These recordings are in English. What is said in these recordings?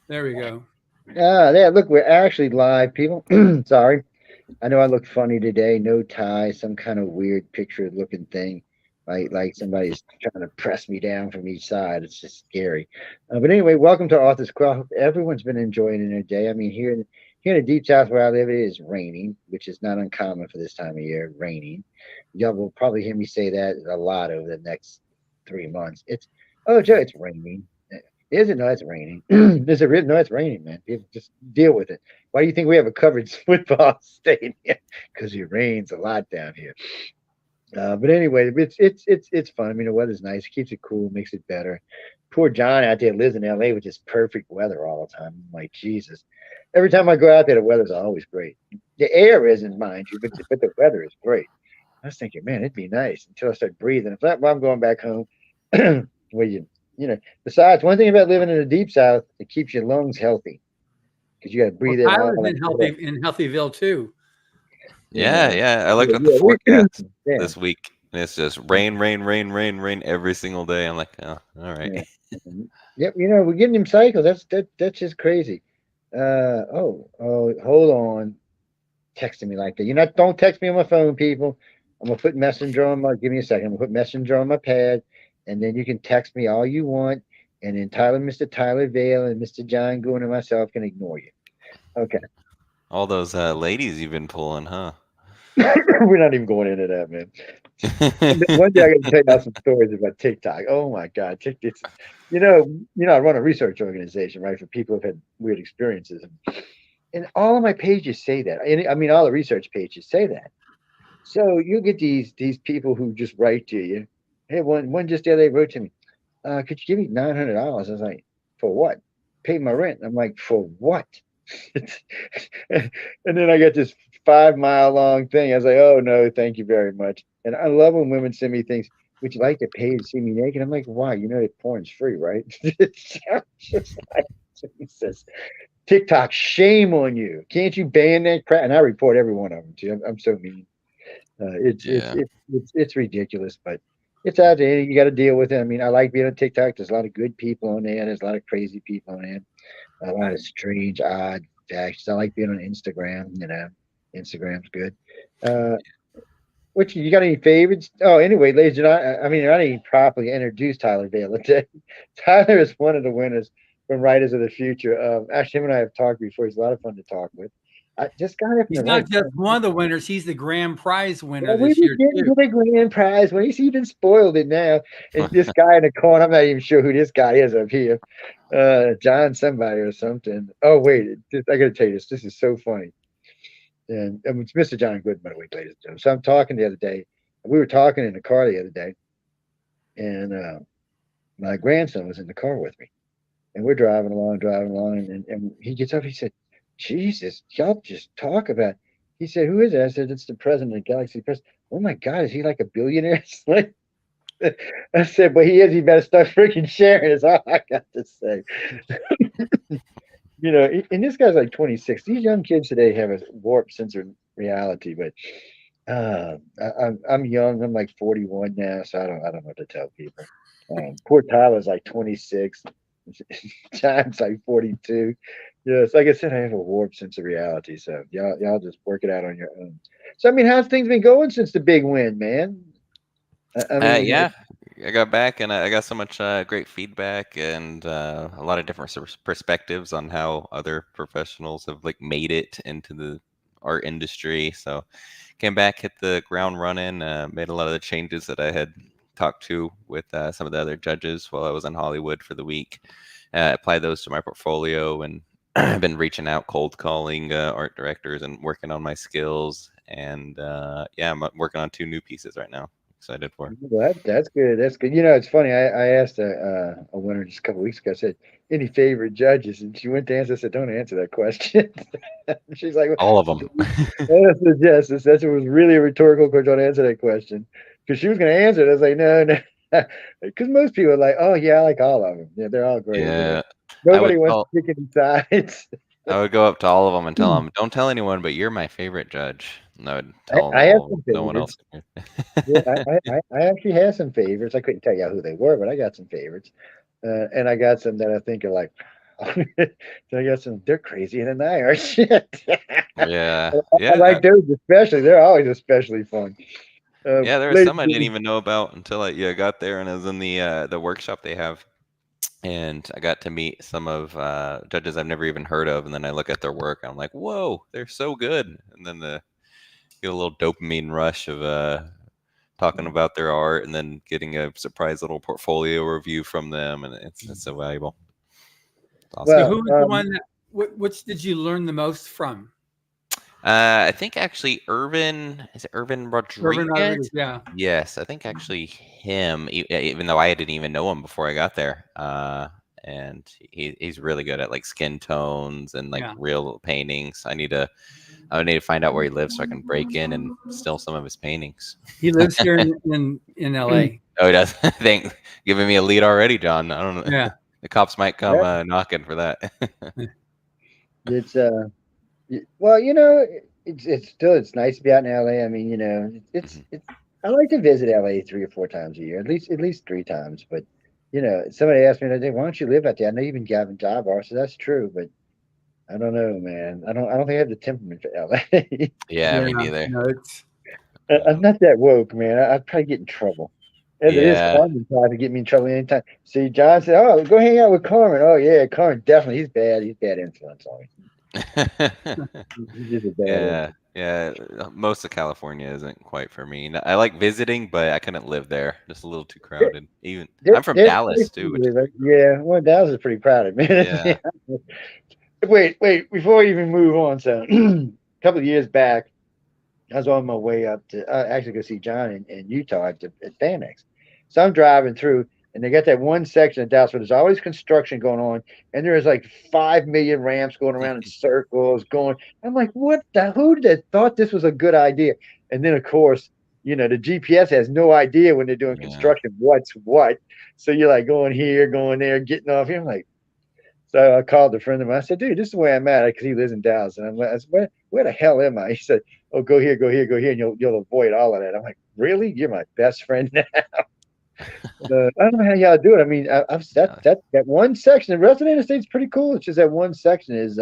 There we go. There, look, we're actually live, people. Sorry. I know I look funny today. No tie, some kind of weird picture looking thing. Like somebody's trying to press me down from each side. It's just scary. But anyway, welcome to Arthur's Quill. I hope everyone's been enjoying their day. I mean, here in the deep south where I live, it is raining, which is not uncommon for this time of year. Raining. Y'all will probably hear me say that a lot over the next 3 months. Oh, Joe, it's raining. Is it? No, it's raining. Is it really? No, it's raining, man. People just deal with it. Why do you think we have a covered football stadium? Because it rains a lot down here. But anyway, it's fun. I mean, the weather's nice. It keeps it cool, makes it better. Poor John out there lives in LA with just perfect weather all the time. I'm like, Jesus. Every time I go out there, the weather's always great. The air isn't, mind you, but the weather is great. I was thinking, man, it'd be nice until I start breathing. If not, well, I'm going back home. Where you know. Besides, one thing about living in the deep south, it keeps your lungs healthy because you got to Well, breathe in all Tyler's that. in Healthyville too. Yeah, Yeah. I looked yeah, at the forecast yeah. this week, and it's just rain, rain, rain, rain, rain every single day. I'm like, oh, all right. Yeah. Mhm. Yep, we're getting them cycles. That's just crazy. Hold on. Texting me like that. Don't text me on my phone, people. I'm gonna put messenger on my give me a second. I'm gonna put messenger on my pad, and then you can text me all you want, and then Mr. Tyler Vail and Mr. John Goon and myself can ignore you. Okay. All those ladies you've been pulling, huh? We're not even going into that, man. One day I got to tell y'all some stories about TikTok. Oh my God, TikTok! I run a research organization, right, for people who've had weird experiences, and all of my pages say that. And I mean, all the research pages say that. So you get these people who just write to you. Hey, one just the other day wrote to me, could you give me $900? I was like, for what? Pay my rent. I'm like, for what? And then I got this 5 mile long thing. I was like, oh no, thank you very much. And I love when women send me things. Would you like to pay to see me naked? I'm like, why? You know that porn's free, right? It's just like Jesus. TikTok, shame on you. Can't you ban that crap? And I report every one of them too. I'm so mean. Yeah. It's ridiculous, but it's out there. You got to deal with it. I mean, I like being on TikTok. There's a lot of good people on there. There's a lot of crazy people on there. A lot of strange, odd facts. I like being on Instagram. Instagram's good. Uh, which you got any favorites? Oh, anyway, ladies and I mean, I didn't even properly introduce Tyler Vale today. Tyler is one of the winners from Writers of the Future. Actually, him and I have talked before. He's a lot of fun to talk with. I just got it from He's the not right just time. one of the winners; he's the grand prize winner Yeah, we this be year getting too. to the grand prize. Well, he's even spoiled it now. It's this guy in the corner. I'm not even sure who this guy is up here. John somebody or something. Oh, wait. I got to tell you this. This is so funny. And it's Mr. John Good, by the way, ladies and gentlemen. So I'm talking the other day. We were talking in the car the other day, and my grandson was in the car with me. And we're driving along, and he gets up. He said, Jesus, y'all just talk about. He said, who is it? I said, it's the president of Galaxy Press. Oh my God, is he like a billionaire? It's like, I said, but he is. He better start freaking sharing. Is all I got to say. And this guy's like 26. These young kids today have a warped sense of reality. But I'm young. I'm like 41 now, so I don't know what to tell people. Poor Tyler's like 26. John's like 42. Yes, like I said, I have a warped sense of reality. So y'all just work it out on your own. So I mean, how's things been going since the big win, man? I mean, Yeah, I got back and I got so much great feedback and a lot of different perspectives on how other professionals have like made it into the art industry. So came back, hit the ground running, made a lot of the changes that I had talked to with some of the other judges while I was in Hollywood for the week. Applied those to my portfolio and I've been reaching out, cold calling art directors and working on my skills. And yeah, I'm working on 2 new pieces right now. Excited for. well, that's good. That's good. It's funny. I asked a winner just a couple weeks ago. I said, "Any favorite judges?" And she went to answer. I said, "Don't answer that question." She's like, All of them. I said, "Yes." I said, "It was really a rhetorical question. Don't answer that question," because she was going to answer it. I was like, "No, no," because most people are like, "Oh yeah, I like all of them. Yeah, they're all great." Yeah, I would Nobody wants tell. to pick any sides. I would go up to all of them and tell them, "Don't tell anyone, but you're my favorite judge." And I would tell them I have all. some No one else. favorites. Yeah, I actually have some favorites. I couldn't tell you who they were, but I got some favorites. And I got some that I think are like, So I guess they're crazier than I are. Shit. Yeah, I yeah, like those especially. They're always especially fun. yeah. There were Ladies some I and didn't even know about until I got there and I was in the workshop they have, and I got to meet some of judges I've never even heard of, and then I look at their work and I'm like, whoa, they're so good, and then get a little dopamine rush of talking about their art, and then getting a surprise little portfolio review from them, and it's so valuable. It's awesome. So well, who was the one that which did you learn the most from? I think actually Irvin, is it Irvin Urban Rodriguez? Rodriguez, yeah. Yes, I think actually him, even though I didn't even know him before I got there. And he's really good at like skin tones and like Yeah. real paintings. I would need to find out where he lives so I can break in and steal some of his paintings. He lives here in LA. Oh, he does. Thank giving me a lead already, John. I don't know. Yeah. The cops might come yeah, knocking for that. it's well, it's still it's nice to be out in LA. I mean, Mhm. it's I like to visit LA 3 or 4 times a year, at least 3 times. But somebody asked me the other day, "Why don't you live out there?" I know you've been giving job offers, so that's true. But I don't know, man. I don't think I have the temperament for LA. Yeah, Yeah. me neither. No, it's I'm not that woke, man. I'd probably get in trouble. As it is, Yeah. Carmen tried to get me in trouble anytime. See, John said, "Oh, go hang out with Carmen." Oh yeah, Carmen definitely. He's bad. He's bad influence on me. He's just a bad Yeah, influence. yeah. Most of California isn't quite for me. I like visiting, but I couldn't live there. Just a little too crowded. Even I'm from There's Dallas places too, to which live, right? Yeah, well, Dallas is pretty crowded, man. yeah. Wait, before we even move on. So, a couple of years back, I was on my way up to actually go see John in Utah at Fanex. So I'm driving through, and they got that one section of Dallas where there's always construction going on, and there's like 5 million ramps going around in circles. Going, I'm like, what the? Who did have thought this was a good idea? And then of course, the GPS has no idea when they're doing Yeah. construction what's what. So you're like going here, going there, getting off here. I'm like, so I called a friend of mine. I said, dude, this is where I'm at because he lives in Dallas. And I said, where the hell am I? He said, oh, go here, and you'll avoid all of that. I'm like, really? You're my best friend now. I don't know how y'all do it. I mean, I've Yeah. that one section. The rest of the United States is pretty cool. It's just that one section is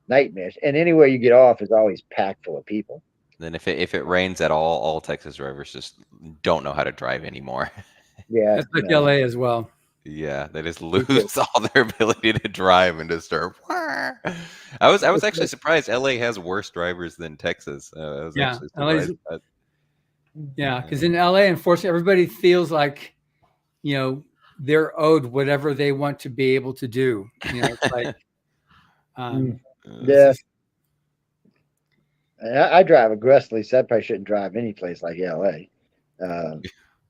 nightmare. And anywhere you get off is always packed full of people. Then if it rains at all Texas drivers just don't know how to drive anymore. Yeah, it's like no, LA as well. Yeah, they just it's just, lose all their ability to drive and just start. I was actually surprised. LA has worse drivers than Texas. I was Yeah. actually LA's surprised. But, yeah, because in LA, unfortunately, everybody feels like, they're owed whatever they want to be able to do. It's like it's yeah. just I drive aggressively, so I probably shouldn't drive any place like LA.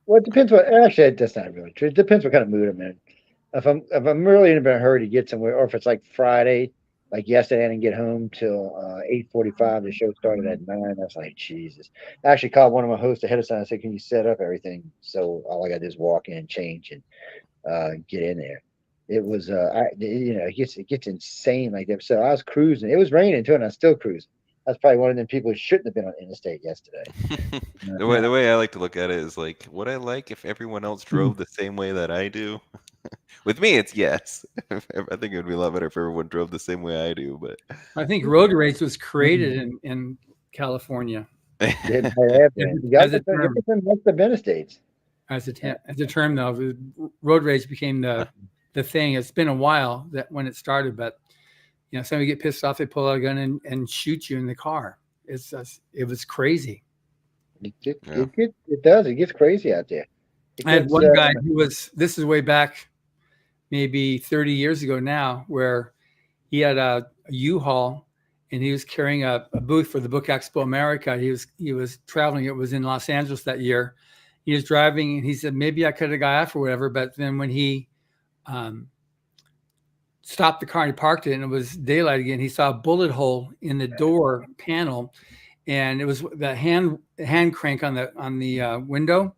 Well, it depends what. Actually, that's not really true. It depends what kind of mood I'm in. If I'm really in a hurry to get somewhere, or if it's like Friday, like yesterday, I didn't get home till 8:45. The show started at 9. I was like, Jesus. I actually called one of my hosts ahead of time. I said, "Can you set up everything so all I got to do is walk in, change, and get in there?" It was, it gets insane like that. So I was cruising. It was raining too, and I was still cruising. I was probably one of them people who shouldn't have been on interstate yesterday. the way I like to look at it is like, would I like if everyone else drove the same way that I do? With me, it's yes. I think it would be a lot better if everyone drove the same way I do. But I think road rage was created in California It might have been. Y'all as a get the, term. most of interstates. As a term, though, road rage became the thing. It's been a while that when it started, but somebody get pissed off, they pull out a gun and shoot you in the car. It was crazy. It does. It gets crazy out there. It I had gets, one guy who this is way back, maybe 30 years ago now, where he had a U-Haul and he was carrying a booth for the Book Expo America. He was traveling. It was in Los Angeles that year. He was driving and he said, maybe I could have got off or whatever. But then when he stopped the car and he parked it and it was daylight again, he saw a bullet hole in the door panel. And it was the hand crank on the window,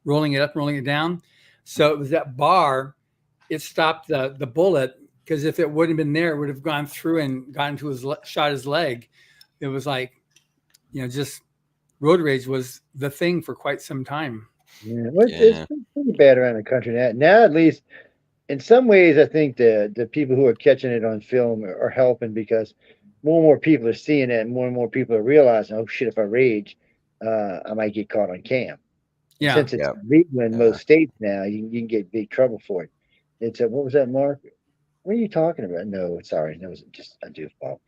rolling it up, rolling it down. So it was that bar. It stopped the bullet, because if it wouldn't have been there, it would have gone through and gotten to shot his leg. It was like, just road rage was the thing for quite some time. It's pretty bad around the country now. Now at least in some ways, I think the people who are catching it on film are helping because more and more people are seeing it, and more people are realizing, oh shit, if I rage, I might get caught on cam. And Yeah. since it's Yeah. legal in Yeah. most states now, you can get big trouble for it. It's a, what was that, Mark? What are you talking about? No, sorry, that was just a doofball.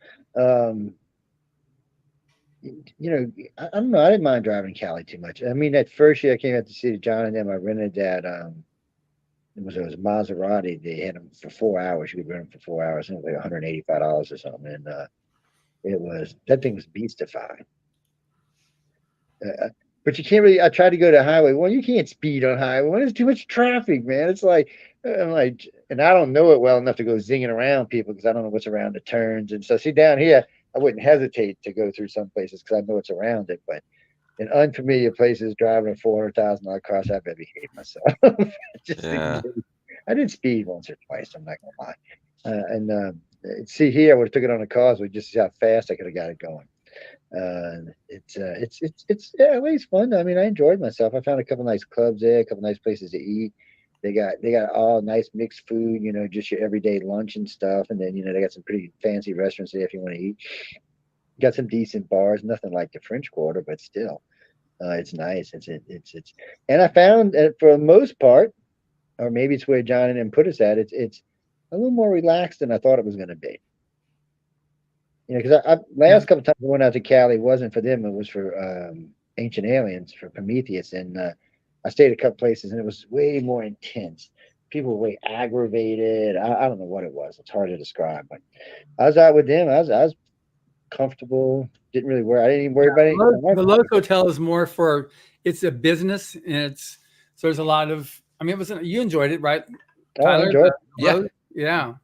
You know, I don't know. I didn't mind driving Cali too much. I mean, that first year I came out to see John and them, I rented that. It was a Maserati. They had them for 4 hours. You could rent them for 4 hours. And it was like $185 or something. And it was that thing was beastified. But you can't really. I tried to go to highway. Well, you can't speed on highway. Well, there's too much traffic, man. It's like I'm like, and I don't know it well enough to go zinging around people because I don't know what's around the turns and so. See, down here, I wouldn't hesitate to go through some places because I know what's around it. But in unfamiliar places, driving a $400,000 car, I better behave myself. Just Yeah. I did speed once or twice. I'm not gonna lie. See here, I would have took it on the causeway just to see how fast I could have got it going. It's yeah, at least fun. I mean, I enjoyed myself. I found a couple nice clubs there, a couple nice places to eat. They got all nice mixed food, just your everyday lunch and stuff. And then they got some pretty fancy restaurants there if you want to eat. Got some decent bars, nothing like the French Quarter, but still, it's nice. And I found that for the most part, or maybe it's where John and them put us at. It's a little more relaxed than I thought it was going to be. Because I last couple times I went out to Cali wasn't for them. It was for Ancient Aliens for Prometheus, and I stayed a couple places, and it was way more intense. People were way aggravated. I don't know what it was. It's hard to describe, but I was out with them. I was comfortable. Didn't really worry. I didn't even worry about anything. The Lowe's Hotel is more for it's a business, and so there's a lot of. I mean, you enjoyed it, right, Tyler? Enjoyed it. Yeah. Yeah.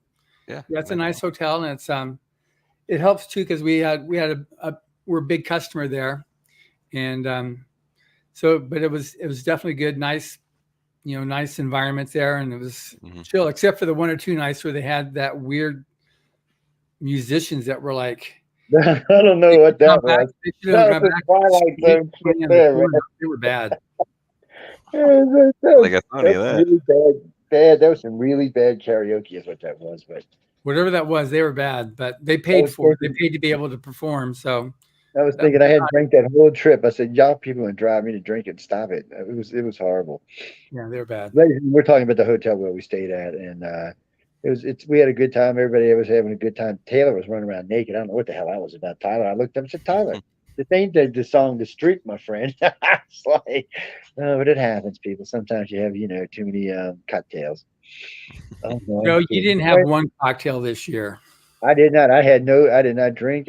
Yeah. That's a nice hotel, and it helps too because we're a big customer there, and but it was definitely good, nice, nice environment there, and it was chill, except for the one or two nights where they had that weird musicians that were like. I don't know what that was. That was Twilight Zone shit there, man. They were bad. I got plenty of that. Really bad. That was some really bad karaoke, is what that was. But whatever that was, they were bad. But they paid for it. They paid to be able to perform. So I was thinking I had drank that whole trip. I said, "Y'all people would drive me to drink it. Stop it." It was horrible. Yeah, they were bad. We're talking about the hotel where we stayed at, and we had a good time. Everybody was having a good time. Taylor was running around naked. I don't know what the hell that was about. Tyler, I looked up and said, "Tyler, this ain't the song The Street, my friend." It's like, but it happens, people. Sometimes you have too many cocktails. No, you didn't have one cocktail this year. I did not. I did not drink.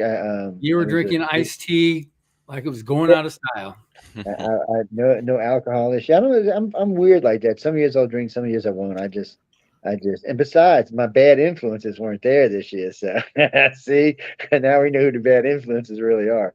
You were drinking iced tea like it was going out of style. I no alcohol this year. I don't know. I'm weird like that. Some years I'll drink, some years I won't. I just and besides, my bad influences weren't there this year. So see, now we know who the bad influences really are.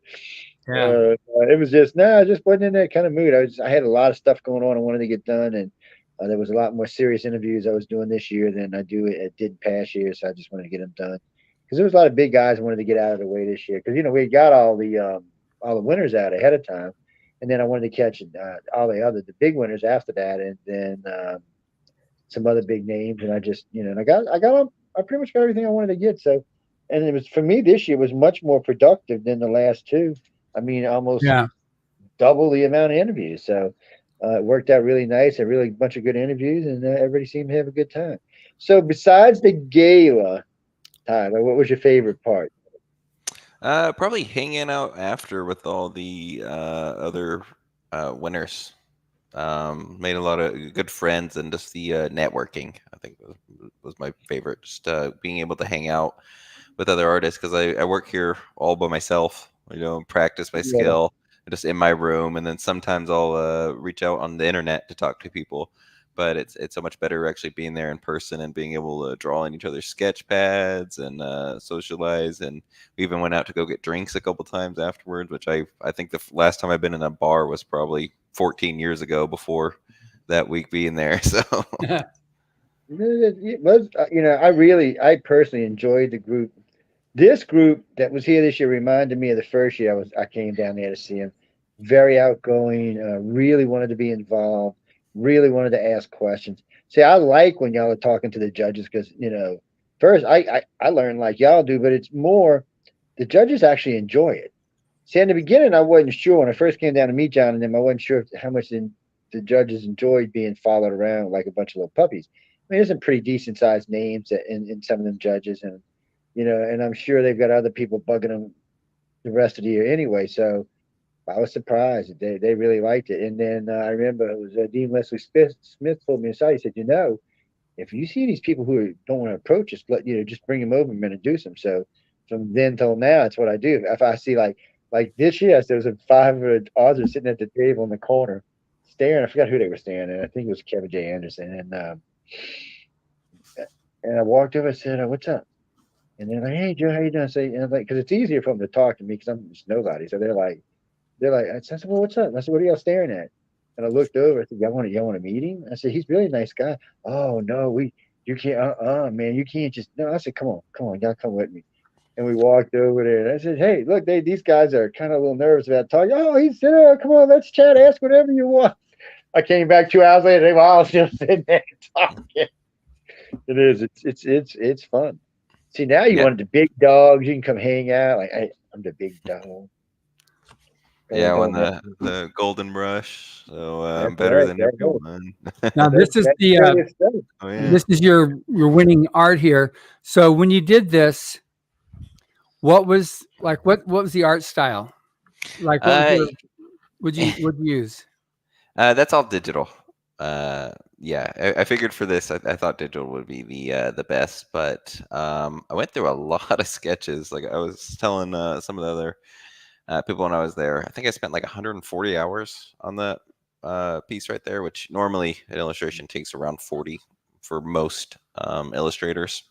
Yeah. It was just I just wasn't in that kind of mood. I had a lot of stuff going on I wanted to get done, and there was a lot more serious interviews I was doing this year than I did past years. So I just wanted to get them done because there was a lot of big guys I wanted to get out of the way this year because we got all the winners out ahead of time, and then I wanted to catch all the big winners after that, and then some other big names, and I just and I pretty much got everything I wanted to get. So, and it was for me this year was much more productive than the last two. I mean, almost double the amount of interviews. So it worked out really nice. A really bunch of good interviews, and everybody seemed to have a good time. So besides the gala, Tyler, what was your favorite part? Probably hanging out after with all the other winners. Made a lot of good friends, and just the networking, I think was my favorite. Just being able to hang out with other artists because I work here all by myself. Practice my skill just in my room, and then sometimes I'll reach out on the internet to talk to people. But it's so much better actually being there in person and being able to draw on each other's sketch pads and socialize. And we even went out to go get drinks a couple times afterwards, which I think the last time I've been in a bar was probably 14 years ago before that week being there. So it was, I personally enjoyed the group. This group that was here this year reminded me of the first year I came down there to see him. Very outgoing, really wanted to be involved, really wanted to ask questions. See, I like when y'all are talking to the judges because first I learned like y'all do, but it's more the judges actually enjoy it. See, in the beginning, I wasn't sure when I first came down to meet John and them. I wasn't sure how much the judges enjoyed being followed around like a bunch of little puppies. I mean, there's some pretty decent sized names in some of them judges, and and I'm sure they've got other people bugging them the rest of the year anyway. So I was surprised that they really liked it. And then I remember it was Dean Leslie Smith told me aside. He said, if you see these people who don't want to approach us, just bring them over and introduce them. So from then till now, that's what I do. If I see like this year, there was 500 authors sitting at the table in the corner staring. I forgot who they were staring at. I think it was Kevin J. Anderson. And I walked over and said, "What's up?" And they're like, "Hey, Joe, how you doing?" I say, and I'm like, because it's easier for them to talk to me because I'm just nobody. So they're like, I said, "Well, what's up?" I said, "What are y'all staring at?" And I looked over. I said, y'all want to meet him?" I said, "He's really a nice guy." "Oh no, you can't, man, you can't just no." I said, come on, y'all come with me." And we walked over there. And I said, "Hey, look, these guys are kind of a little nervous about talking." "Oh, he's there. Come on, let's chat. Ask whatever you want." I came back 2 hours later. They were all still sitting there talking. It is. It's fun. See, now you Yeah. want the big dogs. You can come hang out. Like, hey, I'm the big dog. Yeah, Don't when mess the with me. the golden rush. So I'm That's better right. than That's right. everyone. Now this is That's the serious stuff. Oh yeah. this is your winning art here. So when you did this, what was like what was the art style? Like what was Uh, your would you use? that's all digital. Yeah, I figured for this, I thought digital would be the best, but I went through a lot of sketches. Like I was telling some of the other people when I was there, I think I spent like 140 hours on that piece right there, which normally an illustration takes around 40 for most illustrators.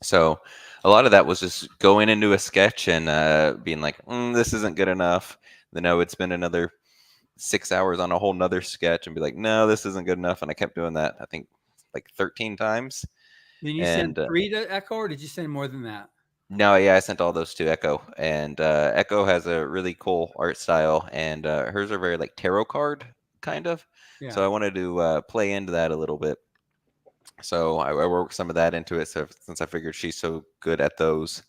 So a lot of that was just going into a sketch and being like, this isn't good enough. Then I would spend another 6 hours on a whole nother sketch and be like, no, this isn't good enough. And I kept doing that, I think like 13 times. Did you send And 3 to Echo, or did you send more than that? no, yeah, I sent all those to Echo. And Echo has a really cool art style. And hers are very like tarot card kind of. So Yeah. I wanted to play into that a little bit. So I worked some of that into it. So since I figured she's so good at those,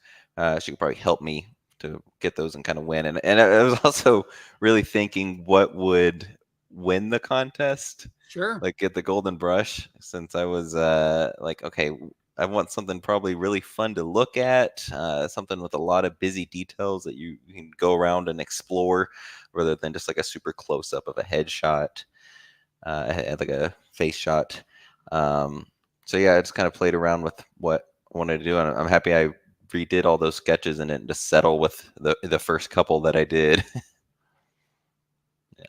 she could probably help me to get those and kind of win. And I was also really thinking what would win the contest, Sure. like get the golden brush, since I was like, okay, I want something probably really fun to look at, something with a lot of busy details that you can go around and explore, rather than just like a super close up of a headshot, like a face shot. So yeah, I just kind of played around with what I wanted to do, and I'm happy I redid all those sketches and didn't just settle with the first couple that I did. Yeah,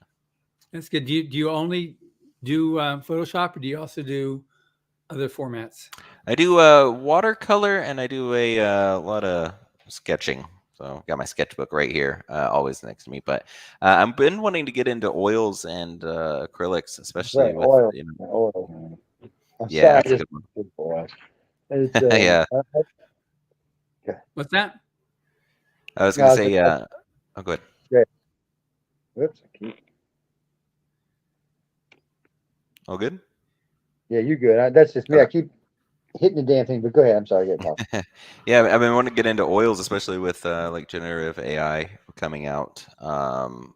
That's good. Do you only do Photoshop, or do you also do other formats? I do watercolor and I do a lot of sketching. So got my sketchbook right here, always next to me. But I've been wanting to get into oils and acrylics, especially Right, with oil. Oil. I'm yeah, sorry, I that's a just good one. oil. It's Yeah, okay. What's that? I was No, gonna I was say. just, Oh, good. yeah. Whoops. Oh, good. Yeah, you good. That's just me. I Okay. keep hitting the damn thing. But go ahead. I'm sorry. Get off. Yeah, I've been wanting to get into oils, especially with like generative AI coming out. Who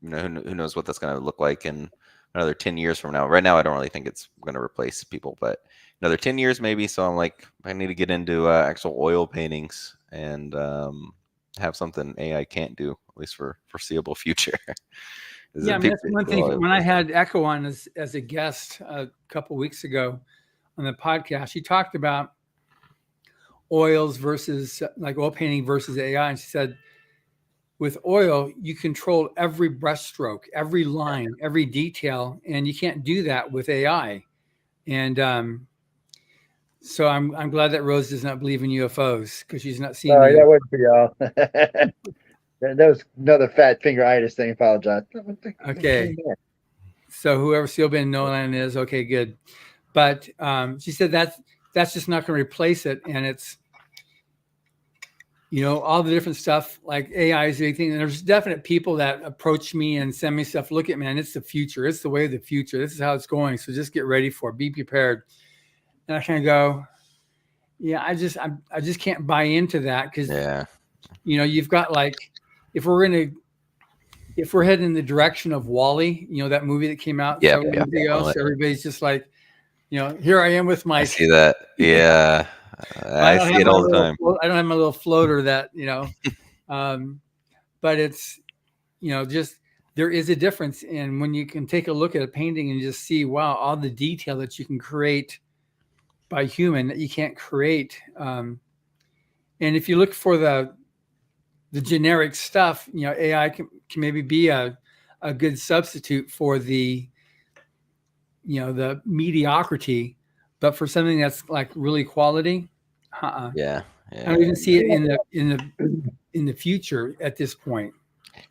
knows what that's going to look like in another 10 years from now. Right now, I don't really think it's going to replace people, but another 10 years maybe. So I'm like, I need to get into actual oil paintings and have something AI can't do, at least for foreseeable future. Yeah, I mean that's one thing. When I had Echo on as a guest a couple weeks ago on the podcast, she talked about oils versus like oil painting versus AI, and she said with oil you control every brushstroke, every line, every detail, and you can't do that with AI. And so I'm glad that Rose does not believe in UFOs because she's not seen Sorry, the that wasn't for y'all. That was another fat fingeritis thing. Apologize. Okay. So whoever Steelbin Nolan is, okay, good. But she said that's just not going to replace it, and it's you know, all the different stuff like AI is a big thing. And there's definite people that approach me and send me stuff. Look at, man, it's the future. It's the way of the future. This is how it's going. So just get ready for it. Be prepared. And I kind of go, yeah, I just can't buy into that because, Yeah. you know, you've got like, if we're heading in the direction of Wall-E, you know, that movie that came out Yeah. several years ago, so everybody's just like, you know, here I am with my. I see that. Yeah. I don't see have it my all the little time. I don't have my little floater that, you know, but it's, you know, just there is a difference in when you can take a look at a painting and just see, wow, all the detail that you can create by human that you can't create. And if you look for the generic stuff, you know, AI can maybe be a good substitute for the, you know, the mediocrity, but for something that's like really quality, Yeah. I don't even see it in the future at this point.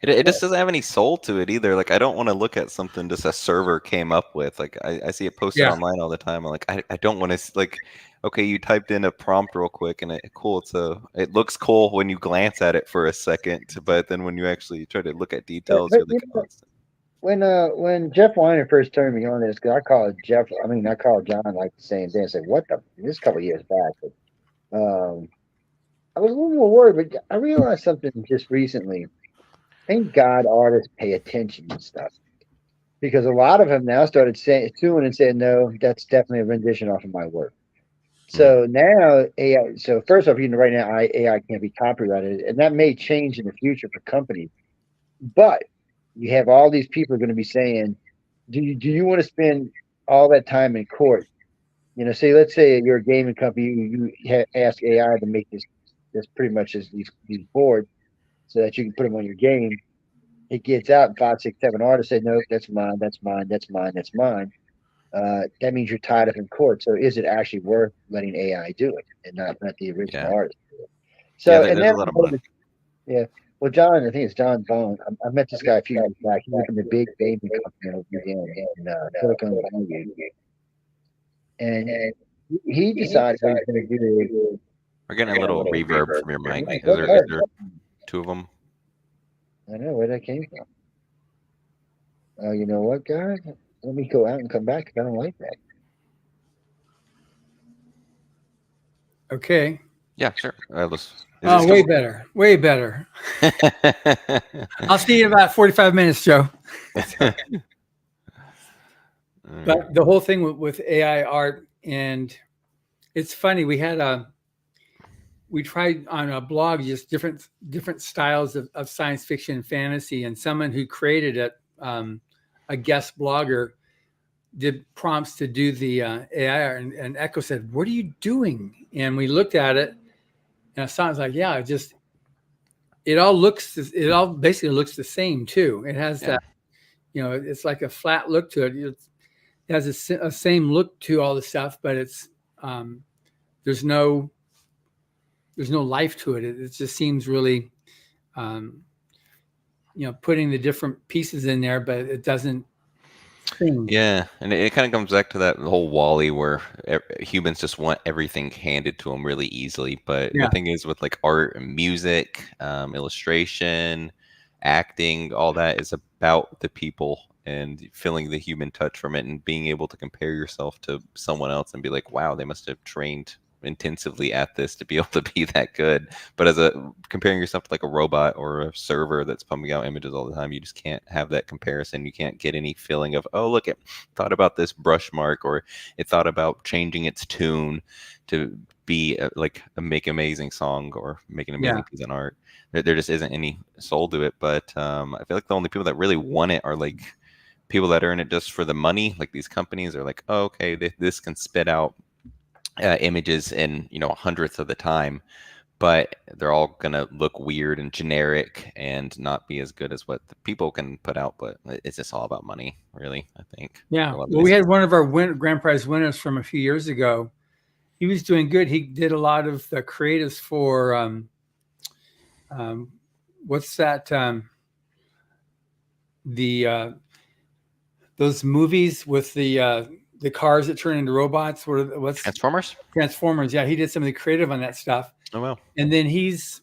It just doesn't have any soul to it either. Like I don't want to look at something just a server came up with. Like I see it posted Yeah. online all the time. I'm like I don't want to like. Okay, you typed in a prompt real quick and cool. It looks cool when you glance at it for a second, but then when you actually try to look at details, But you're like, oh, when Jeff Weiner first turned me on this, because I called John like the same day. I said, "What the?" This couple of years back, but I was a little more worried. But I realized something just recently. Thank God artists pay attention to stuff because a lot of them now started suing and saying, "No, that's definitely a rendition off of my work." So now AI. So first off, you know, right now AI can't be copyrighted, and that may change in the future for companies. But you have all these people are going to be saying, do you want to spend all that time in court? You know, let's say you're a gaming company, you ask AI to make this pretty much as these boards so that you can put them on your game. It gets out, and 5, 6, 7 artists say, "No, that's mine, that's mine, that's mine, that's mine." That means you're tied up in court. So is it actually worth letting AI do it and not the original yeah, artist do it? yeah. So and There's then a lot of money. yeah. Well, John, I think it's John Bone. I met this guy a few years back. He was from a big gaming company over in Silicon Valley, and he decided what he's going to do. We're getting a little reverb from your mic. Is Is there two of them? I know where that came from. Oh, you know what, guys? Let me go out and come back because I don't like that. Okay. Yeah, sure. Way better. Way better. I'll see you in about 45 minutes, Joe. But the whole thing with AI art, and it's funny, we tried on a blog just different styles of science fiction and fantasy, and someone who created it, a guest blogger, did prompts to do the AI art, and Echo said, "What are you doing?" And we looked at it, and I saw it was like, yeah, it all basically looks the same too. It has that, you know, it's like a flat look to it. It has a same look to all the stuff, but it's there's no life to it. It just seems really, you know, putting the different pieces in there, but it doesn't sing. Yeah, and it kind of comes back to that whole Wall-E where humans just want everything handed to them really easily. But the thing is, with like art and music, illustration, acting, all that is about the people and feeling the human touch from it and being able to compare yourself to someone else and be like, wow, they must have trained intensively at this to be able to be that good. But comparing yourself to like a robot or a server that's pumping out images all the time, you just can't have that comparison. You can't get any feeling of, oh, look, it thought about this brush mark, or it thought about changing its tune to be make an amazing song or make an amazing piece of art. There just isn't any soul to it. But I feel like the only people that really want it are like people that are in it just for the money. Like these companies are like, oh, okay, this can spit out images in, you know, 100th of the time, but they're all gonna look weird and generic and not be as good as what the people can put out. But it's just all about money, really, I think. Yeah. Well, we had one of our grand prize winners from a few years ago. He was doing good. He did a lot of the creatives for what's that? Those movies with the cars that turn into robots. What's Transformers? Transformers. Yeah, he did some of the creative on that stuff. Oh, wow. And then he's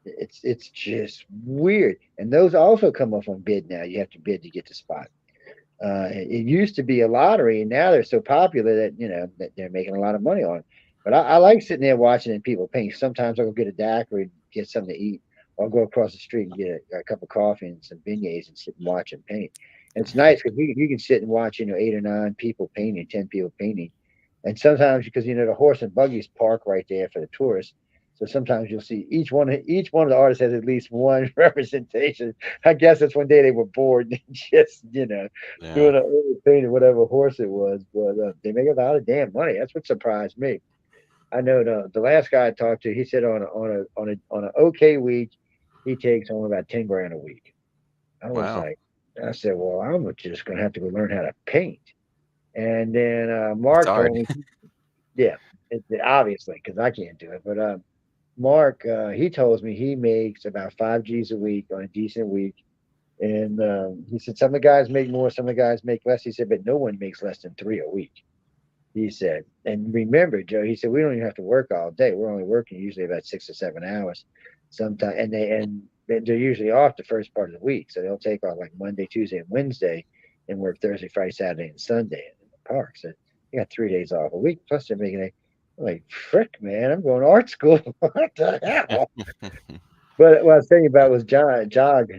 It's just weird. And those also come up on bid now. You have to bid to get the spot. It used to be a lottery, and now they're so popular that that they're making a lot of money on it. But I like sitting there watching and people paint. Sometimes I'll go get a daiquiri and get something to eat, or I'll go across the street and get a cup of coffee and some beignets and sit and watch them paint. And it's nice because you can sit and watch 8 or 9 people painting, 10 people painting, and sometimes because the horse and buggies park right there for the tourists. So sometimes you'll see each one of the artists has at least one representation. I guess that's one day they were bored and just Yeah. doing a painting whatever horse it was. But they make a lot of damn money. That's what surprised me. I know the last guy I talked to, he said on an okay week, he takes home about 10 grand a week. I was Wow. like, I said, well, I'm just gonna have to go learn how to paint. And then It's Mark hard. told me, yeah, obviously because I can't do it. But Mark, he tells me he makes about 5 G's a week on a decent week. And he said some of the guys make more, some of the guys make less. He said, but no one makes less than 3 a week. He said, and remember, Joe, he said we don't even have to work all day. We're only working usually about 6 or 7 hours, sometimes, and they're usually off the first part of the week, so they'll take off like Monday, Tuesday, and Wednesday, and work Thursday, Friday, Saturday, and Sunday in the park. So you got 3 days off a week. Plus they're making I'm like, frick, man, I'm going to art school. What the hell? But what I was thinking about was John Jnog.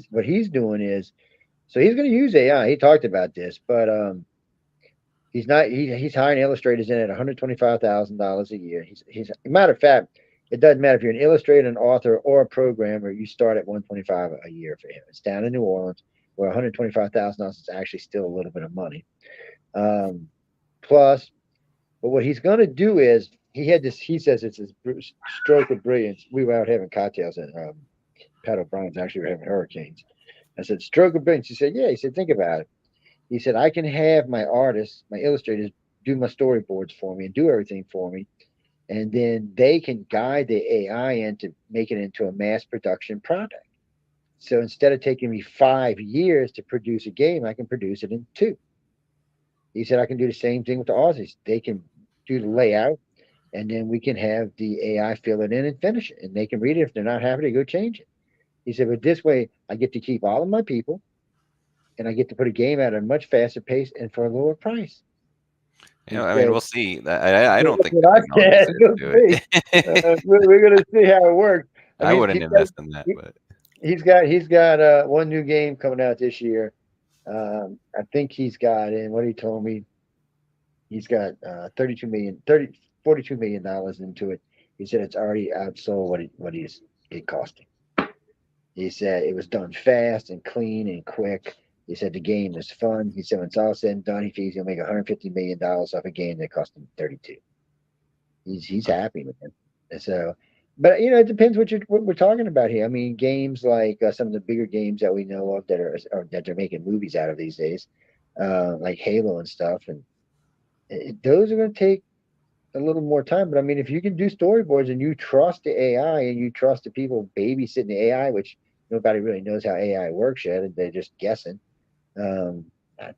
What he's doing is so he's going to use AI. He talked about this, but he's not. He's hiring illustrators in at $125,000 a year. He's matter of fact, it doesn't matter if you're an illustrator, an author, or a programmer. You start at 125 a year for him. It's down in New Orleans, where $125,000 is actually still a little bit of money. Um, plus, but what he's going to do is he had this. He says it's his stroke of brilliance. We were out having cocktails, and Pat O'Brien's actually were having hurricanes. I said, stroke of brilliance. He said, yeah. He said, think about it. He said, I can have my artists, my illustrators, do my storyboards for me and do everything for me. And then they can guide the AI into making it into a mass production product. So instead of taking me 5 years to produce a game, I can produce it in 2. He said, I can do the same thing with the Aussies. They can do the layout and then we can have the AI fill it in and finish it. And they can read it. If they're not happy, they go change it. He said, but this way I get to keep all of my people and I get to put a game out at a much faster pace and for a lower price. He I mean, said, we'll see. I "Yeah, don't that's think the what I technology is said. there to We'll do see. it. We're going to see how it works. I I mean, wouldn't invest in that, but he's got one new game coming out this year. I think he's got in what he told me. He's got 42 million dollars into it. He said it's already outsold it cost him. He said it was done fast and clean and quick. He said the game is fun. He said when it's all said and done, he thinks he'll make $150 million off a game that cost him 32. He's happy with it. And so, but it depends what we're talking about here. I mean, games like some of the bigger games that we know of that are or that they're making movies out of these days, like Halo and stuff, and those are going to take a little more time. But I mean, if you can do storyboards and you trust the AI and you trust the people babysitting the AI, which nobody really knows how AI works yet, and they're just guessing. Um,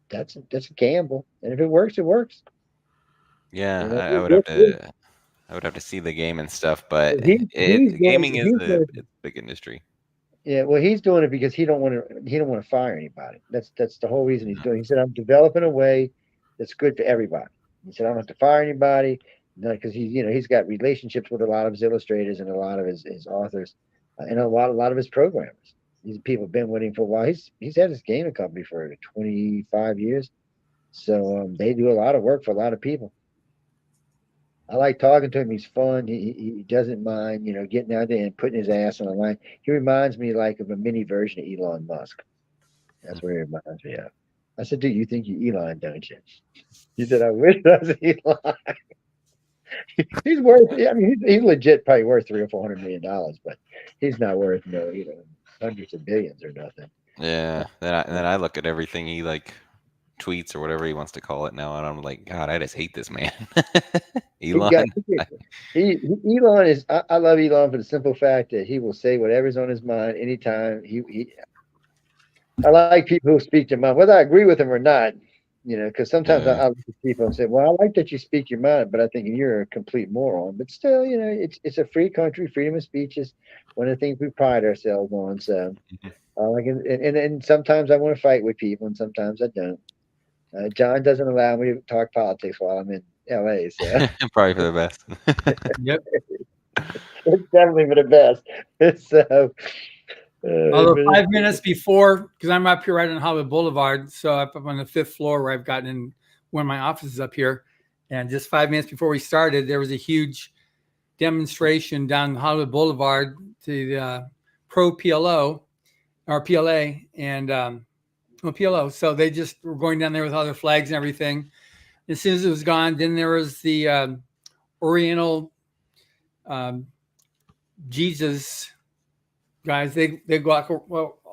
that's a gamble, and if it works, it works. yeah, You know, I would have to. I would have to see the game and stuff, but he's doing gaming is he's doing it's a big industry. yeah, well, he's doing it because he don't want to fire anybody. That's the whole reason he's Mhm. doing. He said, I'm developing a way that's good for everybody. He said, I don't have to fire anybody because he's got relationships with a lot of his illustrators and a lot of his authors and a lot of his programmers. These people have been with him for a while. He's had his gaming company for 25 years, so they do a lot of work for a lot of people. I like talking to him. He's fun. He doesn't mind, getting out there and putting his ass on the line. He reminds me like of a mini version of Elon Musk. That's what he reminds me of. I said, dude, you think you Elon, don't you? He said, I wish I was Elon. He's worth. I mean, he's legit probably worth $300 or $400 million, but he's not worth hundreds of billions or nothing. Yeah, then I look at everything he like tweets or whatever he wants to call it now, and I'm like, God, I just hate this man, He Elon. got Elon is. I love Elon for the simple fact that he will say whatever's on his mind anytime. I like people who speak their mind, whether I agree with them or not. because sometimes Yeah. I look at people and say, well, I like that you speak your mind, but I think you're a complete moron. But still, it's a free country. Freedom of speech is one of the things we pride ourselves on. So, like, and sometimes I want to fight with people, and sometimes I don't. John doesn't allow me to talk politics while I'm in LA, so Probably for the best. Yep. it's definitely for the best. So, Although but 5 minutes before, because I'm up here right on Hollywood Boulevard, so up on the 5th floor where I've gotten in one of my offices up here, and just 5 minutes before we started, there was a huge demonstration down Hollywood Boulevard to the pro PLO or PLA and PLO. So they just were going down there with all their flags and everything. As soon as it was gone, then there was the Oriental um, Jesus guys. They go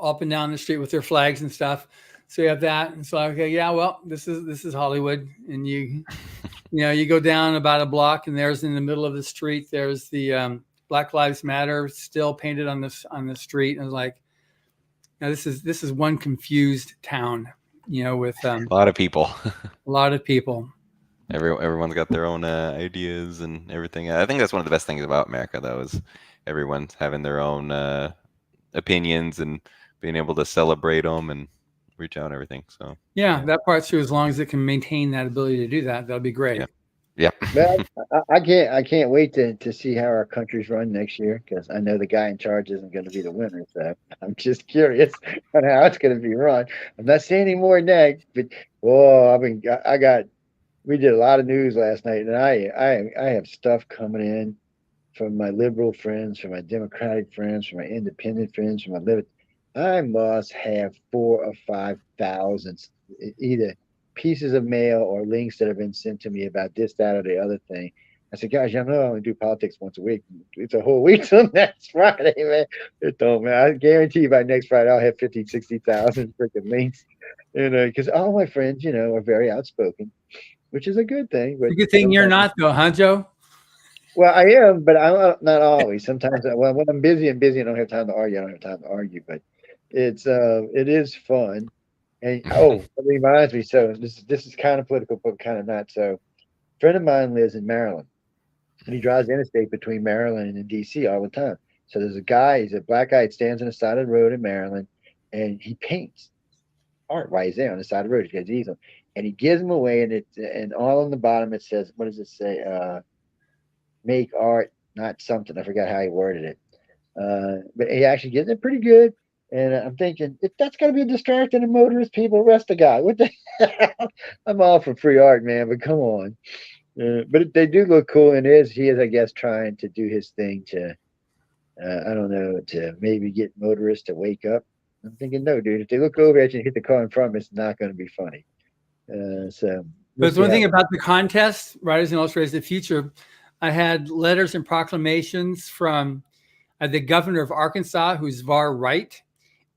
up and down the street with their flags and stuff. So you have that, and so okay, yeah, well, this is Hollywood, and you go down about a block, and there's in the middle of the street, there's the Black Lives Matter still painted on the street, and it's like, this is one confused town, with A lot of people. a lot of people. Everyone's got their own ideas and everything. I think that's one of the best things about America, though, is everyone's having their own opinions and being able to celebrate them and reach out and everything. So Yeah, that part's true. As long as it can maintain that ability to do that, that'll be great. yeah. well, I can't wait to see how our country's run next year, because I know the guy in charge isn't going to be the winner. So I'm just curious on how it's going to be run. I'm not saying any more than that, but we did a lot of news last night, and I have stuff coming in from my liberal friends, from my Democratic friends, from my independent friends, from my liberal. I must have 4,000 or 5,000 either pieces of mail or links that have been sent to me about this, that, or the other thing. I said, guys, y'all know I only do politics once a week. It's a whole week till next Friday, man. It don't, man. I guarantee you by next Friday, I'll have 50, 60,000 freaking links. Because all my friends, are very outspoken, which is a good thing. But It's a good thing you're not, though, huh, Joe? well, I am, but I'm not always. Sometimes, when I'm busy and busy, I don't have time to argue. I don't have time to argue, but it is fun. And it reminds me. So this is kind of political, but kind of not. So, a friend of mine lives in Maryland, and he drives the interstate between Maryland and DC all the time. So there's a guy. He's a black guy. He stands on the side of the road in Maryland, and he paints art while he's there on the side of the road. He has easel, and he gives them away, and all on the bottom it says, what does it say? Make art, not something. I forgot how he worded it. But he actually gets it pretty good. And I'm thinking, if that's got to be a distracting and motorist, people arrest the guy. What the hell? I'm all for free art, man, but come on. But they do look cool. And he is, I guess, trying to do his thing to, I don't know, to maybe get motorists to wake up. I'm thinking, no, dude, if they look over at you and hit the car in front of them, it's not going to be funny. But one thing about the contest, Writers and Illustrators of the Future, I had letters and proclamations from the governor of Arkansas, who's far right,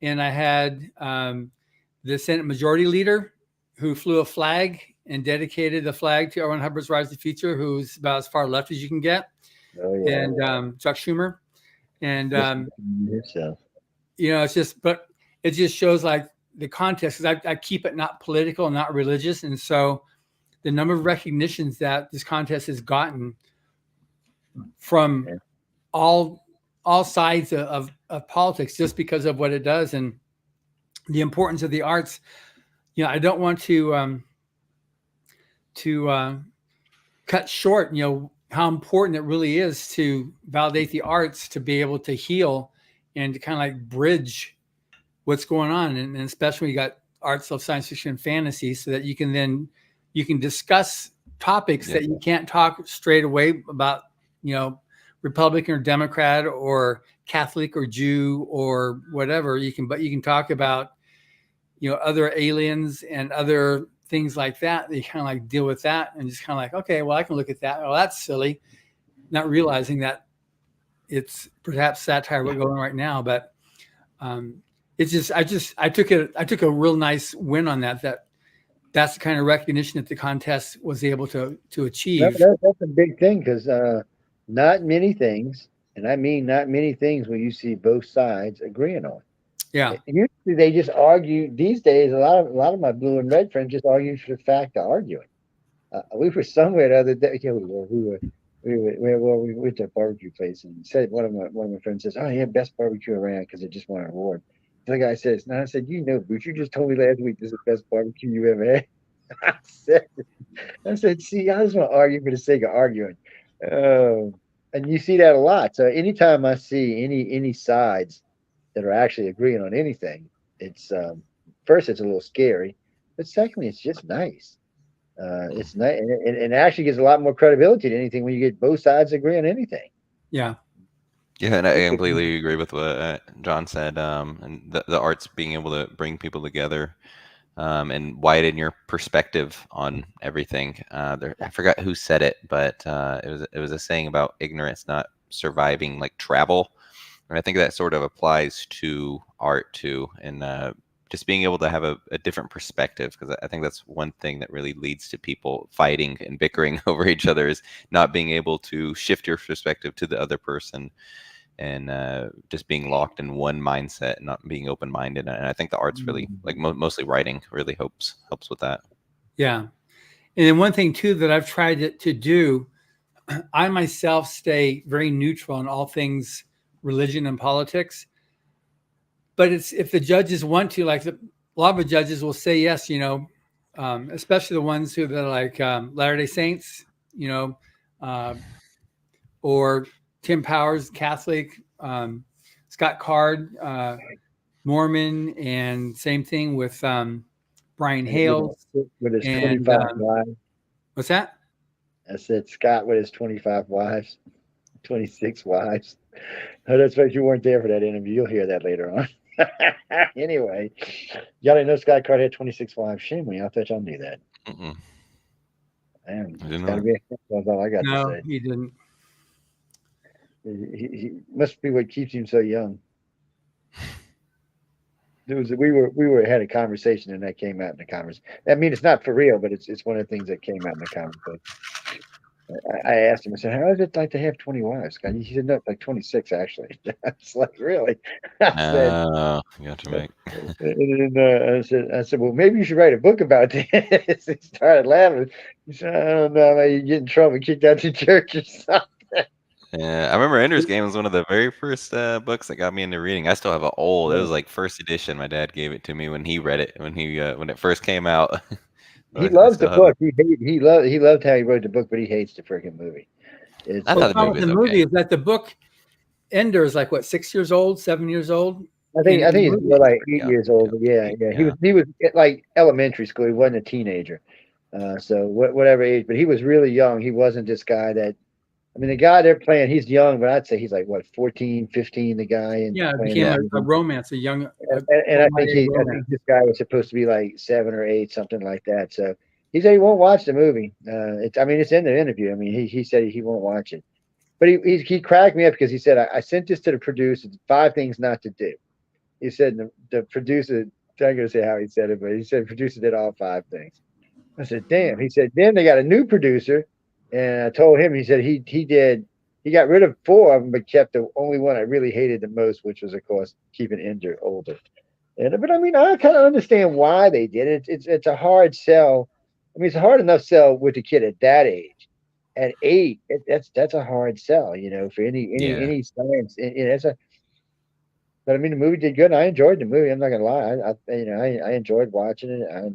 and I had the Senate Majority Leader, who flew a flag and dedicated the flag to L. Ron Hubbard's Rise of the Future, who's about as far left as you can get, and Chuck Schumer, and it's just, but it just shows like the contest, because I keep it not political and not religious, and so the number of recognitions that this contest has gotten from all sides of politics, just because of what it does and the importance of the arts. I don't want to cut short, how important it really is to validate the arts, to be able to heal and to kind of like bridge what's going on. And especially when you got arts of science fiction and fantasy, so that you can discuss topics that you can't talk straight away about, Republican or Democrat or Catholic or Jew or whatever. But you can talk about, other aliens and other things like that. They kind of like deal with that and just kind of like, okay, well, I can look at that. Oh, that's silly. Not realizing that it's perhaps satire what's going on right now, but it's just, I took a real nice win on that. That's the kind of recognition that the contest was able to achieve. That's a big thing, because not many things, and I mean not many things, will you see both sides agreeing on. Yeah. Usually they just argue these days. A lot of my blue and red friends just argue for the fact of arguing. We were somewhere the other day. Yeah, we went to a barbecue place and said one of my friends says, "Oh yeah, best barbecue around because it just won an award." The guy says, "No," I said, Bruce, you just told me last week this is the best barbecue you ever had. I said, see, I just want to argue for the sake of arguing. Um, and you see that a lot. So anytime I see any sides that are actually agreeing on anything, it's first it's a little scary, but secondly, it's just nice. It's nice, and it actually gives a lot more credibility to anything when you get both sides agree on anything. Yeah. Yeah, and I completely agree with what John said. And the arts being able to bring people together, and widen your perspective on everything. I forgot who said it, but it was a saying about ignorance not surviving like travel, and I think that sort of applies to art too, and just being able to have a different perspective, because I think that's one thing that really leads to people fighting and bickering over each other, is not being able to shift your perspective to the other person, and just being locked in one mindset and not being open-minded. And I think the art's really like mostly writing really helps with that. Yeah. And then one thing too that I've tried to do, I myself stay very neutral in all things religion and politics. But it's if the judges want to, like a lot of the judges will say yes, especially the ones who are like Latter-day Saints, or Tim Powers, Catholic, Scott Card, Mormon, and same thing with Brian Hales. With his And 25 wives. what's that? I said Scott with his 25 wives, 26 wives. Oh, that's right. You weren't there for that interview. You'll hear that later on. Anyway, y'all didn't know Scott Card had 26 wives. Shame me. I thought y'all knew that. Mm-mm. Man, I didn't it's gotta know. be. That's all I got to No, say. he didn't. He must be what keeps him so young. We had a conversation and that came out in the conversation. I mean, it's not for real, but it's one of the things that came out in the conversation. I asked him. I said, "How is it like to have 20 wives?" And he said, "No, like 26 actually." It's like really. I said, Gotcha, Mike. and I said, "Well, maybe you should write a book about this." He started laughing. He said, "I don't know, man, you get in trouble, kicked out the church or something." Yeah, I remember Ender's Game was one of the very first books that got me into reading. I still have it old. It was like first edition. My dad gave it to me when he read it when it first came out. He I loves the still have it. book. He loved how he wrote the book, but he hates the freaking movie. It's I Well, thought the the movie problem with was the okay. movie is that the book Ender is like what, 6 years old, 7 years old. I think And the he's movie, more like pretty 8 young. years old. But yeah. He was like elementary school. He wasn't a teenager. So whatever age, but he was really young. He wasn't this guy that. I mean, the guy they're playing, he's young, but I'd say he's like what 14, 15. The guy and yeah, it playing became the Yeah. a movie. romance, a young, And I think I romance. think this guy was supposed to be like 7 or 8, something like that. So he said he won't watch the movie. I mean, it's in the interview. I mean, he said he won't watch it. But he cracked me up because he said, I sent this to the producer, 5 things not to do. He said the producer, I'm not going to say how he said it, but he said the producer did all 5 things. I said, damn. He said, then they got a new producer. And I told him, he said he got rid of 4 of them, but kept the only one I really hated the most, which was, of course, keeping Ender older. But I mean, I kind of understand why they did it. It's a hard sell. I mean, it's a hard enough sell with the kid at that age. At 8, that's a hard sell, for Yeah. any science. It's a. But I mean, the movie did good. I enjoyed the movie. I'm not gonna lie. I enjoyed watching it.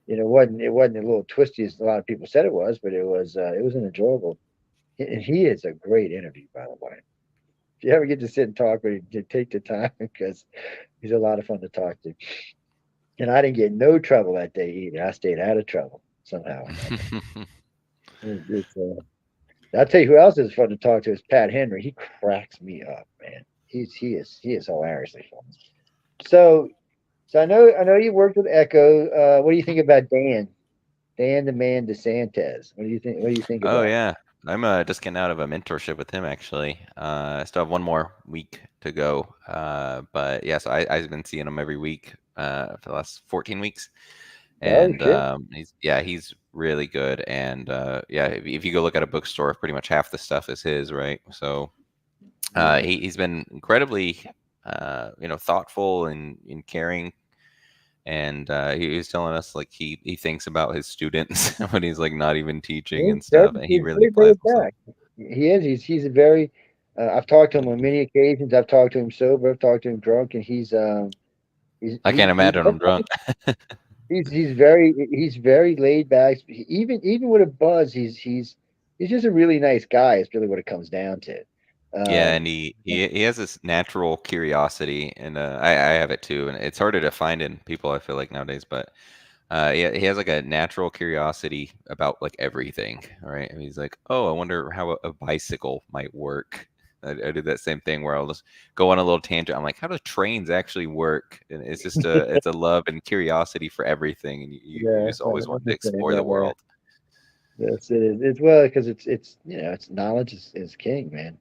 It wasn't a little twisty as a lot of people said it was, but it was an enjoyable. And he is a great interview, by the way. If you ever get to sit and talk with him, take the time because he's a lot of fun to talk to. And I didn't get no trouble that day either. I stayed out of trouble somehow. I'll tell you who else is fun to talk to is Pat Henry. He cracks me up, man. He is hilariously fun. So I know you worked with Echo. What do you think about Dan? Dan the Man DeSantis. What do you think? What do you think Oh about? yeah, I'm just getting out of a mentorship with him actually. I still have one more week to go. But yeah, so I've been seeing him every week for the last 14 weeks, Oh and shit! he's really good. And yeah, if you go look at a bookstore, pretty much half the stuff is his, right? So Yeah. he's been incredibly thoughtful and caring. And he was telling us like he thinks about his students when he's like not even teaching and stuff, and he He's really very applies laid himself. back. He is. He's a very. I've talked to him on many occasions. I've talked to him sober. I've talked to him drunk, and I can't imagine him drunk. he's very laid back. Even with a buzz, he's just a really nice guy. Is really what it comes down to. Yeah, Um, and he has this natural curiosity, and I have it too, and it's harder to find in people, I feel like, nowadays. But he has like a natural curiosity about like everything, right? And he's like, oh, I wonder how a bicycle might work. I did that same thing where I'll just go on a little tangent. I'm like, how do trains actually work? And it's just it's a love and curiosity for everything, and you yeah, just I always want to understand explore the that. Yeah. world. Yes, it is. It's well because it's it's knowledge is king, man,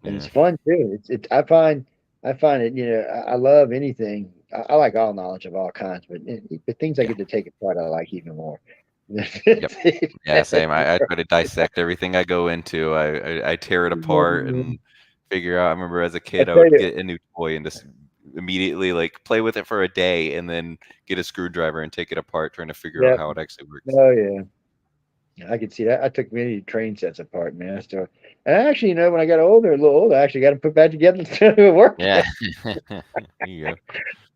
and it's Yeah, fun too. I find it. I love anything. I like all knowledge of all kinds, but the things I yeah, get to take apart, I like even more. yep. Yeah, same. I try to dissect everything I go into. I tear it apart and figure out. I remember as a I kid, I tell would you, get a new toy and just immediately like play with it for a day, and then get a screwdriver and take it apart, trying to figure out yeah, how it actually works. oh yeah, I could see that. I took many train sets apart, man. I still, and actually, when I got older, a little older, I actually got to put back together to work. Yeah. There you go.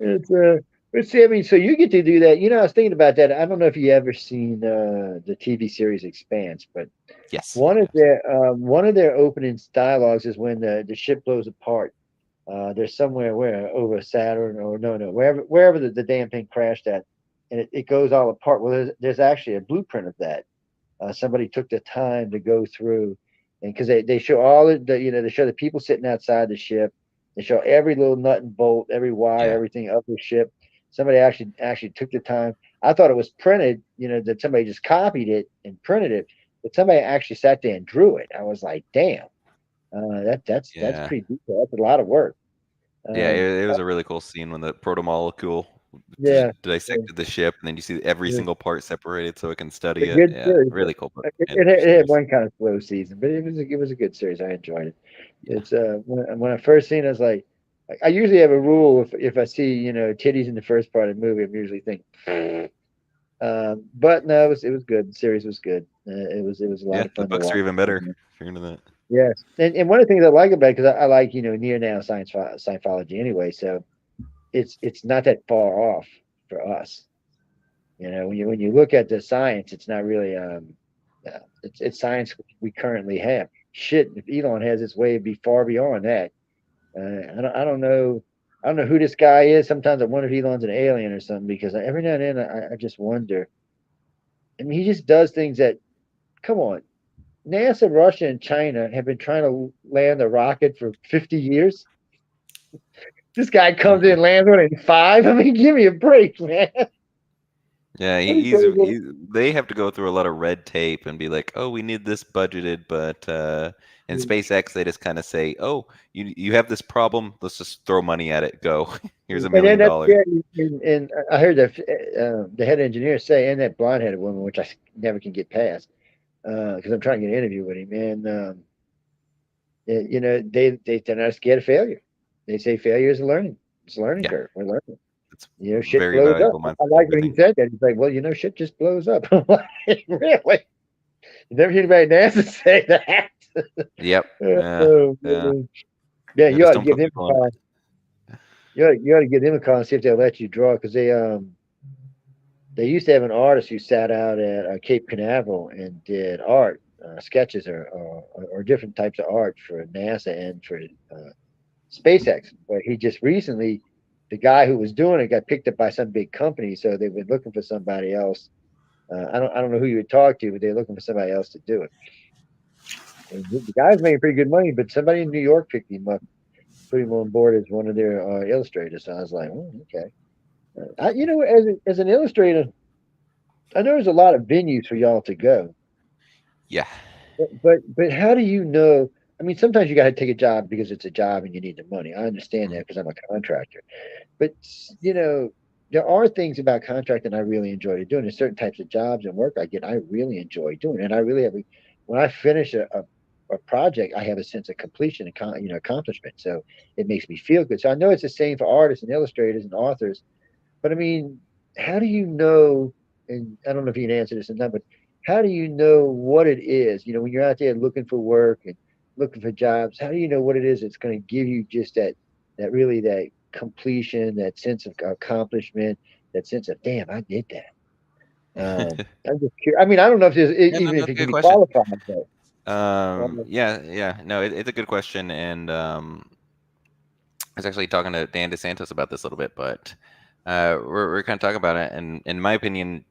It's but see, I mean, so you get to do that. I was thinking about that. I don't know if you ever seen the TV series Expanse, but Yes. one of Yes. their opening dialogues is when the ship blows apart. There's somewhere where over Saturn or no wherever the damn thing crashed at, and it goes all apart. Well, there's actually a blueprint of that. Somebody took the time to go through, and because they show all they show the people sitting outside the ship. They show every little nut and bolt, every wire, Yeah. everything of the ship. Somebody actually took the time. I thought it was printed, that somebody just copied it and printed it, but somebody actually sat there and drew it. I was like, damn, that's Yeah. pretty detailed. That's a lot of work. Yeah. Um, It was a really cool scene when the proto molecule just yeah, dissected the ship, and then you see every yeah. single part separated so it can A study it. good Yeah. series. Really cool book and It had series. one kind of slow season, but it was a good series. I enjoyed it. Yeah. It's when I first seen it, I was like, I usually have a rule if I see titties in the first part of the movie, I'm usually think. But no, it was good. The series was good. It was a lot Yeah. of The fun to books are watch. even better if you're into that. Yes, and one of the things I like about it because I like near now scientology anyway, so it's not that far off for us. When you look at the science, it's not really it's science we currently have. Shit, if Elon has his way, it'd be far beyond that. I don't know. I don't know who this guy is. Sometimes I wonder if Elon's an alien or something because every now and then I just wonder. I mean, he just does things that. Come on, NASA, Russia, and China have been trying to land a rocket for 50 years. This guy comes Mhm. in, lands one in 5. I mean, give me a break, man. Yeah, What is going they have to go through a lot of red tape and be like, "Oh, we need this budgeted," but in on? SpaceX they just kind of say, "Oh, you have this problem, let's just throw money at it. Go. Here's a And then million that's dollars." yeah, and I heard the head engineer say, and that blonde-headed woman, which I never can get past, because I'm trying to get an interview with him, and they're not scared of failure. They say failure is a learning. It's a learning Yeah, curve. We're learning. it's Shit very blows up. valuable I mindset, like when he everything. said that. He's like, well, shit just blows up. I'm like, really? You never hear anybody at NASA say that. Yep. Yeah. Oh, Yeah. man. Yeah, Yeah. you ought Just to don't give put him a people on call. You ought to give them a call and see if they'll let you draw because they used to have an artist who sat out at Cape Canaveral and did art, sketches or different types of art for NASA and for SpaceX. But he just recently, the guy who was doing it got picked up by some big company, so they've been looking for somebody else. I don't know who you would talk to, but they're looking for somebody else to do it. And the guy's making pretty good money, but somebody in New York picked him up, put him on board as one of their illustrators. So I was like, oh, okay. As an illustrator, I know there's a lot of venues for y'all to go, Yeah. but how do you know? I mean, sometimes you got to take a job because it's a job and you need the money. I understand that Mhm. because I'm a contractor. But there are things about contracting I really enjoy doing. There's certain types of jobs and work I get I really enjoy doing, and I really have. When I finish a project, I have a sense of completion and accomplishment. So it makes me feel good. So I know it's the same for artists and illustrators and authors. But I mean, how do you know? And I don't know if you can answer this or not, but how do you know what it is? You know, when you're out there looking for work and looking for jobs, how do you know what it is that's going to give you just that completion, that sense of accomplishment, that sense of damn, I did that. I'm just curious. I mean, I don't know if there's Yeah, no, even if that's it a can good be question. qualified, but Yeah, yeah, no, it's a good question, and I was actually talking to Dan DeSantos about this a little bit, but we're kind of talking about it, and in my opinion,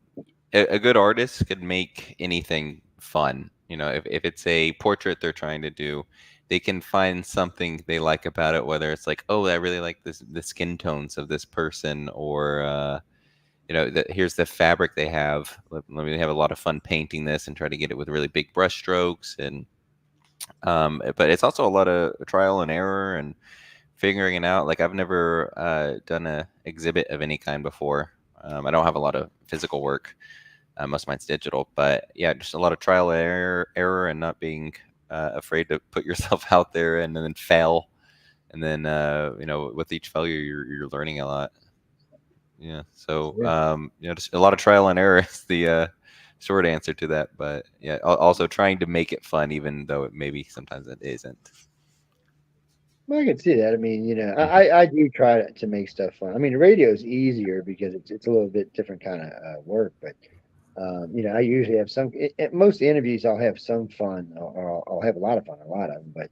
a good artist could make anything fun. You know, if it's a portrait they're trying to do, they can find something they like about it, whether it's like, oh, I really like the skin tones of this person, or here's the fabric they have. Let me have a lot of fun painting this and try to get it with really big brush strokes, and but it's also a lot of trial and error and figuring it out. Like I've never done a exhibit of any kind before. I don't have a lot of physical work. Most of mine's digital, but yeah, just a lot of trial and error, and not being afraid to put yourself out there and then fail. And then with each failure, you're learning a lot. Yeah. So yeah. just a lot of trial and error is the short answer to that. But yeah, also trying to make it fun, even though it maybe sometimes it isn't. Well, I can see that. I mean, Mhm. I do try to make stuff fun. I mean, the radio is easier because it's a little bit different kind of work, but I usually have at most interviews, I'll have some fun, or I'll have a lot of fun, a lot of them. But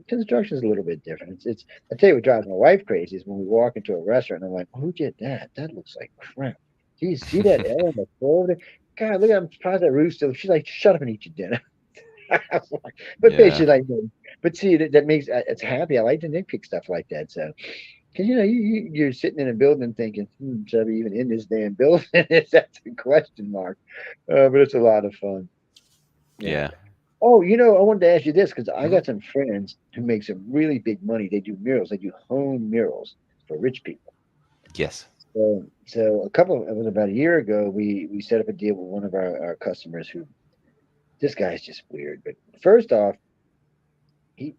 construction is a little bit different. I tell you what drives my wife crazy is when we walk into a restaurant and I'm like, who did that? That looks like crap. Do you see that L on the floor over there? God, look, I'm surprised that roof's still. She's like, shut up and eat your dinner. But Yeah. basically, like, but see, that makes it's happy. I like to nitpick stuff like that. So, because you're sitting in a building thinking, should I be even in this damn building? That's a question mark. But it's a lot of fun. Yeah. Yeah. Oh, I wanted to ask you this because I Hmm. got some friends who make some really big money. They do murals. They do home murals for rich people. Yes. So it was about a year ago. We set up a deal with one of our customers who this guy's just weird. But first off, he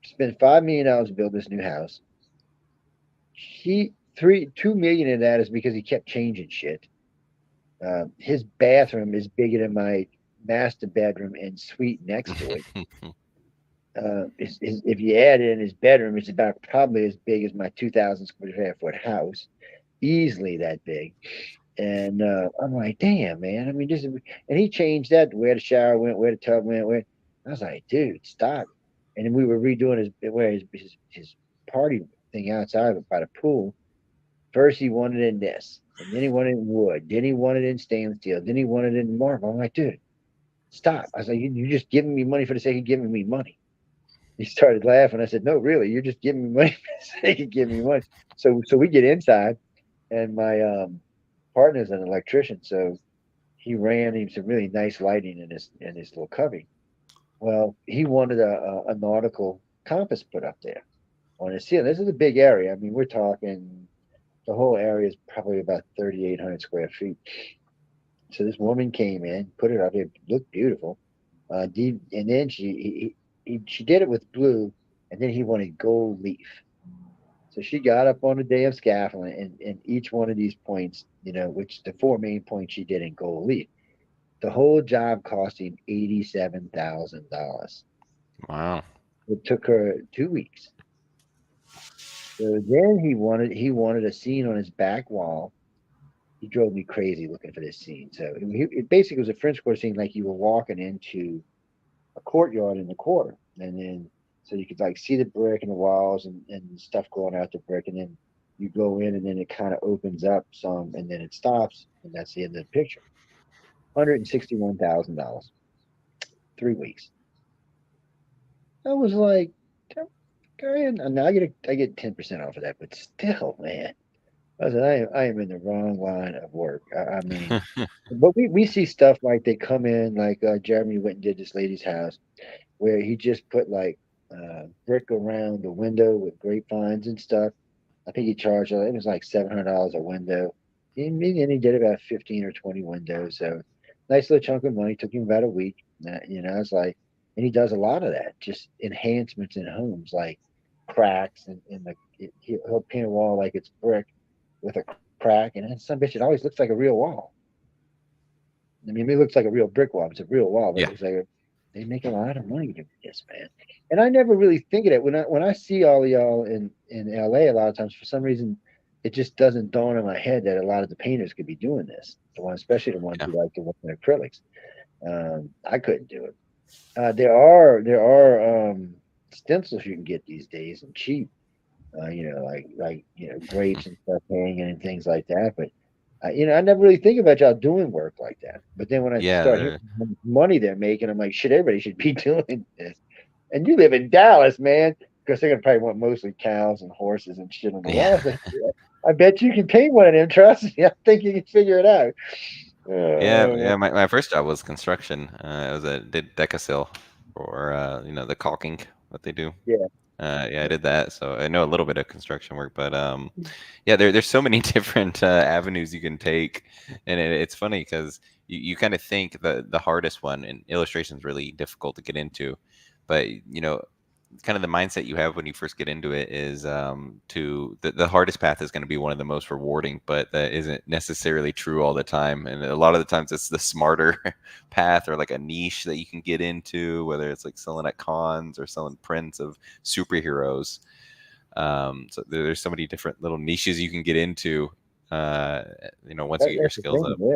spent $5 million to build this new house. He 2 million of that is because he kept changing shit. His bathroom is bigger than my master bedroom and suite next to it. If you add in his bedroom, it's about probably as big as my 2,000 square foot house, easily that big. And I'm like, damn, man. I mean, and he changed that to where the shower went, where the tub went, where. I was like, dude, stop. And then we were redoing his party thing outside by the pool. First, he wanted in this, and then he wanted in wood, then he wanted in stainless steel, then he wanted in marble. I'm like, dude, stop. I was like, you're just giving me money for the sake of giving me money. He started laughing. I said, no, really, you're just giving me money for the sake of giving me money. So we get inside, and my partner's an electrician, so he ran him some really nice lighting in his little cubby. Well, he wanted a nautical compass put up there on his ceiling. This is a big area. I mean, we're talking the whole area is probably about 3,800 square feet. So this woman came in, put it up. It looked beautiful. And then she did it with blue, and then he wanted gold leaf. So she got up on the day of scaffolding, and each one of these points, which the four main points she did in gold leaf. The whole job cost him $87,000. Wow. It took her 2 weeks. So then he wanted a scene on his back wall. He drove me crazy looking for this scene. So it basically was a French Quarter scene, like you were walking into a courtyard in the quarter, and then so you could like see the brick and the walls and stuff going out the brick, and then you go in, and then it kind of opens up some, and then it stops, and that's the end of the picture. $161,000, 3 weeks. I was like, and now I get 10% off of that, but still, man. I said, I am in the wrong line of work. I mean, but we see stuff like they come in, like Jeremy went and did this lady's house where he just put like brick around the window with grapevines and stuff. I think he charged it was like $700 a window. And he did about 15 or 20 windows. So nice little chunk of money. Took him about a week. You know, it's like, and he does a lot of that, just enhancements in homes, like cracks in the. He'll paint a wall like it's brick with a crack, and then some bitch, it always looks like a real wall. I mean, it looks like a real brick wall. It's a real wall, but it Yeah. looks like they make a lot of money doing this, man. And I never really think of it when I see all of y'all in LA. A lot of times, for some reason, it just doesn't dawn in my head that a lot of the painters could be doing this. The ones, especially the ones Yeah. who like to work in acrylics. I couldn't do it. There are stencils you can get these days and cheap. Like grapes and stuff hanging and things like that. But I never really think about y'all doing work like that. But then when I Yeah. start hearing how much money they're making, I'm like, shit, everybody should be doing this. And you live in Dallas, man, because they're gonna probably want mostly cows and horses and shit on the Yeah. walls. Like, yeah, I bet you can paint one of them. Trust me, I think you can figure it out. Yeah. My first job was construction. Did Decasil for the caulking that they do. yeah, Yeah, I did that, so I know a little bit of construction work. But yeah, there's so many different avenues you can take, and it's funny because you kind of think the hardest one in illustration is really difficult to get into, but kind of the mindset you have when you first get into it is the hardest path is going to be one of the most rewarding, but that isn't necessarily true all the time. And a lot of the times it's the smarter path, or like a niche that you can get into, whether it's like selling at cons or selling prints of superheroes. So there's so many different little niches you can get into, once you get your that's the skills thing. up. Yeah.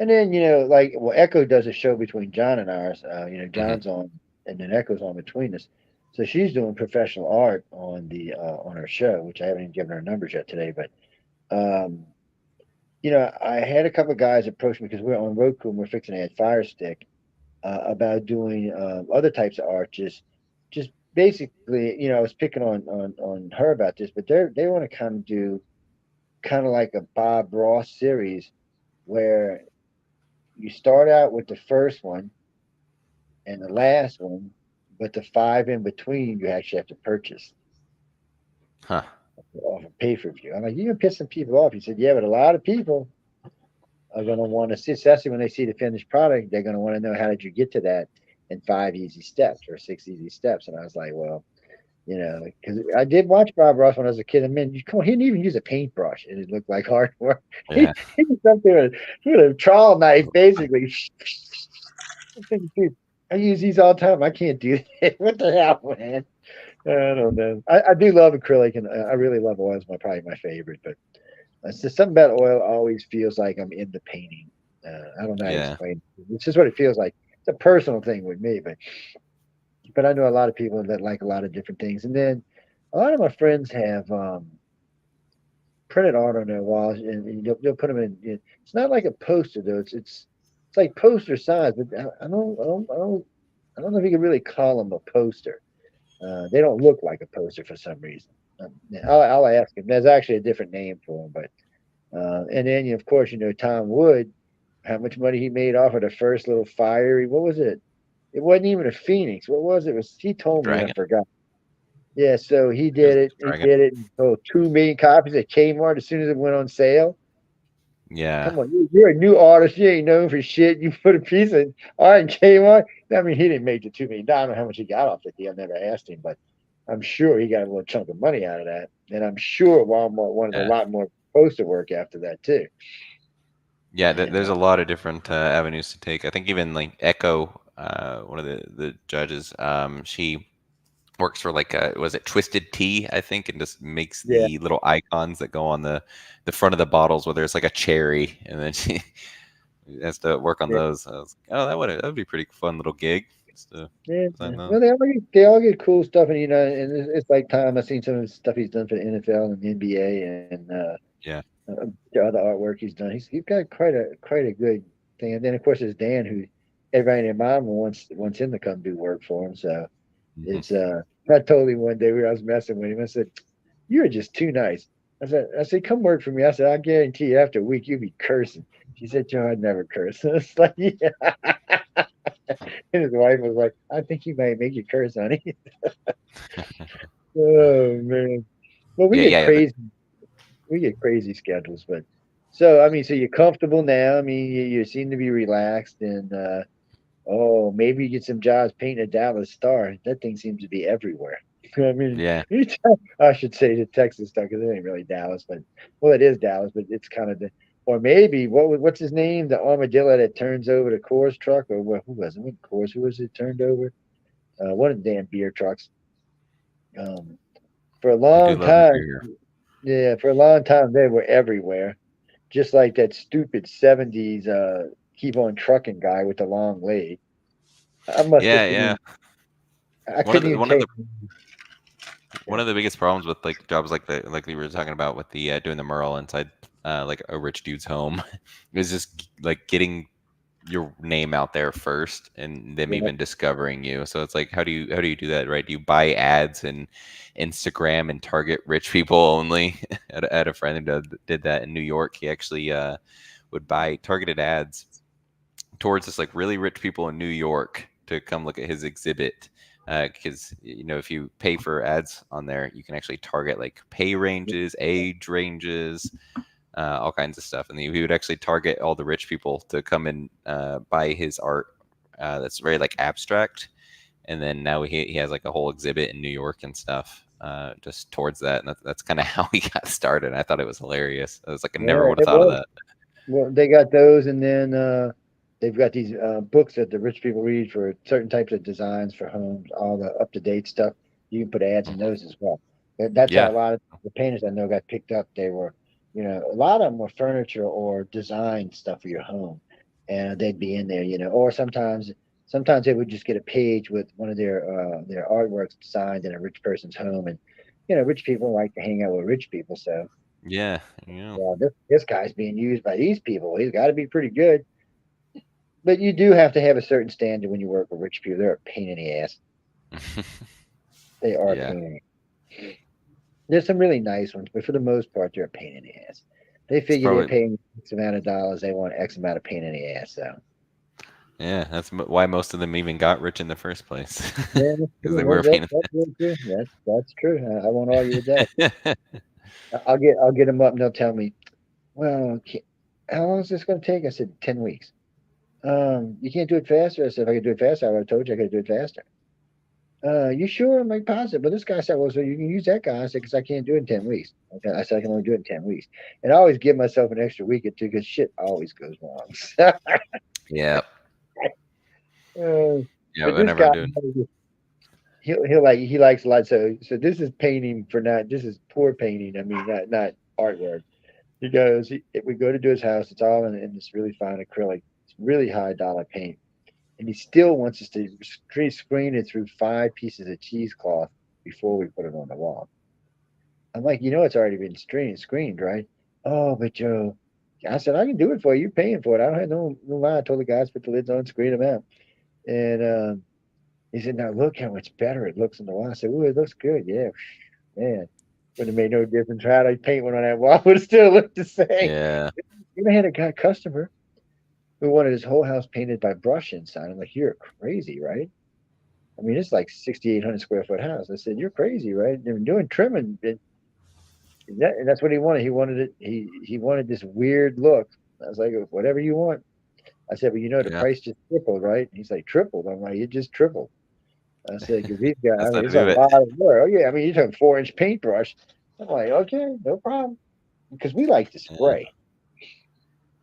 And then like Echo does a show between John and ours. Hmm. John's on, and then Echo's on between us. So she's doing professional art on the on her show, which I haven't even given her numbers yet today. But um, I had a couple of guys approach me because we're on Roku and we're fixing to add Fire Stick about doing other types of art. Just basically, I was picking on her about this, but they want to kind of do kind of like a Bob Ross series where you start out with the first one and the last one, but the five in between you actually have to purchase Huh. off a pay per view. I'm like, you're pissing people off. He said, yeah, but a lot of people are going to want to see, especially when they see the finished product, they're going to want to know how did you get to that in 5 easy steps or 6 easy steps. And I was like, well, because I did watch Bob Ross when I was a kid. And man, come on, he didn't even use a paintbrush, and it looked like artwork. Yeah. He was up there with a trowel knife, basically. I'm thinking, dude, I use these all the time. I can't do that. What the hell, man? I don't know. I do love acrylic, and I really love oil. It's probably my favorite. But it's just something about oil always feels like I'm in the painting. I don't know how to Yeah. explain it. It's just what it feels like. It's a personal thing with me, but I know a lot of people that like a lot of different things. And then a lot of my friends have printed art on their walls, and they'll put them in. It's not like a poster though. It's like poster size, but I don't know if you can really call them a poster. They don't look like a poster for some reason. I'll ask him. There's actually a different name for them, but and then of course Tom Wood, how much money he made off of the first little fiery. What was it? It wasn't even a phoenix. What was it? He told me and I Dragon. forgot. Yeah, so he It was did it. He Dragon. did it and sold 2 million copies at Kmart as soon as it went on sale. Yeah. Come on, you're a new artist. You ain't known for shit. You put a piece of art in Kmart. I mean, he didn't make the 2 million. I don't know how much he got off the deal. I never asked him, but I'm sure he got a little chunk of money out of that. And I'm sure Walmart wanted a Yeah. lot more poster work after that too. Yeah, And there's a lot of different avenues to take. I think even like Echo, one of the judges, she works for like was it Twisted Tea, I think, and just makes yeah, the little icons that go on the front of the bottles, whether it's like a cherry, and then she has to work on yeah, those. I was like, oh, that'd be a pretty fun little gig. Just to yeah. design those. Well, they all get cool stuff, and and it's like Tom. I've seen some of the stuff he's done for the NFL and the NBA, and Yeah. the other artwork he's done. He's got quite a good thing. And then of course there's Dan, who everybody in their mom wants him to come do work for him. So Hmm. it's I told him one day I was messing with him. I said, "You're just too nice." I said, "Come work for me." I said, "I guarantee you, after a week, you'll be cursing." She said, "Joe, I'd never curse." It's like, yeah. And his wife was like, "I think he might make you curse, honey." Oh man. Well, we Yeah, get yeah, yeah. crazy schedules, but so I mean, so you're comfortable now. I mean, you seem to be relaxed, and Oh, maybe you get some jobs painting a Dallas Star. That thing seems to be everywhere. I mean, Yeah. I should say the Texas Star because it ain't really Dallas, but well, it is Dallas, but it's kind of the. Or maybe what's his name? The armadillo that turns over the Coors truck, or what? Who was it? What Coors? Who was it turned over? One of the damn beer trucks. Um, for a I do long love a time, beer. yeah, for a long time they were everywhere. Just like that stupid '70s keep on trucking guy with the long leg. I must have Yeah, been. yeah. I One of couldn't the even one of tell the you. one of the biggest problems with like jobs like we were talking about with the doing the mural inside like a rich dude's home is just like getting your name out there first and them Yeah, even discovering you. So it's like how do you do that, right? Do you buy ads and Instagram and target rich people only? I had a friend who did that in New York. He actually would buy targeted ads towards just like really rich people in New York to come look at his exhibit. Because you know, if you pay for ads on there, you can actually target like pay ranges, age ranges, all kinds of stuff, and he would actually target all the rich people to come and buy his art. That's very like abstract, and then now he has like a whole exhibit in New York and stuff. Just towards that, and that's kind of how he got started. I thought it was hilarious. I was like, I never yeah, would have it thought of was. that. Well, they got those, and then they've got these books that the rich people read for certain types of designs for homes, all the up to date stuff. You can put ads in Mhm. those as well. That's how Yeah, a lot of the painters I know got picked up. They were, a lot of them were furniture or design stuff for your home, and they'd be in there, or sometimes they would just get a page with one of their artworks designed in a rich person's home, and rich people like to hang out with rich people, so. yeah, yeah. Well, this guy's being used by these people. He's got to be pretty good. But you do have to have a certain standard when you work with rich people. They're a pain in the ass. They are a Yeah, pain in the ass. There's some really nice ones, but for the most part, they're a pain in the ass. They it's figure they're probably paying X amount of dollars. They want X amount of pain in the ass. So, yeah. That's why most of them even got rich in the first place yeah, that's because true. they were a pain in That's really true. That's true. I won't argue with that. the ass. I'll get them up and they'll tell me, well, how long is this going to take? I said 10 weeks. You can't do it faster. I said, if I could do it faster, I would have told you I could do it faster. You sure? I'm like positive. But this guy said, well, so you can use that guy. I said, because I can't do it in 10 weeks. Okay. I said, I can only do it in 10 weeks. And I always give myself an extra week or two because shit always goes wrong. Yeah, Uh, yeah. but this Whenever guy, I'm doing, he likes a lot. So this is painting for not, this is poor painting. I mean, not artwork. He goes, if we go to do his house, it's all in this really fine acrylic. It's really high dollar paint. And he still wants us to screen it through 5 pieces of cheesecloth before we put it on the wall. I'm like, it's already been screened, right? Oh, but Joe, I said, I can do it for you. You're paying for it. I don't have no lie. I told the guys, put the lids on, screen them out. And he said, now look how much better it looks on the wall. I said, ooh, it looks good. Yeah, man. Wouldn't have made no difference. How I paint one on that wall would have still looked the same. yeah, You know, had a customer who wanted his whole house painted by brush inside. I'm like, you're crazy, right? I mean, it's like 6,800 square foot house. I said, you're crazy, right? They're doing trimming. And that's what he wanted. He wanted it. He wanted this weird look. I was like, whatever you want. I said, well, the yeah. price just tripled, right? He's like, tripled. I'm like, it just tripled. I said, because these guys, I That's how mean, to it's a do it. lot of work. Oh yeah, I mean, you're talking 4-inch paintbrush. I'm like, okay, no problem, because we like to Yeah. spray.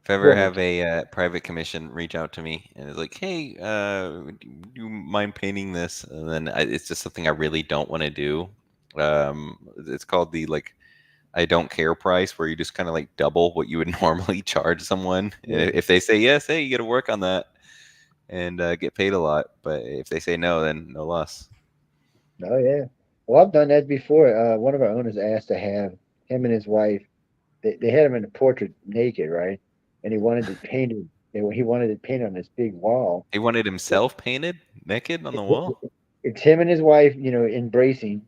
If I ever Women, have a private commission reach out to me and it's like, hey, do you mind painting this? And then it's just something I really don't want to do. It's called the like I don't care price, where you just kind of like double what you would normally charge someone. And yeah. if they say yes, hey, you got to work on that and get paid a lot. But if they say no, then no less. Oh yeah. Well, I've done that before. One of our owners asked to have him and his wife. They had him in a portrait naked, right? And he wanted it painted. He wanted it painted on this big wall. He wanted himself painted naked on the wall. It's him and his wife, embracing.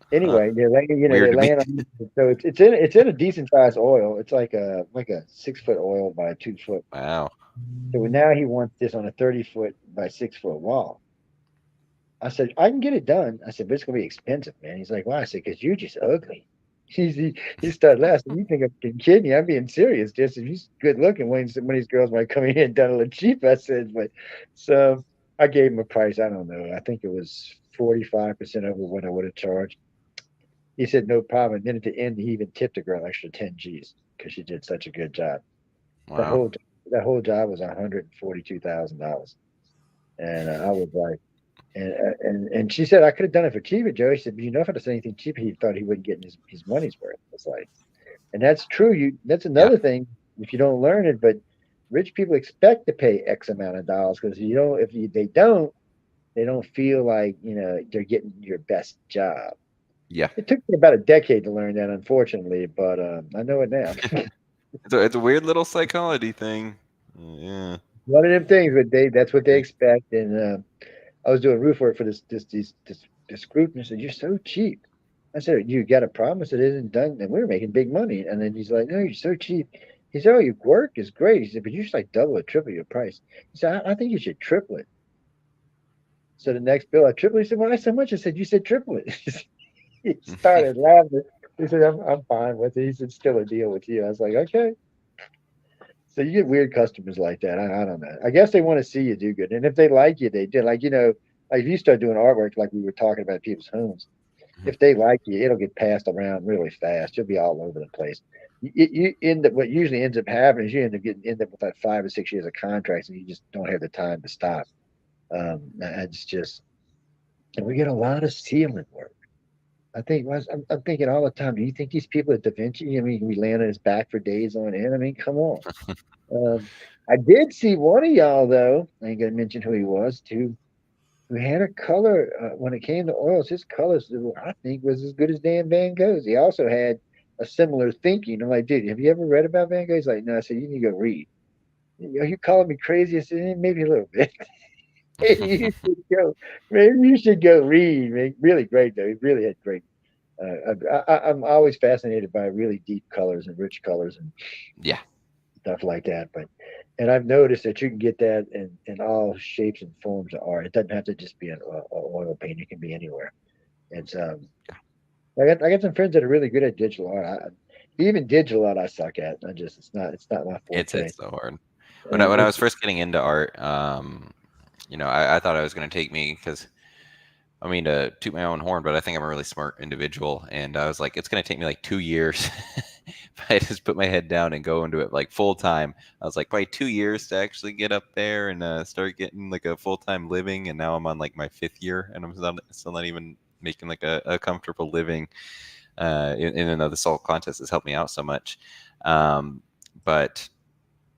Huh. Anyway, they're laying, Weird they're to me. laying on. So it's in a decent sized oil. It's like a 6 foot oil by 2 foot. Wow. So now he wants this on a 30 foot by 6 foot wall. I said I can get it done. I said, but it's gonna be expensive, man. He's like, why? I said, because you're just ugly. he started laughing. You think I'm kidding you? I'm being serious. Just if he's good looking, when some of these girls might come in and done a little cheap, I said, but so I gave him a price. I don't know. I think it was 45% over what I would have charged. He said no problem. And then at the end, he even tipped the girl extra 10 G's because she did such a good job. The Wow. whole that whole job was $142,000, and I was like, and she said I could have done it for cheaper, Joe. She said, but you know, if I'd have said anything cheaper, he thought he wouldn't get his money's worth. It's like, and that's true. That's Yeah. another thing if you don't learn it, but rich people expect to pay X amount of dollars because they don't feel like they're getting your best job. Yeah. It took me about a decade to learn that, unfortunately, but I know it now. It's a weird little psychology thing. Yeah. One of them things, but that's what they expect. And I was doing roof work for this group, and he said, "You're so cheap." I said, "You got a problem?" I said, "It isn't done, and we were making big money." And then he's like, "No, you're so cheap." He said, "Oh, your work is great." He said, "But you should like double or triple your price." He said, I think you should triple it." So the next bill, I tripled. He said, "Why so much?" I said, "You said triple it." He started laughing. He said, I'm fine with it." He said, "Still a deal with you." I was like, "Okay." So you get weird customers like that. I don't know. I guess they want to see you do good. And if they like you, they do. Like, like if you start doing artwork like we were talking about people's homes, if they like you, it'll get passed around really fast. You'll be all over the place. You end up, what usually ends up happening is you end up with like 5 or 6 years of contracts and you just don't have the time to stop. It's just, and we get a lot of ceiling work. I'm thinking all the time, do you think these people at Da Vinci, I mean, we land on his back for days on end? I mean, come on. Um, I did see one of y'all though. I ain't gonna mention who he was. Who had a color when it came to oils. His colors, I think, was as good as Dan Van Gogh's. He also had a similar thinking. I'm like, dude, have you ever read about Van Gogh? He's like, no. I said, you need to go read. Are you calling me crazy? I said, maybe a little bit. you should go. Maybe you should go read. Man, really great though. He really had great. I'm always fascinated by really deep colors and rich colors and Yeah. stuff like that. And I've noticed that you can get that in all shapes and forms of art. It doesn't have to just be an oil paint. It can be anywhere. It's I got some friends that are really good at digital art. Even digital art I suck at. It's not my forte. It's so hard. When I was It's first getting into art, I thought I was going to take me because I mean to toot my own horn, but I think I'm a really smart individual, and I was like, it's going to take me like 2 years if I just put my head down and go into it like full time. I was like, probably 2 years to actually get up there and start getting like a full time living, and now I'm on like my 5th year, and I'm still not even making like a comfortable living. Even though the salt contest has helped me out so much, but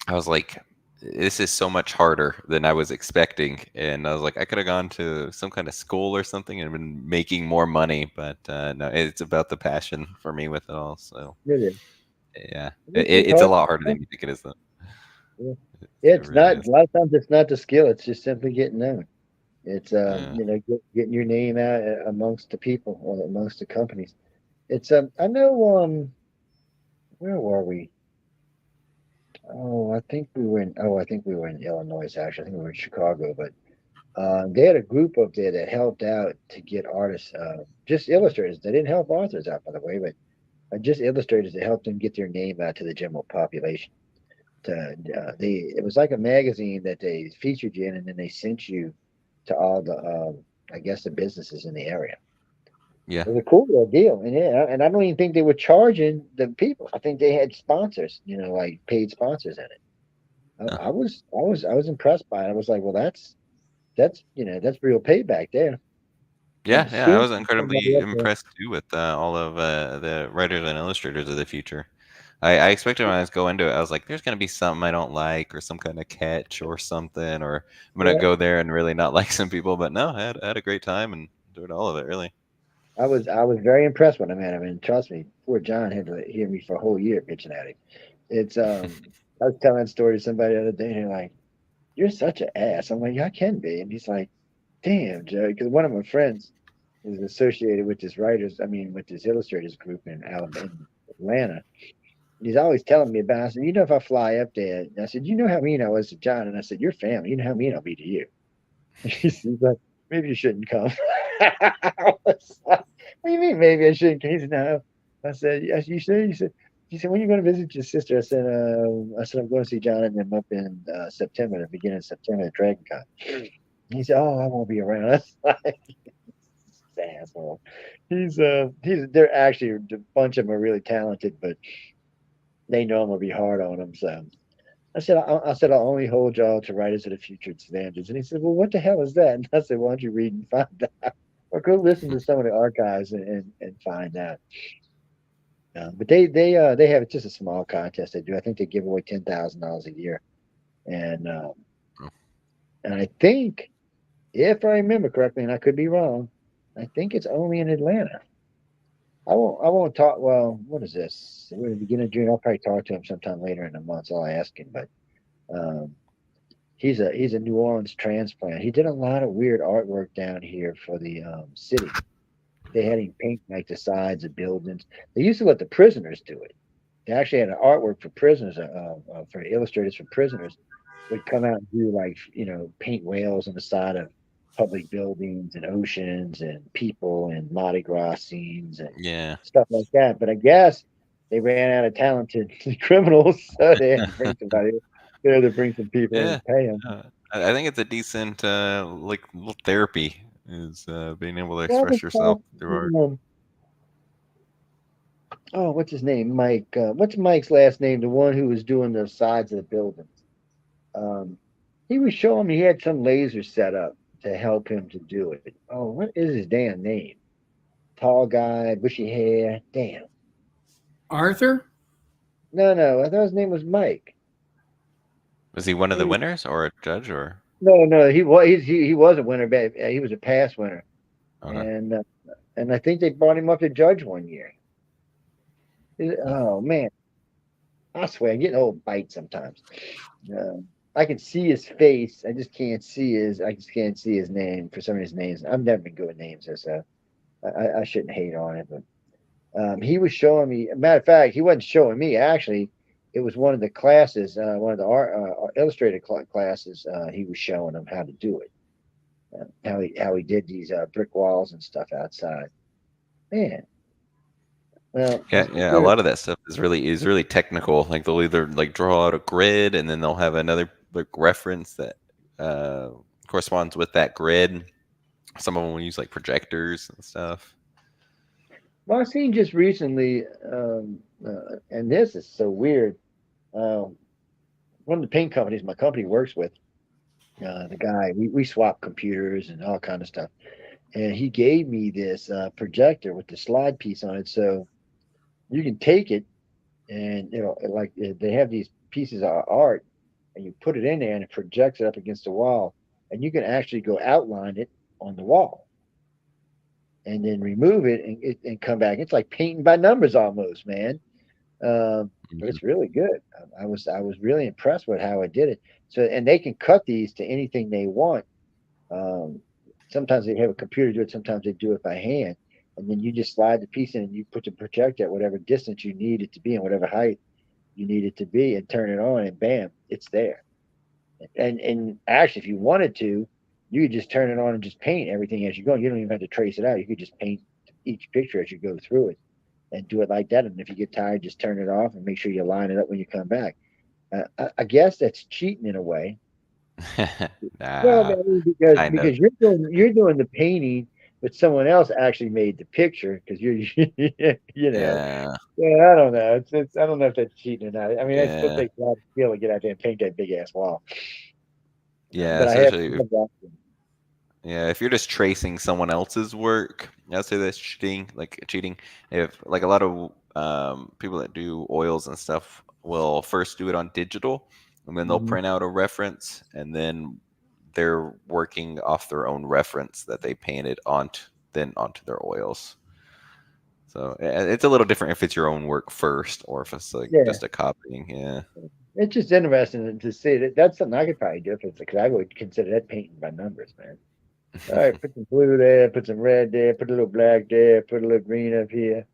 I was like, this is so much harder than I was expecting. And I was like, I could have gone to some kind of school or something and been making more money. But no, it's about the passion for me with it all. So, really yeah, it's it's a hard. lot harder than you think it is, though. Yeah. It It's really not is. a lot of times. It's not the skill. It's just simply getting known. It's Yeah. getting your name out amongst the people or amongst the companies. It's I know where were we? I think we were in Illinois actually. I think we were in Chicago, but they had a group up there that helped out to get artists, just illustrators. They didn't help authors out, by the way, but just illustrators to help them get their name out to the general population. It was like a magazine that they featured you in, and then they sent you to all the, I guess, the businesses in the area. Yeah. It was a cool little deal, and yeah, and I don't even think they were charging the people. I think they had sponsors, like paid sponsors in it. Huh. I was impressed by it. I was like, well, that's real payback there. Yeah. And Yeah. I seeing was incredibly somebody up there, impressed too with all of the writers and illustrators of the future. I expected when I was going into it, I was like, there's going to be something I don't like or some kind of catch or something, or I'm going to yeah, go there and really not like some people. But no, I had a great time and enjoyed all of it, really. I was very impressed when I met him, and trust me, poor John had to hear me for a whole year bitching at him. It's I was telling that story to somebody the other day, and they're like, "You're such an ass." I'm like, "Yeah, I can be," and he's like, "Damn, Joe," because one of my friends is associated with this writers, I mean, with this illustrators group in Alabama, in Atlanta. He's always telling me about it. I said, if I fly up there, and I said, you know how mean I was to John, and I said, your family, you know how mean I'll be to you. He's like, maybe you shouldn't come. I was like, what do you mean maybe I shouldn't come? He said, no. I said, yes, you said, you said, he said, when you going to visit your sister? I said, I'm going to see John and them up in September, the beginning of September at Dragon Con. He said, oh, I won't be around. That's like, asshole. They're actually, a bunch of them are really talented, but they know I'm going to be hard on them. So I said, I'll only hold y'all to writers of the future standards. And he said, well, what the hell is that? And I said, why don't you read and find out? Or go listen to some of the archives and find out. But they have just a small contest they do. I think they give away $10,000 a year, and Oh. and I think if I remember correctly, and I could be wrong, I think it's only in Atlanta. I won't talk. Well, what is this? We're at the beginning of June. I'll probably talk to him sometime later in the month. So I'll ask him. But um, he's a New Orleans transplant. He did a lot of weird artwork down here for the city. They had him paint like the sides of buildings. They used to let the prisoners do it. They actually had an artwork for prisoners, for illustrators for prisoners, would come out and do like paint whales on the side of public buildings and oceans and people and Mardi Gras scenes and Yeah. stuff like that. But I guess they ran out of talented criminals, so they had to bring somebody. They had to bring some people in Yeah. and pay them. I think it's a decent like little therapy is being able to That was express yourself through art. oh, what's his name? Mike. What's Mike's last name? The one who was doing the sides of the buildings. Um, he was showing me he had some laser set up to help him to do it. Oh, what is his damn name? Tall guy, bushy hair. Damn. Arthur? No. I thought his name was Mike. Was he one of the He- winners or a judge or? no. He was a winner, but he was a past winner, Okay. and I think they brought him up to judge one year. Oh man, I swear, I'm getting old bite sometimes. I can see his face. I just can't see his name for some of his names. I've never been good with names, so I shouldn't hate on it. But he was showing me. Matter of fact, he wasn't showing me. Actually, it was one of the classes, one of the illustrated classes. He was showing them how to do it. How he did these brick walls and stuff outside. Man, well, Yeah. A lot of that stuff is really technical. Like they'll either like draw out a grid and then they'll have another like reference that corresponds with that grid. Some of them will use like projectors and stuff. well, I've seen just recently, and this is so weird. One of the paint companies my company works with, the guy, we swap computers and all kind of stuff, and he gave me this projector with the slide piece on it, so you can take it and like they have these pieces of art, and you put it in there and it projects it up against the wall, and you can actually go outline it on the wall and then remove it and come back. It's like painting by numbers almost, man. But Mhm. it's really good. I was really impressed with how it did it. So and they can cut these to anything they want. Um, Sometimes they have a computer do it. Sometimes they do it by hand, and then you just slide the piece in and you put the projector at whatever distance you need it to be and whatever height you need it to be, and turn it on, and bam, it's there. And actually, if you wanted to, you could just turn it on and just paint everything as you go. You don't even have to trace it out. You could just paint each picture as you go through it and do it like that. And if you get tired, just turn it off and make sure you line it up when you come back. I guess that's cheating in a way. Well, Nah, man, because kind of. because you're doing the painting, but someone else actually made the picture because you're Yeah, Yeah, I don't know. I don't know if that's cheating or not. I mean, it still yeah, takes a lot of skill to get out there and paint that big ass wall. yeah. But I have Especially yeah, if you're just tracing someone else's work, I'd say that's cheating. Like cheating. If like a lot of people that do oils and stuff will first do it on digital, and then they'll Mhm. print out a reference, and then they're working off their own reference that they painted onto their oils. So it's a little different if it's your own work first, or if it's like Yeah, just a copying. Yeah. it's just interesting to see that. That's something I could probably do because I would consider that painting by numbers, man. All right, put some blue there, put some red there, put a little black there, put a little green up here.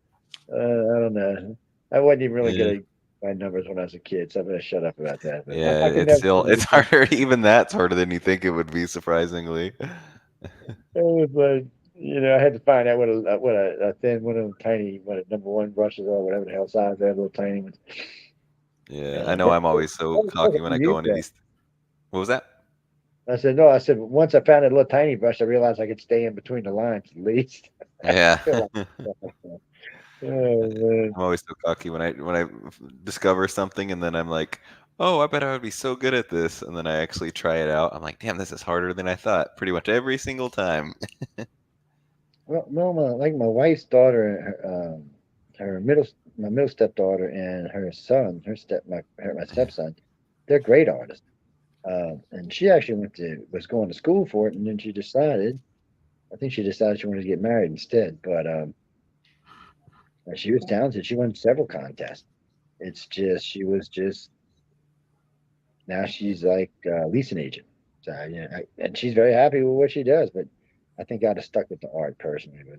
I don't know. I wasn't even really Yeah. good at my numbers when I was a kid, so I'm gonna shut up about that. But Yeah, I can it's never. still it's harder. Even that's harder than you think it would be, surprisingly. It was like I had to find out what a thin one of them tiny number one brushes are, whatever the hell size they're, little tiny ones. Yeah, I And know I'm always so cocky when I go into that. these. What was that? I said no. I said once I found a little tiny brush, I realized I could stay in between the lines at least. Yeah. Feel like stuff like that. Oh man. I'm always so cocky when I discover something and then I'm like, oh, I bet I would be so good at this, and then I actually try it out. I'm like, damn, this is harder than I thought. Pretty much every single time. Well, no, my wife's daughter, my middle stepdaughter, and her son, my stepson, they're great artists. And she actually was going to school for it, and then I think she decided she wanted to get married instead. But she was talented. She won several contests. It's just she was just now she's like a leasing agent. So and she's very happy with what she does. But I think I'd have stuck with the art personally. But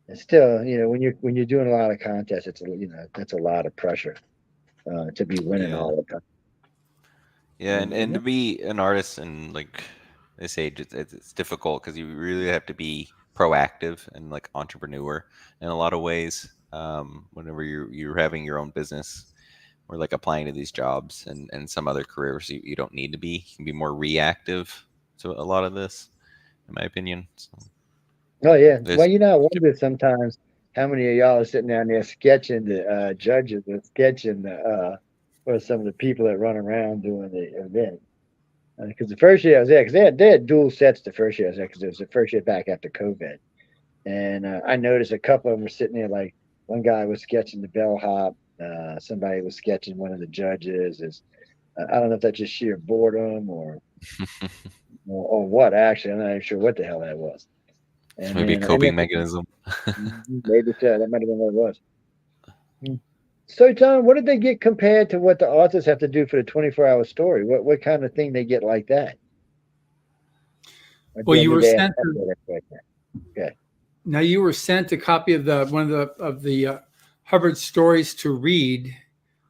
it's still, when you're doing a lot of contests, that's a lot of pressure to be winning Yeah. all the time. Yeah, and to be an artist and like this age, it's difficult because you really have to be proactive and like entrepreneur in a lot of ways. Whenever you're having your own business or like applying to these jobs and some other careers, you don't need to be. You can be more reactive to a lot of this, in my opinion. So Oh yeah. Well, there's I wonder sometimes how many of y'all are sitting down there sketching the judges and sketching the or some of the people that run around doing the event. Because the first year I was there, because they had dual sets the first year I was there, because it was the first year back after COVID. And I noticed a couple of them were sitting there, like one guy was sketching the bellhop, somebody was sketching one of the judges. I don't know if that's just sheer boredom or what. Actually, I'm not even sure what the hell that was. And maybe a then coping mechanism. maybe so. That might have been what it was. Hmm. So, John, what did they get compared to what the authors have to do for the 24-hour story? What kind of thing they get like that? Or do Well, I you need were to ask sent. that question? Okay. Now you were sent a copy of one of the Hubbard stories to read,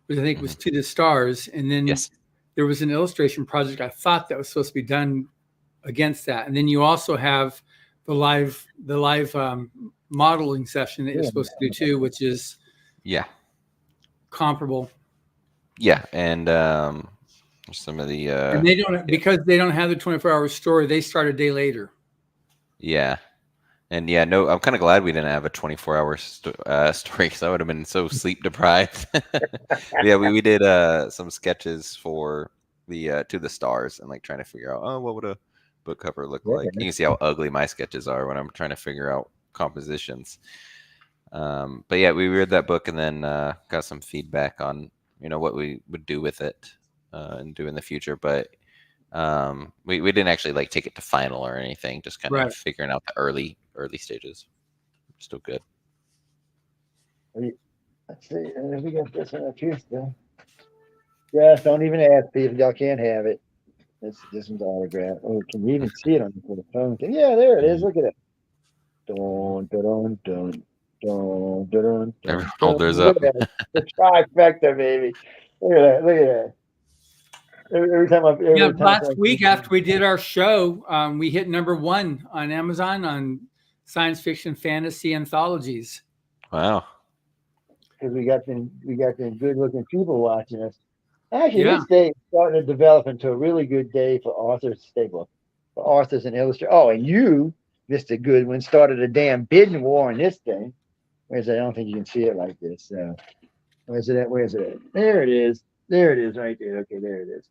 which I think was Mhm. To the Stars, and then Yes. there was an illustration project I thought that was supposed to be done against that, and then you also have the live modeling session that you're Yeah. supposed to do too, which is Yeah. comparable. Yeah. And some of the And they don't, because they don't have the 24-hour story. They start a day later. yeah. And yeah, no, I'm kind of glad we didn't have a 24-hour story because I would have been so sleep deprived. Yeah, we did some sketches for the To the Stars and like trying to figure out, oh, what would a book cover look like? You Yeah. can see how ugly my sketches are when I'm trying to figure out compositions. But yeah, we read that book and then got some feedback on what we would do with it and do in the future. But we didn't actually like take it to final or anything, just kind Right. of figuring out the early stages. Still good. Let's see. We got this one up here still. Yes, don't even ask people. Y'all can't have it. This one's autograph. Oh, can you even see it on the phone? Yeah, there it is. Look at it. Dun, dun, dun, dun, dun, dun, Everyone dun, hold dun. theirs up. Look at that. The trifecta, baby. Look at that. Look at that. Yeah, Every time last week after we did our show, we hit #1 on Amazon on science fiction fantasy anthologies. Wow. because we got them good looking people watching us. Actually, Yeah, this day is starting to develop into a really good day for authors. For authors and illustrators. Oh, and you, Mr. Goodwin, started a damn bidding war on this thing. Where's it? I don't think you can see it like this. Where's it at? Where's it at? There it is. There it is, right there. Okay, there it is.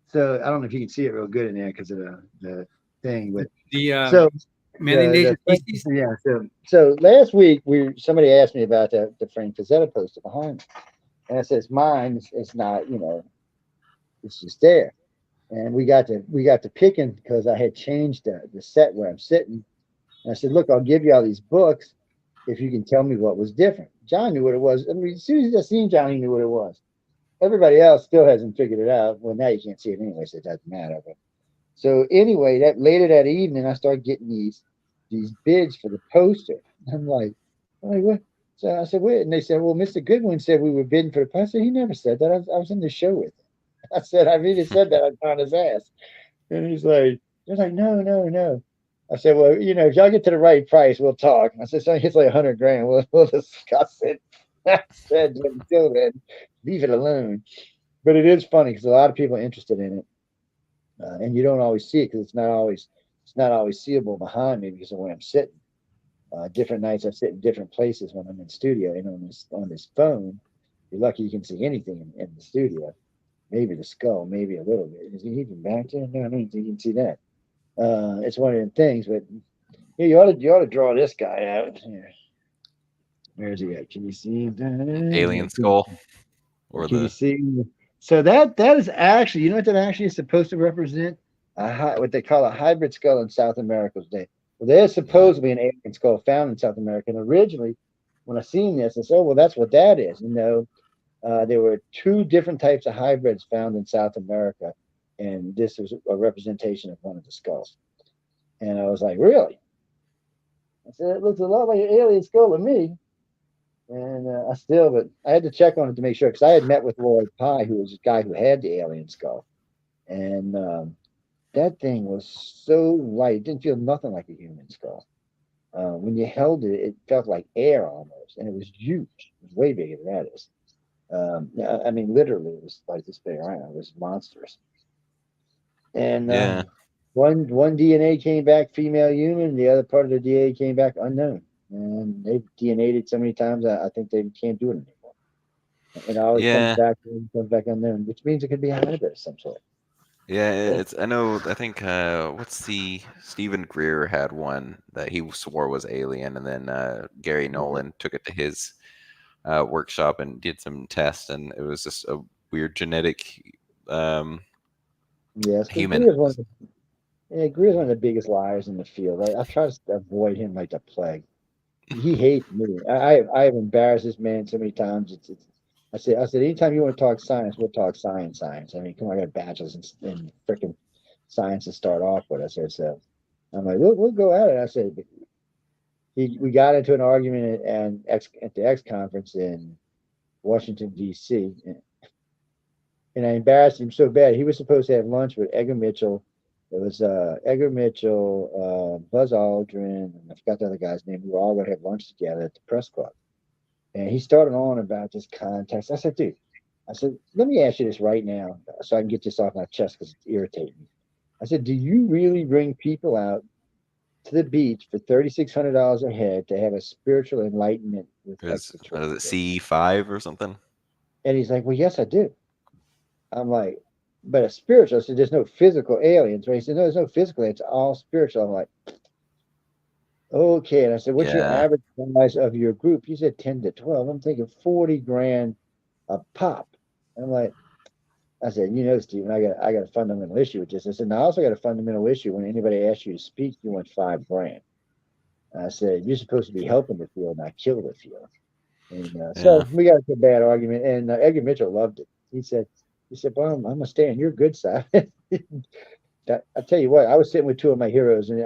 So I don't know if you can see it real good in there because of the thing, but the so man endangered species. yeah. So last week somebody asked me about the Frank Fazetta poster behind me, and I says mine is not, it's just there. And we got to picking because I had changed the set where I'm sitting. And I said, look, I'll give you all these books if you can tell me what was different. John knew what it was. I mean, as soon as I seen John, he knew what it was. Everybody else still hasn't figured it out. Well, now you can't see it anyway, so it doesn't matter. But so anyway, that later that evening, I started getting these bids for the poster. I'm like, what? So I said, wait, and they said, well, Mr. Goodwin said we were bidding for the poster. I said, he never said that. I was in the show with him. I said, I've even said that on his ass. And he's like, no, no, no. I said, well, if y'all get to the right price, we'll talk. I said, so it's like $100,000. We'll discuss it. I said, but until then, leave it alone. But it is funny because a lot of people are interested in it, and you don't always see it because it's not always seeable behind me because of where I'm sitting. Different nights I sit in different places when I'm in studio, and on this phone, you're lucky you can see anything in the studio. Maybe the skull, maybe a little bit. Is he even back there? No, I don't think you can see that. It's one of them things, but yeah, you ought to draw this guy out. Here. Where is he at? Can you see him? Alien skull or Can you the see? So that is actually, what that actually is supposed to represent? What they call a hybrid skull in South America's day. Well, there's supposedly an alien skull found in South America. And originally, when I seen this, I said, oh, well, that's what that is. There were two different types of hybrids found in South America, and this was a representation of one of the skulls. And I was like, really? I said, it looks a lot like an alien skull to me. And but I had to check on it to make sure because I had met with Lloyd Pye, who was the guy who had the alien skull, and that thing was so light; it didn't feel nothing like a human skull. When you held it, it felt like air almost, and it was huge. It was way bigger than that is. I mean, literally, it was like this big around. It was monstrous. And yeah one DNA came back female human, the other part of the DNA came back unknown. And they've DNA'd it so many times, I think they can't do it anymore. It always yeah comes back unknown, which means it could be a hybrid of some sort. yeah So, it's I think what's the Stephen Greer had one that he swore was alien, and then Gary Nolan took it to his workshop and did some tests, and it was just a weird genetic yes, because human. Greer's one of the biggest liars in the field. I try to avoid him like the plague. He hates me. I have embarrassed this man so many times. I said, anytime you want to talk science, we'll talk science. I mean, come on, I got a bachelor's in freaking science to start off with. I said, so I'm like, we'll go at it. I said, we got into an argument at the X conference in Washington D.C. and I embarrassed him so bad. He was supposed to have lunch with Edgar Mitchell. It was Edgar Mitchell, Buzz Aldrin, and I forgot the other guy's name. We were all going to have lunch together at the press club. And he started on about this context. I said, dude, let me ask you this right now so I can get this off my chest because it's irritating me. I said, do you really bring people out to the beach for $3,600 a head to have a spiritual enlightenment with Is it extraterrestrials? C5 or something? And he's like, well, yes, I do. I'm like, but a spiritual. I said, there's no physical aliens, right? He said, no, there's no physical. It's all spiritual. I'm like, okay. And I said, what's your Yeah, average size of your group? He said 10 to 12. I'm thinking 40 grand a pop. I'm like, I said, Stephen, I got a fundamental issue with this. I said, now I also got a fundamental issue. When anybody asks you to speak, you want 5 grand. I said, you're supposed to be helping the field, not kill the field. And so yeah, we got into a bad argument, and Edgar Mitchell loved it. He said, well, I'm gonna stay on your good side. I tell you what, I was sitting with two of my heroes, and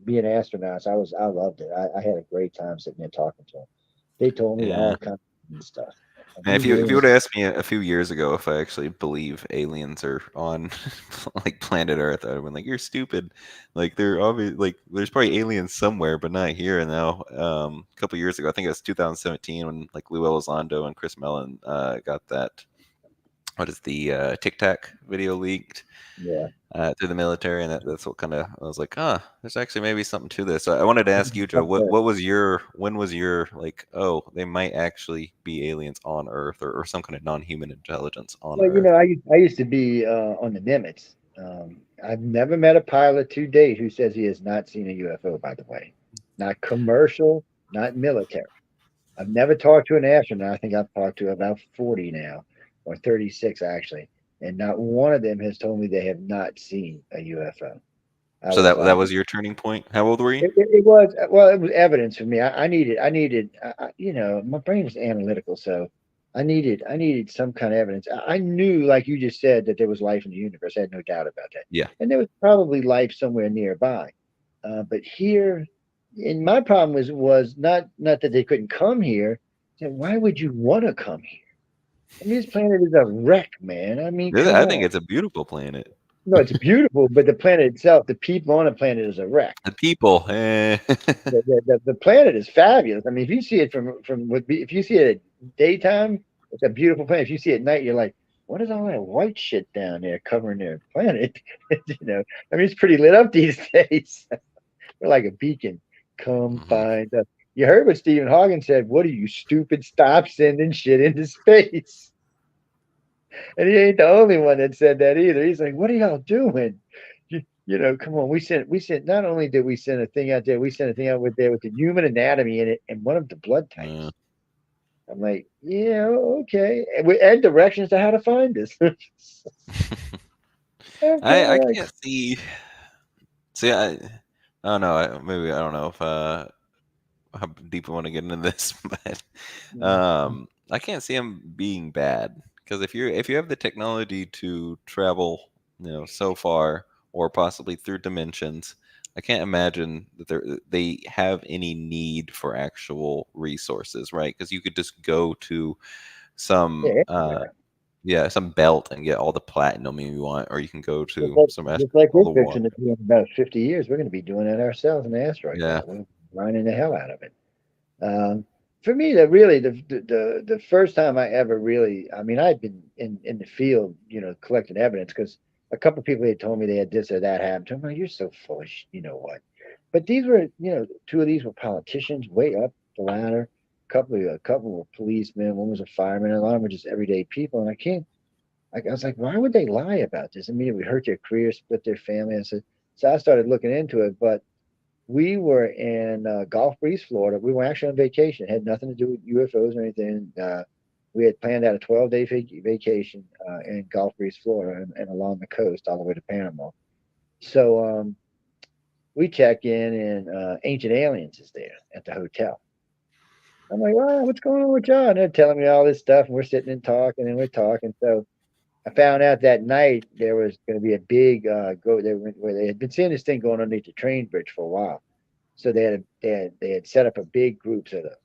being astronauts, I loved it. I had a great time sitting there talking to them. They told me yeah. all kinds of stuff. And if These you would aliens, have asked me a few years ago if I actually believe aliens are on like planet Earth, I'd have been like, "You're stupid." Like they're obvious. Like there's probably aliens somewhere, but not here. And now, a couple years ago, I think it was 2017 when like Lou Elizondo and Chris Mellon got that. What is the Tic Tac video leaked yeah. through the military, and that's what kind of I was like, there's actually maybe something to this. So I wanted to ask you, Joe, what was when was your like, oh, they might actually be aliens on Earth or some kind of non-human intelligence on Well, Earth? I used to be on the Nimitz. I've never met a pilot to date who says he has not seen a UFO. By the way, not commercial, not military. I've never talked to an astronaut. I think I've talked to about 40 now, or 36 actually, and not one of them has told me they have not seen a UFO. I So was that like, was your turning point. How old were you? it was, well, it was evidence for me. I needed, my brain was analytical, so I needed some kind of evidence. I knew, like you just said, that there was life in the universe. I had no doubt about that, Yeah. and there was probably life somewhere nearby. But here, and my problem was not that they couldn't come here. Why would you want to come here? I mean, this planet is a wreck, man. I mean, come I think on. it's a beautiful planet. No, it's beautiful, but the planet itself, the people on the planet is a wreck. The people. Eh. The planet is fabulous. I mean, if you see it if you see it at daytime, it's a beautiful planet. If you see it at night, you're like, what is all that white shit down there covering their planet? You know, I mean, it's pretty lit up these days. We're like a beacon. Come Mhm. find us. You heard what Stephen Hawking said. What are you stupid? Stop sending shit into space. And he ain't the only one that said that either. He's like, what are y'all doing? You know, come on. We sent, not only did we send a thing out there, we sent a thing out there with the human anatomy in it and one of the blood Yeah. types. I'm like, yeah, okay. And we add directions to how to find us. I Okay. can't see. See, I don't know. Maybe I don't know if how deep I want to get into this, but I can't see him being bad because if you have the technology to travel, so far or possibly through dimensions, I can't imagine that they have any need for actual resources, right? Because you could just go to some Yeah, yeah, some belt and get all the platinum you want, or you can go just to like, some just like all we're the fixing water. to do in about 50 years, we're going to be doing it ourselves in the asteroid Yeah. belt. We're mining the hell out of it. For me, that really the first time I ever really, I mean, I'd been in the field, collecting evidence because a couple of people had told me they had this or that happened. I'm like, you're so foolish, you know what? But these were, two of these were politicians way up the ladder. A couple were policemen. One was a fireman. A lot of them were just everyday people. And I can't. I was like, why would they lie about this? I mean, it would hurt their career, split their family. I said, so I started looking into it, but we were in Gulf Breeze, Florida. We were actually on vacation. It had nothing to do with UFOs or anything. We had planned out a 12-day vacation in Gulf Breeze, Florida, and along the coast all the way to Panama. So we check in, and Ancient Aliens is there at the hotel. I'm like, wow, what's going on with y'all? And they're telling me all this stuff, and we're sitting and talking, and we're talking. So I found out that night there was going to be a big where they had been seeing this thing going underneath the train bridge for a while. So they had set up a big group. So the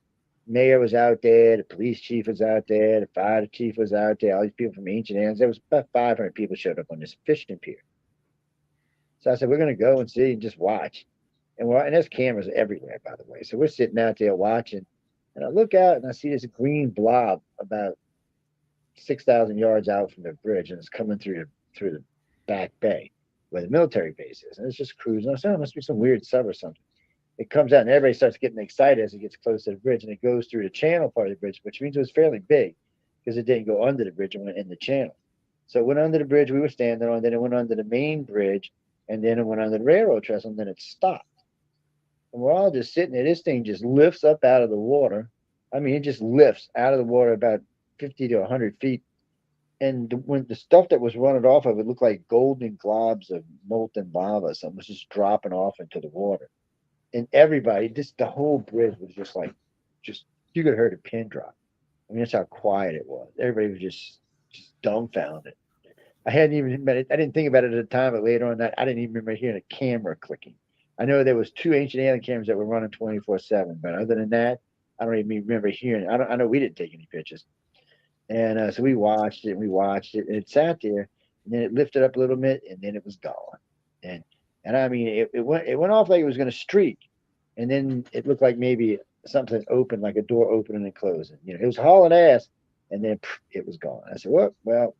mayor was out there, the police chief was out there, the fire chief was out there, all these people from Ancient Aliens. There was about 500 people showed up on this fishing pier. So I said, we're going to go and see and just watch. And there's cameras everywhere, by the way. So we're sitting out there watching, and I look out and I see this green blob about 6,000 yards out from the bridge, and it's coming through the back bay where the military base is, and it's just cruising. I said, oh, it must be some weird sub or something. It comes out and everybody starts getting excited as it gets close to the bridge, and it goes through the channel part of the bridge, which means it was fairly big because it didn't go under the bridge, it went in the channel. So it went under the bridge we were standing on, then it went under the main bridge, and then it went under the railroad trestle, and then it stopped. And we're all just sitting there. This thing just lifts up out of the water. I mean, it just lifts out of the water about 50 to 100 feet. And when the stuff that was running off of it looked like golden globs of molten lava, something was just dropping off into the water. And everybody, just the whole bridge was just you could have heard a pin drop. I mean, that's how quiet it was. Everybody was just dumbfounded. I didn't think about it at the time, but later on that I didn't even remember hearing a camera clicking. I know there was two ancient alien cameras that were running 24/7, but other than that, I don't even remember hearing it. I know we didn't take any pictures. And so we watched it, and it sat there, and then it lifted up a little bit, and then it was gone. And and I mean, it went off like it was going to streak, and then it looked like maybe something opened, like a door opening and closing. It was hauling ass, and then it was gone. I said, well,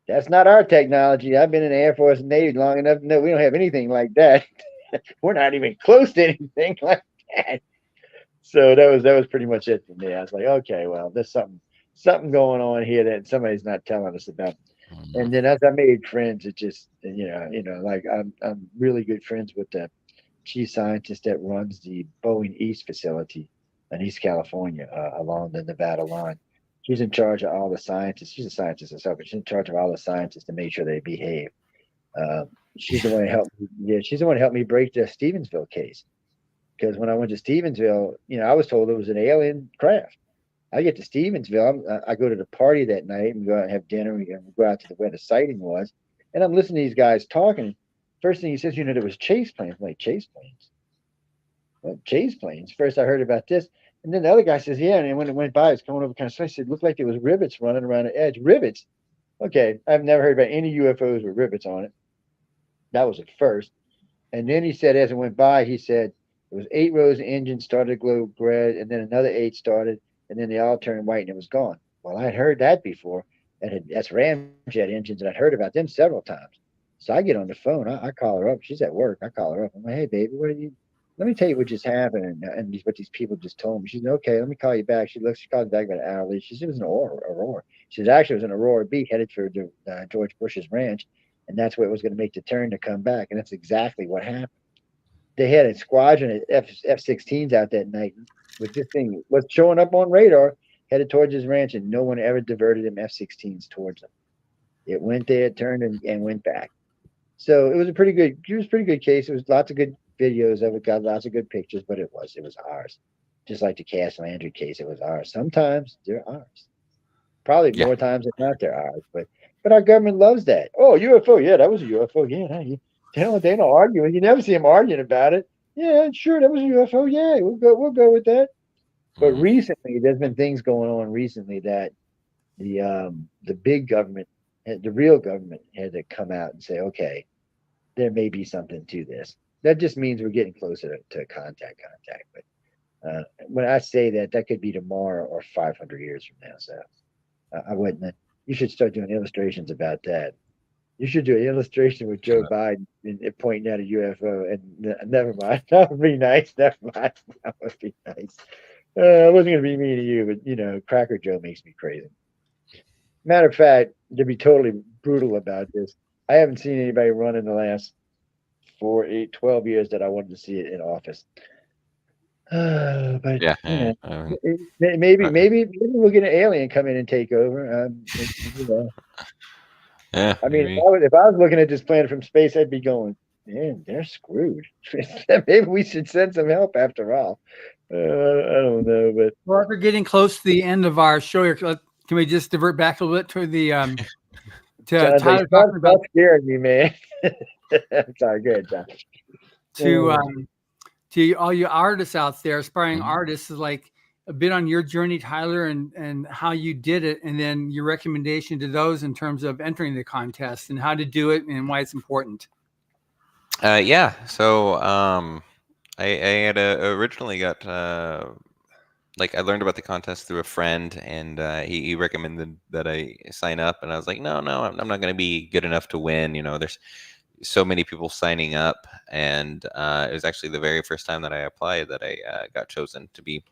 that's not our technology. I've been in the Air Force and Navy long enough to know we don't have anything like that. We're not even close to anything like that. So that was pretty much it for me. I was like, okay, well, there's something going on here that somebody's not telling us about. Mhm. And then as I made friends, it just like I'm really good friends with the chief scientist that runs the Boeing East facility in East California along the Nevada line. She's in charge of all the scientists. She's a scientist herself, but she's in charge of all the scientists to make sure they behave. Uh, she's the one who helped me. Yeah, she's the one who helped me break the Stevensville case because when I went to Stevensville, I was told it was an alien craft. I get to Stevensville. I go to the party that night and go out and have dinner. And we go out to where the sighting was, and I'm listening to these guys talking. First thing he says, there was chase planes. I'm like, chase planes? Well, chase planes. First I heard about this, and then the other guy says, yeah. And when it went by, it's coming over kind of slow. I said, it looked like there was rivets running around the edge. Rivets. Okay, I've never heard about any UFOs with rivets on it. That was at first. And then he said, as it went by, he said it was 8 rows of engines started to glow red, and then another 8 started, and then they all turned white and it was gone. Well, I had heard that before. That's ramjet engines, and I'd heard about them several times. So I get on the phone. I call her up. She's at work. I call her up. I'm like, hey, baby, what are you? Let me tell you what just happened and what these people just told me. She said, okay, let me call you back. She calls back about an hour later. She said, it was an Aurora. She said, actually, it was an Aurora B headed for George Bush's ranch. And that's what was going to make the turn to come back. And that's exactly what happened. They had a squadron of F-16s out that night with this thing was showing up on radar headed towards his ranch, and no one ever diverted them F-16s towards them. It went there, turned, and went back. So it was a pretty good case. It was lots of good videos of it, got lots of good pictures, but it was ours. Just like the Cass Landry case, it was ours. Sometimes they're ours. Probably Yeah. more times than not they're ours, but our government loves that. Oh, UFO, yeah, that was a UFO. Yeah, they don't argue. You never see them arguing about it. Yeah, sure, that was a UFO. Yeah, we'll go with that. But Mhm. recently, there's been things going on recently that the big government, the real government, had to come out and say, okay, there may be something to this. That just means we're getting closer to contact. But when I say that, that could be tomorrow or 500 years from now. So I wouldn't. You should start doing illustrations about that. You should do an illustration with Joe Biden and pointing at a UFO. And never mind, that would be nice. Never mind, that would be nice. I wasn't going to be mean to you, but Cracker Joe makes me crazy. Matter of fact, to be totally brutal about this, I haven't seen anybody run in the last 4, 8, 12 years that I wanted to see it in office. But Yeah. maybe we'll get an alien come in and take over. Yeah. I mean, Maybe. if I was looking at this planet from space, I'd be going, man, they're screwed. Maybe we should send some help after all. I don't know, but We're getting close to the end of our show here. Can we just divert back a little bit to the to Tyler talking about scaring me, man. I'm sorry, go ahead, John. To all you artists out there, aspiring Mhm. artists, is like a bit on your journey, Tyler, and how you did it, and then your recommendation to those in terms of entering the contest and how to do it and why it's important. Yeah. So I had originally got like I learned about the contest through a friend, and he recommended that I sign up, and I was like, no, I'm not going to be good enough to win. There's so many people signing up, and it was actually the very first time that I applied that I got chosen to be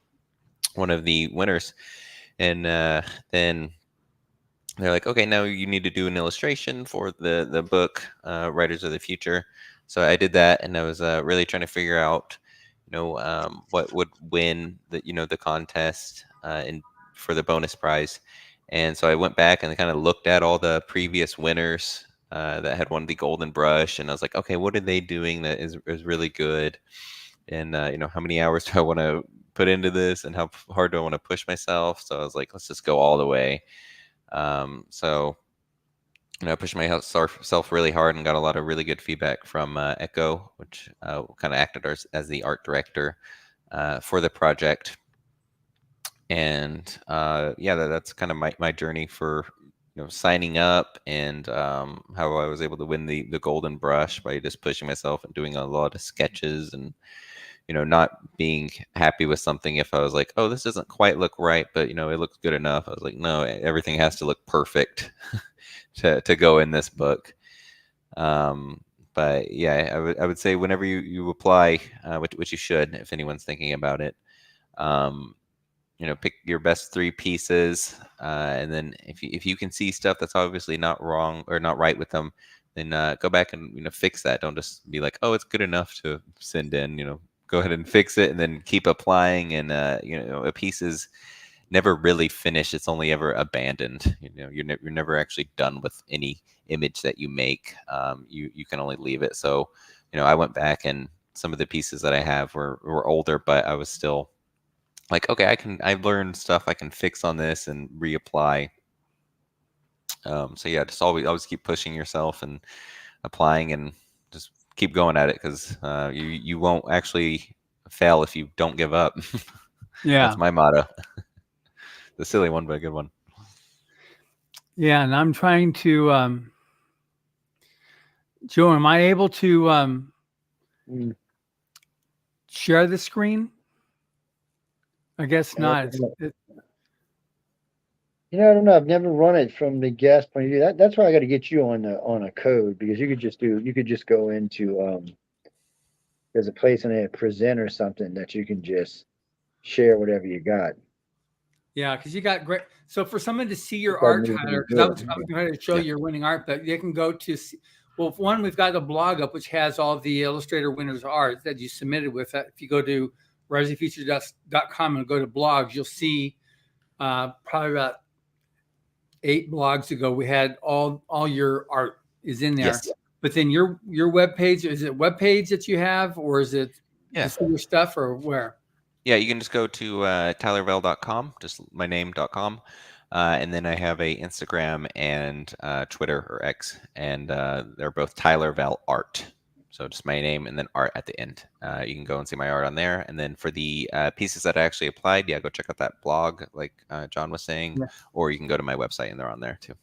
one of the winners, and then they're like, okay, now you need to do an illustration for the book Writers of the Future. So I did that, and I was really trying to figure out what would win the contest and for the bonus prize. And so I went back and kind of looked at all the previous winners that had won the Golden Brush, and I was like, okay, what are they doing that is really good? And how many hours do I want to put into this, and how hard do I want to push myself? So I was like, let's just go all the way. So I pushed myself really hard and got a lot of really good feedback from Echo, which kind of acted as the art director for the project. And yeah, that's kind of my journey for signing up, and how I was able to win the Golden Brush by just pushing myself and doing a lot of sketches, and not being happy with something if I was like, oh, this doesn't quite look right, but it looks good enough. I was like, no, everything has to look perfect to go in this book. But yeah, I would say whenever you apply, which you should, if anyone's thinking about it, pick your best 3 pieces, and then if you can see stuff that's obviously not wrong or not right with them, then go back and fix that. Don't just be like, oh, it's good enough to send in. Go ahead and fix it, and then keep applying. And a piece is never really finished. It's only ever abandoned. You're never actually done with any image that you make. You can only leave it. So I went back, and some of the pieces that I have were older, but I was still like, okay, I've learned stuff I can fix on this and reapply. So yeah, just always keep pushing yourself and applying, and just keep going at it, because you won't actually fail if you don't give up. Yeah, that's my motto. The silly one, but a good one. Yeah, and I'm trying to Joe, am I able to Mm. share the screen? I guess not. You know, I don't know. I've never run it from the gas point of view. That's why I got to get you on a code, because you could just go into there's a place in there, present or something, that you can just share whatever you got. Yeah, because you got great. So for someone to see your If I art, knew how to Tyler, do because it. I was trying to show Yeah. your winning art, but they can go to. Well, one, we've got a blog up which has all the Illustrator winners' art that you submitted with. If you go to risingfuture.com and go to blogs, you'll see probably about 8 blogs ago we had all your art is in there. Yes. But then your web page, is it web page that you have, or is it Yeah. just your stuff, or where? Yeah, you can just go to tylervail.com, just my name.com. And then I have a Instagram and Twitter or X, and they're both Tyler Val Art. So just my name and then art at the end. You can go and see my art on there. And then for the pieces that I actually applied, yeah, go check out that blog, like John was saying, Yeah. or you can go to my website and they're on there too.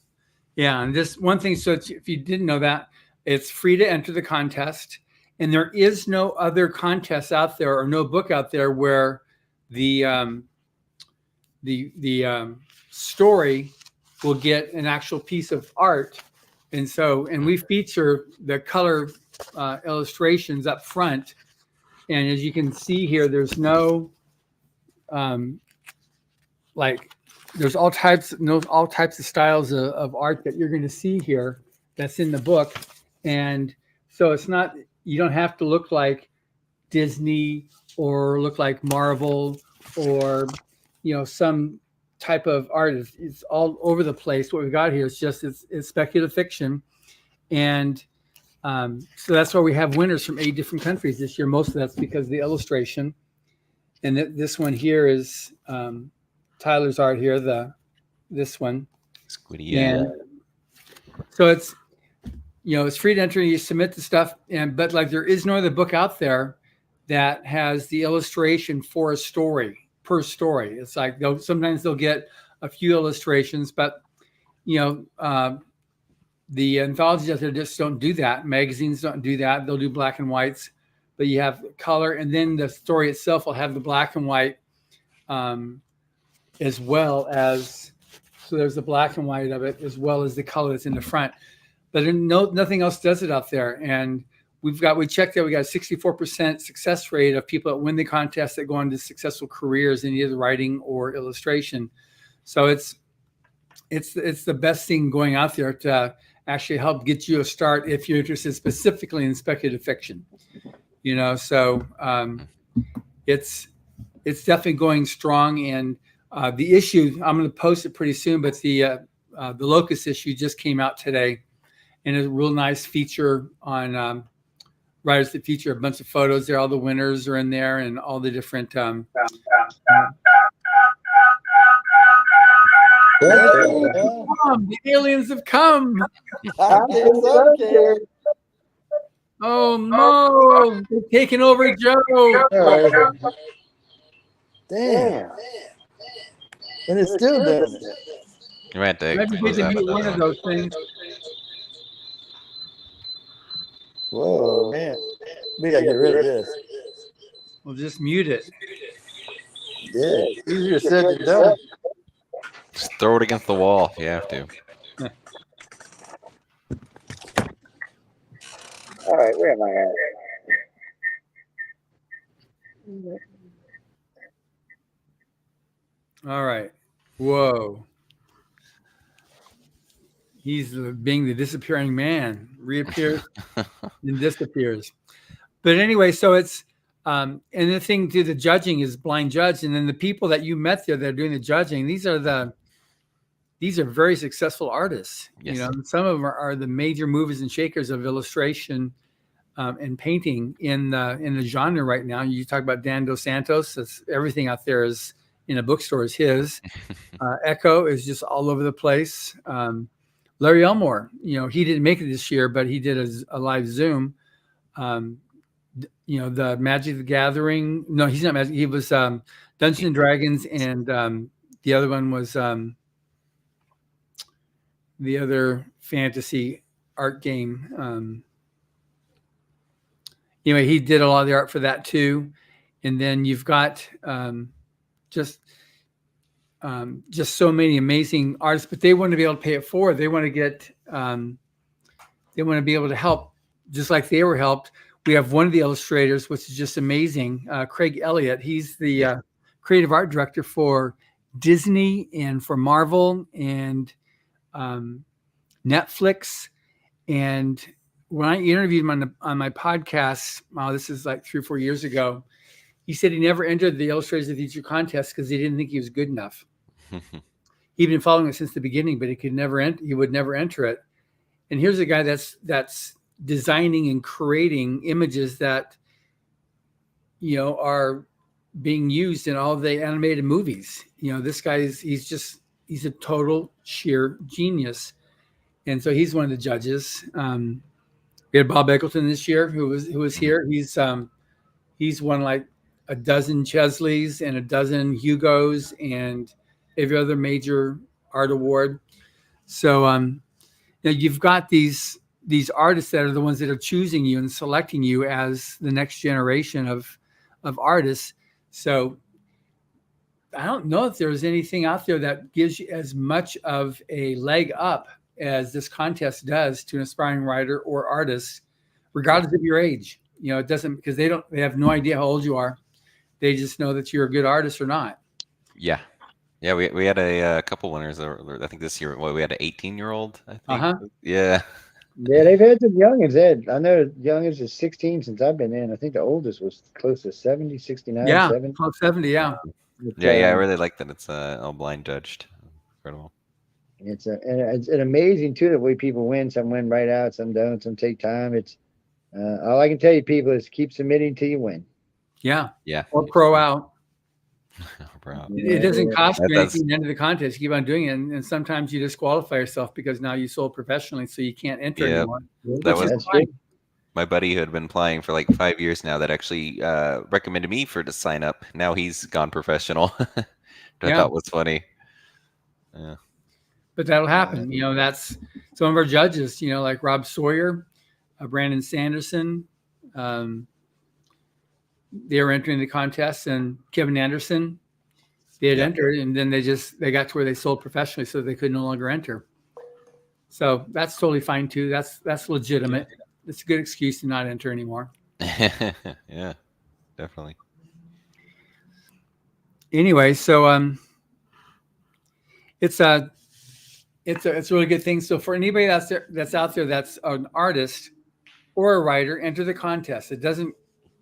Yeah, and this one thing. So if you didn't know that, it's free to enter the contest, and there is no other contest out there or no book out there where the story will get an actual piece of art, and we feature the color illustrations up front, and as you can see here, there's no like there's all types of styles of art that you're going to see here that's in the book, and so it's not, you don't have to look like Disney or look like Marvel or some type of art. It's all over the place. What we've got here is just it's speculative fiction, and so that's why we have winners from 8 different countries this year. Most of that's because of the illustration, and this one here is Tyler's art here. This one, Squiddy, and so it's it's free to enter. You submit the stuff, but like there is no other book out there that has the illustration for a story per story. It's like sometimes they'll get a few illustrations, but the anthologies out there just don't do that. Magazines don't do that. They'll do black and whites, but you have color, and then the story itself will have the black and white as well as. So there's the black and white of it as well as the color that's in the front. But nothing else does it out there. And we checked that we got a 64% success rate of people that win the contest that go on to successful careers in either writing or illustration. So it's the best thing going out there to actually help get you a start if you're interested specifically in speculative fiction. So it's definitely going strong. And the issue, I'm going to post it pretty soon, but the locust issue just came out today, and a real nice feature on writers that feature a bunch of photos there. All the winners are in there, and all the different. The aliens have come. Oh no! They're taking over Joe. Damn. And it's still doing it. You might have Maybe to we close can that meet one of down. those things. Whoa, man. We gotta get rid of this. We'll just mute it. Yeah, easier said than done. Just throw it against the wall if you have to. All right, where am I at? All right. Whoa. He's being the disappearing man, reappears and disappears. But anyway, so it's and the thing to the judging is blind judge, and then the people that you met there that are doing the judging, these are very successful artists. Yes. Some of them are the major movers and shakers of illustration and painting in the genre right now. You talk about Dan Dos Santos. Everything out there is in a bookstore is his. Echo is just all over the place. Larry Elmore, he didn't make it this year, but he did a live Zoom. The Magic the Gathering. No, he's not Magic. He was Dungeons and Dragons, and the other one was the other fantasy art game. anyway, he did a lot of the art for that too. And then you've got just so many amazing artists, but they want to be able to pay it forward. They want to get, they want to be able to help just like they were helped. We have one of the illustrators, which is just amazing, Craig Elliott. He's the creative art director for Disney and for Marvel and Netflix. And when I interviewed him on my podcast, this is like 3 or 4 years ago, he said he never entered the Illustrators of the Future contest because he didn't think he was good enough. He'd been following it since the beginning, but he would never enter it. And here's a guy that's designing and creating images that, you know, are being used in all the animated movies. You know, this guy he's a total sheer genius. And so he's one of the judges. We had Bob Eccleston this year, who was here. He's won like a dozen Chesleys and a dozen Hugos and every other major art award. So you know, you've got these artists that are the ones that are choosing you and selecting you as the next generation of artists. So I don't know if there's anything out there that gives you as much of a leg up as this contest does to an aspiring writer or artist, regardless of your age. You know, it doesn't, because they have no idea how old you are. They just know that you're a good artist or not. Yeah. Yeah, we had a couple winners. I think this year, we had an 18-year-old, I think. Yeah. Yeah, they've had some youngins. I know youngins is 16 since I've been in. I think the oldest was close to 70, 69, Yeah, 70. close 70, yeah. Yeah, I really like that it's all blind judged. Incredible. It's an amazing too the way people win. Some win right out, some don't, some take time. It's all I can tell you, people, is keep submitting till you win. Yeah. Yeah. Or pro out. Bro. It doesn't cost you anything at the end of the contest. You keep on doing it, and sometimes you disqualify yourself because now you sold professionally, so you can't enter anymore. That was good. My buddy who had been playing for like 5 years now that actually recommended me to sign up. Now he's gone professional. Which I thought was funny. Yeah. But that'll happen. You know, that's some of our judges, you know, like Rob Sawyer, Brandon Sanderson. They were entering the contest, and Kevin Anderson, they had entered, and then they got to where they sold professionally, so they could no longer enter. So that's totally fine too. That's legitimate. It's a good excuse to not enter anymore. Yeah, definitely. Anyway, so it's a really good thing. So for anybody that's out there that's an artist or a writer, enter the contest. It doesn't,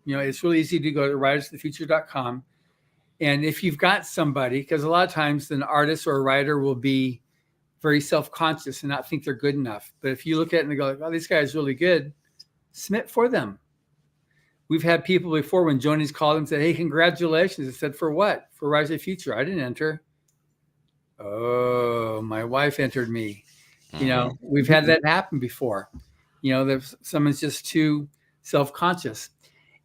you know, it's really easy to go to writersofthefuture.com. And if you've got somebody, because a lot of times an artist or a writer will be very self-conscious and not think they're good enough. But if you look at it and go, oh, this guy is really good, submit for them. We've had people before when Joni's called and said, hey, congratulations. I said, for what? For Rise of the Future. I didn't enter. Oh, my wife entered me. You know, we've had that happen before. You know, there's someone's just too self-conscious.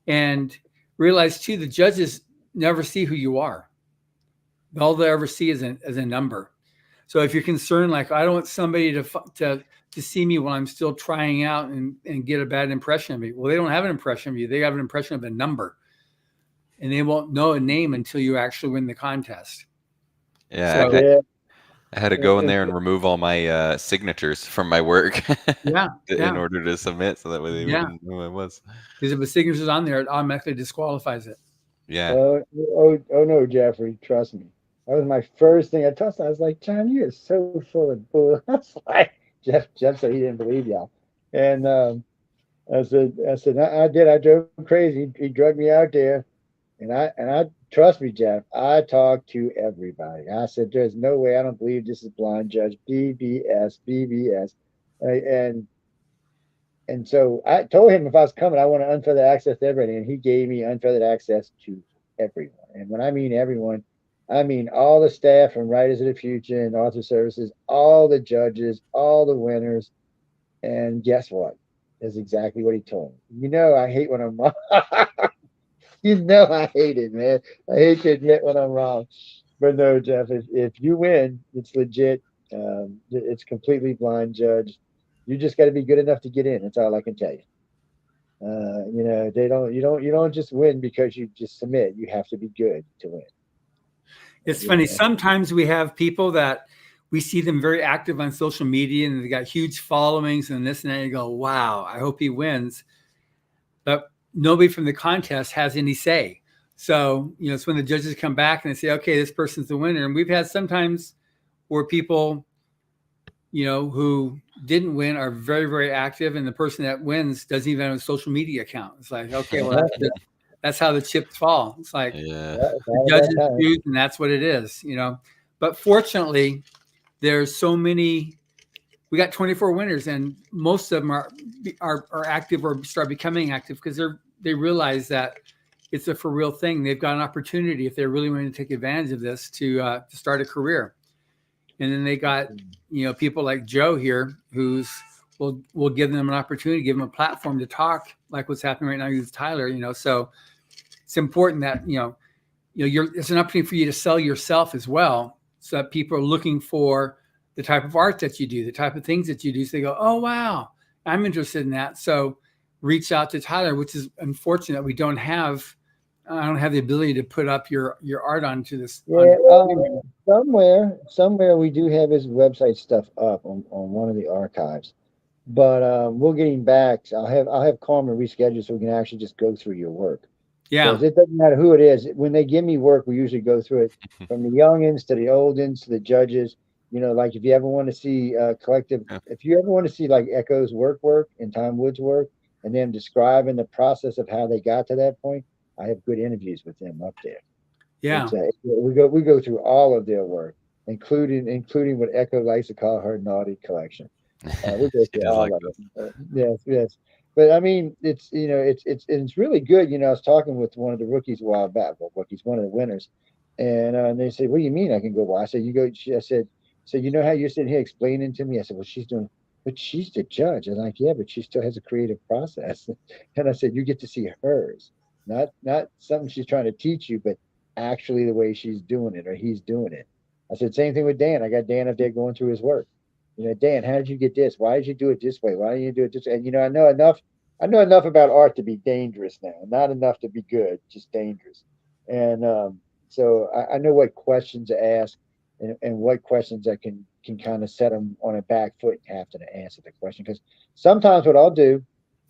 And realize too, the judges never see who you are. All they ever see is a number. So if you're concerned, like, I don't want somebody to see me when I'm still trying out and get a bad impression of me. Well, they don't have an impression of you. They have an impression of a number. And they won't know a name until you actually win the contest. Yeah, So, I had to go in there and remove all my signatures from my work in order to submit, so that way they wouldn't know who I was. Because if the signature's on there, it automatically disqualifies it. Yeah. Oh no, Jeffrey, trust me. That was my first thing I touched. I was like, John, you are so full of bull. I was like, Jeff said he didn't believe y'all. And I said, I did. I drove him crazy. He drugged me out there. And I trust me, Jeff, I talked to everybody. I said, there's no way. I don't believe this is blind judge. BBS. And so I told him if I was coming, I want unfeathered access to everybody. And he gave me unfeathered access to everyone. And when I mean everyone, I mean all the staff from Writers of the Future and Author Services, all the judges, all the winners. And guess what? That's exactly what he told me. You know, I hate when I'm wrong. You know, I hate it, man. I hate to admit when I'm wrong. But no, Jeff, if you win, it's legit. It's completely blind judged. You just got to be good enough to get in. That's all I can tell you. You know, you don't just win because you just submit. You have to be good to win. It's You funny. know? Sometimes we have people that we see them very active on social media and they got huge followings and this and that. And you go, wow, I hope he wins. But nobody from the contest has any say. So, you know, it's when the judges come back and they say, okay, this person's the winner. And we've had sometimes where people, you know, who didn't win are very, very active. And the person that wins doesn't even have a social media account. It's like, okay, well, that's how the chips fall. It's like Yeah. Yeah, it's the all judges about time. choose and that's what it is, you know. But fortunately, there's so many. We got 24 winners, and most of them are active or start becoming active because they realize that it's a for real thing. They've got an opportunity if they're really willing to take advantage of this to start a career. And then they got, you know, people like Joe here who's will give them an opportunity, give them a platform to talk like what's happening right now with Tyler. You know, so it's important that it's an opportunity for you to sell yourself as well, so that people are looking for the type of art that you do, the type of things that you do. So they go, oh, wow, I'm interested in that. So reach out to Tyler, which is unfortunate. I don't have the ability to put up your art onto this. Yeah, somewhere we do have his website stuff up on one of the archives. But we'll get him back. So I'll have Carmen reschedule so we can actually just go through your work. Yeah. Because it doesn't matter who it is. When they give me work, we usually go through it from the youngins to the oldins to the judges. You know, like if you ever want to see collective, Yeah. if you ever want to see like Echo's work and Tom Wood's work, and them describing the process of how they got to that point, I have good interviews with them up there. Yeah. We go through all of their work, including what Echo likes to call her naughty collection. We go She through does like all of this. it. Yes, yes. But I mean, it's it's really good. You know, I was talking with one of the rookies a while back. Well, rookies, one of the winners, and they said, "What do you mean I can go?" Well, I said, "You go." I said, "So you know how you're sitting here explaining to me?" I said, "Well, she's doing, but she's the judge." I'm like, "Yeah, but she still has a creative process." And I said, "You get to see hers, not something she's trying to teach you, but actually the way she's doing it or he's doing it." I said, "Same thing with Dan. I got Dan up there going through his work. You know, Dan, how did you get this? Why did you do it this way? Why didn't you do it this way?" And you know, I know enough about art to be dangerous now, not enough to be good, just dangerous. And so I know what questions to ask and what questions I can kind of set them on a back foot after to answer the question. Because sometimes what I'll do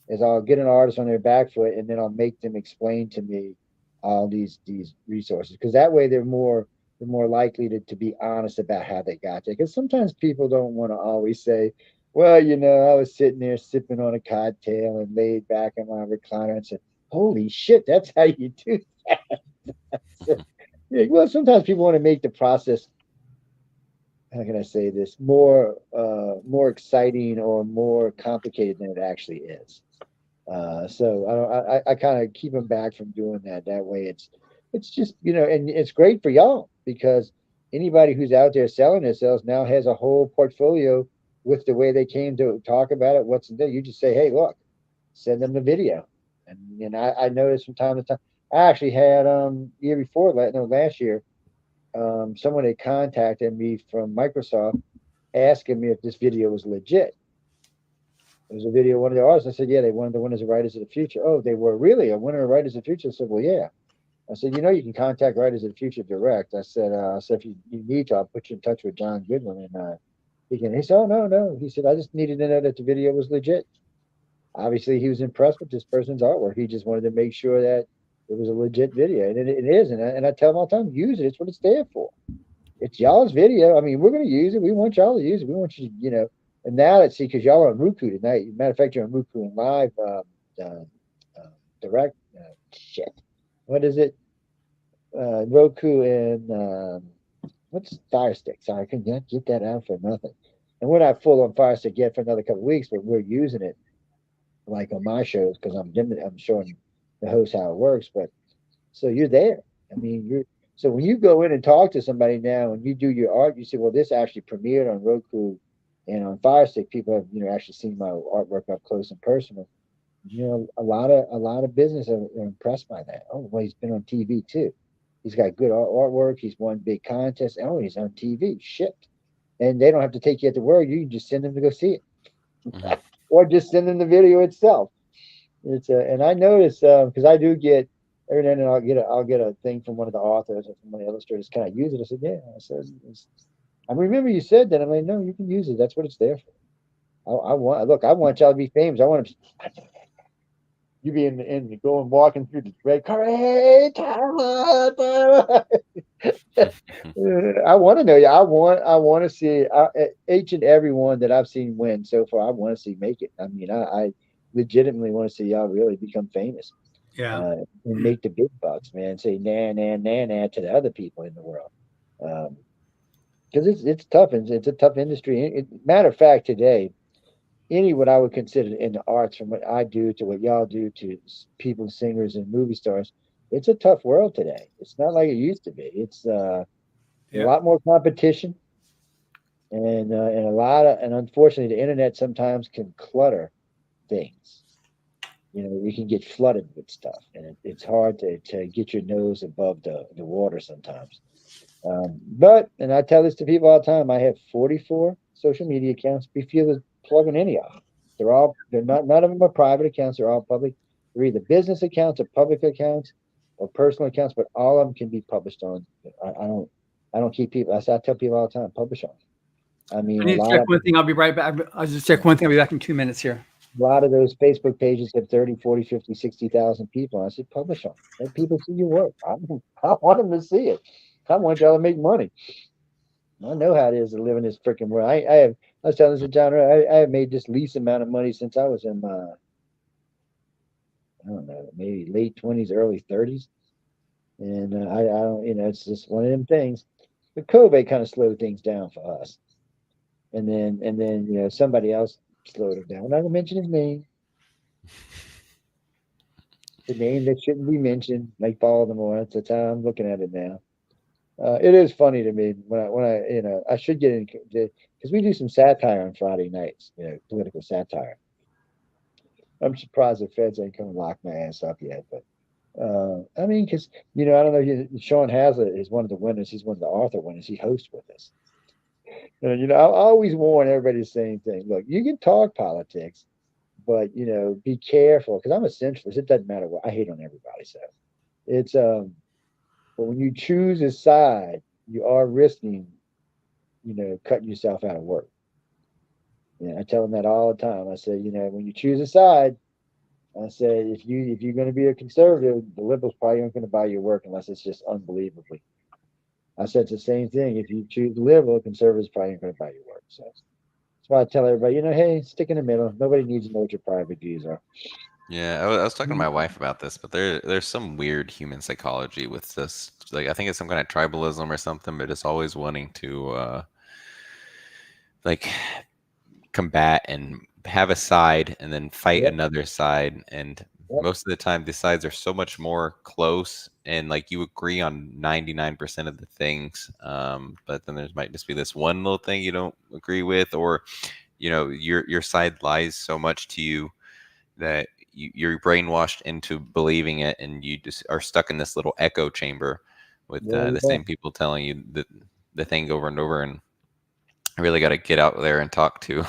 is I'll get an artist on their back foot and then I'll make them explain to me all these resources because that way they're more likely to be honest about how they got there. Because sometimes people don't want to always say, well, you know, I was sitting there sipping on a cocktail and laid back in my recliner and said, holy shit, that's how you do that. So, yeah, well, sometimes people want to make the process, how can I say this, more exciting or more complicated than it actually is. So I kind of keep them back from doing that. That way, it's just and it's great for y'all because anybody who's out there selling themselves now has a whole portfolio with the way they came to talk about it. What's in there? You just say, hey, look, send them the video, and I noticed from time to time. I actually had year before last year, someone had contacted me from Microsoft asking me if this video was legit. It was a video of one of the artists. I said, yeah, they wanted the winners of Writers of the Future. Oh, they were really a winner of Writers of the Future? I said, well, yeah. I said, you know, you can contact Writers of the Future direct. I said, if you need to, I'll put you in touch with John Goodwin. And he said, oh, no, no. He said, I just needed to know that the video was legit. Obviously, he was impressed with this person's artwork. He just wanted to make sure that it was a legit video. And it is. And I tell him all the time, use it. It's what it's there for. It's y'all's video. I mean, we're going to use it. We want y'all to use it. We want you to, and now let's see, because y'all are on Roku tonight. Matter of fact, you're on Roku and live direct. Shit. What is it? Roku and what's Fire Stick? Sorry, I couldn't get that out for nothing. And we're not full on Fire Stick yet for another couple of weeks, but we're using it like on my shows because I'm showing the host how it works. But so you're there. I mean, so when you go in and talk to somebody now and you do your art, you say, well, this actually premiered on Roku and on Fire Stick. People have actually seen my artwork up close and personal. A lot of business are impressed by that. Oh, well, he's been on TV too. He's got good artwork. He's won big contests. Oh, he's on TV. Shipped, and they don't have to take you at the word. You can just send them to go see it, Mhm. or just send them the video itself. And I notice because I do get every now and then I'll get a thing from one of the authors or from one of the illustrators. Can I use it? I said, yeah. I said, I remember you said that. I'm like, no, you can use it. That's what it's there for. I want y'all to be famous. I want to you be in going walking through the red car. Hey, Tyler, Tyler. I want to know you. I want to see each and every one that I've seen win so far. I want to see make it. I mean, I legitimately want to see y'all really become famous. Yeah. And make the big bucks, man. Say nah, nah, nah, nah to the other people in the world. Because it's tough and it's a tough industry. Matter of fact, today, any what I would consider in the arts, from what I do to what y'all do to people, singers and movie stars, it's a tough world today. It's not like it used to be. It's a lot more competition, and and unfortunately, the internet sometimes can clutter things. You can get flooded with stuff, and it's hard to get your nose above the water sometimes. And I tell this to people all the time. I have 44 social media accounts. Be feel to plug in any of them. They're not none of them are private accounts. They're all public. They're either business accounts or public accounts or personal accounts, but all of them can be published on. I don't keep people. I tell people all the time, publish on. I mean, I need to check one thing. I'll be right back. I'll just check one thing. I'll be back in 2 minutes here. A lot of those Facebook pages have 30, 40, 50, 60,000 people. I said, publish them. Let people see your work. I want them to see it. I want y'all to make money. I know how it is to live in this freaking world. I was telling this to John, I have made this least amount of money since I was in my, I don't know, maybe late 20s, early 30s. And I don't, it's just one of them things. But COVID kind of slowed things down for us. And then, somebody else slowed it down. I'm not going to mention his name. The name that shouldn't be mentioned, like Baltimore. That's how I'm looking at it now. It is funny to me when I should get into because we do some satire on Friday nights, political satire. I'm surprised the feds ain't come and lock my ass up yet, but I mean, because I don't know, Sean Hazlitt is one of the winners. He's one of the author winners. He hosts with us. I always warn everybody the same thing. Look, you can talk politics, but be careful because I'm a centralist. It doesn't matter what I hate on everybody. So it's but when you choose a side, you are risking, cutting yourself out of work. I tell them that all the time. I say, when you choose a side, I say if you're going to be a conservative, the liberals probably aren't going to buy your work unless it's just unbelievably. I said it's the same thing. If you choose liberal, conservatives probably aren't going to buy your work. So that's why I tell everybody, hey, stick in the middle. Nobody needs to know what your private views are. Yeah, I was talking to my wife about this, but there's some weird human psychology with this. Like, I think it's some kind of tribalism or something, but it's always wanting to like combat and have a side and then fight Yep. another side. And Yep. most of the time, the sides are so much more close, and like you agree on 99% of the things, but then there might just be this one little thing you don't agree with, or your side lies so much to you that you're brainwashed into believing it, and you just are stuck in this little echo chamber with the same people telling you the thing over and over. And I really got to get out there and talk to.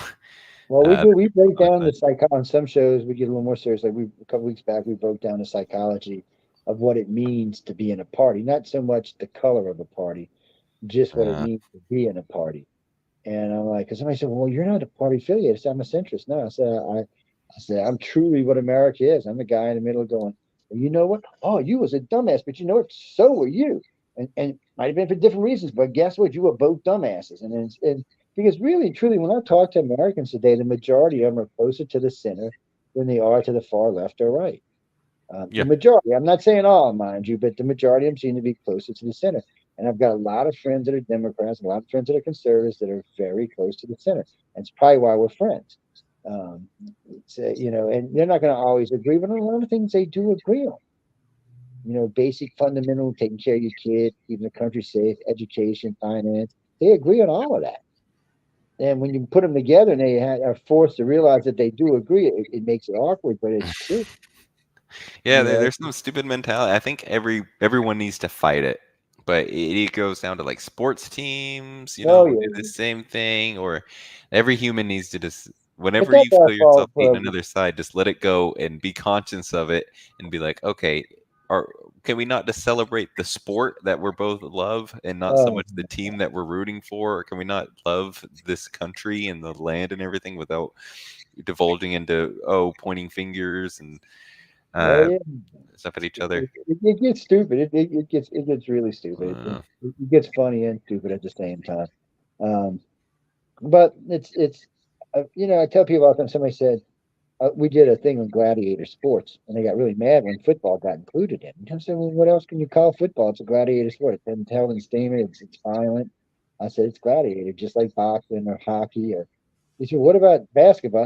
Well, we do. We break down the psychology on some shows. We get a little more serious. Like a couple weeks back, we broke down the psychology of what it means to be in a party. Not so much the color of a party, just what it means to be in a party. And I'm like, because somebody said, "Well, you're not a party affiliate." I said, "I'm a centrist." No, I said, "I'm truly what America is." I'm the guy in the middle going, well, you know what? Oh, you was a dumbass, but you know what? So were you. And might have been for different reasons, but guess what? You were both dumbasses. And because really, truly, when I talk to Americans today, the majority of them are closer to the center than they are to the far left or right. The majority, I'm not saying all, mind you, but the majority of them seem to be closer to the center. And I've got a lot of friends that are Democrats, a lot of friends that are conservatives that are very close to the center. And it's probably why we're friends. And they're not going to always agree, but on a lot of things they do agree on. Basic fundamental, taking care of your kid, keeping the country safe, education, finance. They agree on all of that. And when you put them together and they are forced to realize that they do agree, it makes it awkward, but it's true. Yeah, there's some stupid mentality. I think everyone needs to fight it, but it goes down to like sports teams, do the same thing, or every human needs to just whenever not you their feel yourself fault being for another side, just let it go and be conscious of it and be like, okay, can we not just celebrate the sport that we're both love and not so oh, much the team that we're rooting for? Or can we not love this country and the land and everything without divulging into pointing fingers and well, uh, yeah. stuff at each other? It gets stupid. It gets really stupid. Uh, It gets funny and stupid at the same time. Um, but I tell people all the time. Somebody said we did a thing on gladiator sports, and they got really mad when football got included in it. I said, well, what else can you call football? It's a gladiator sport. It doesn't tell and statement. It's violent. I said it's gladiator, just like boxing or hockey. Or he said, what about basketball? I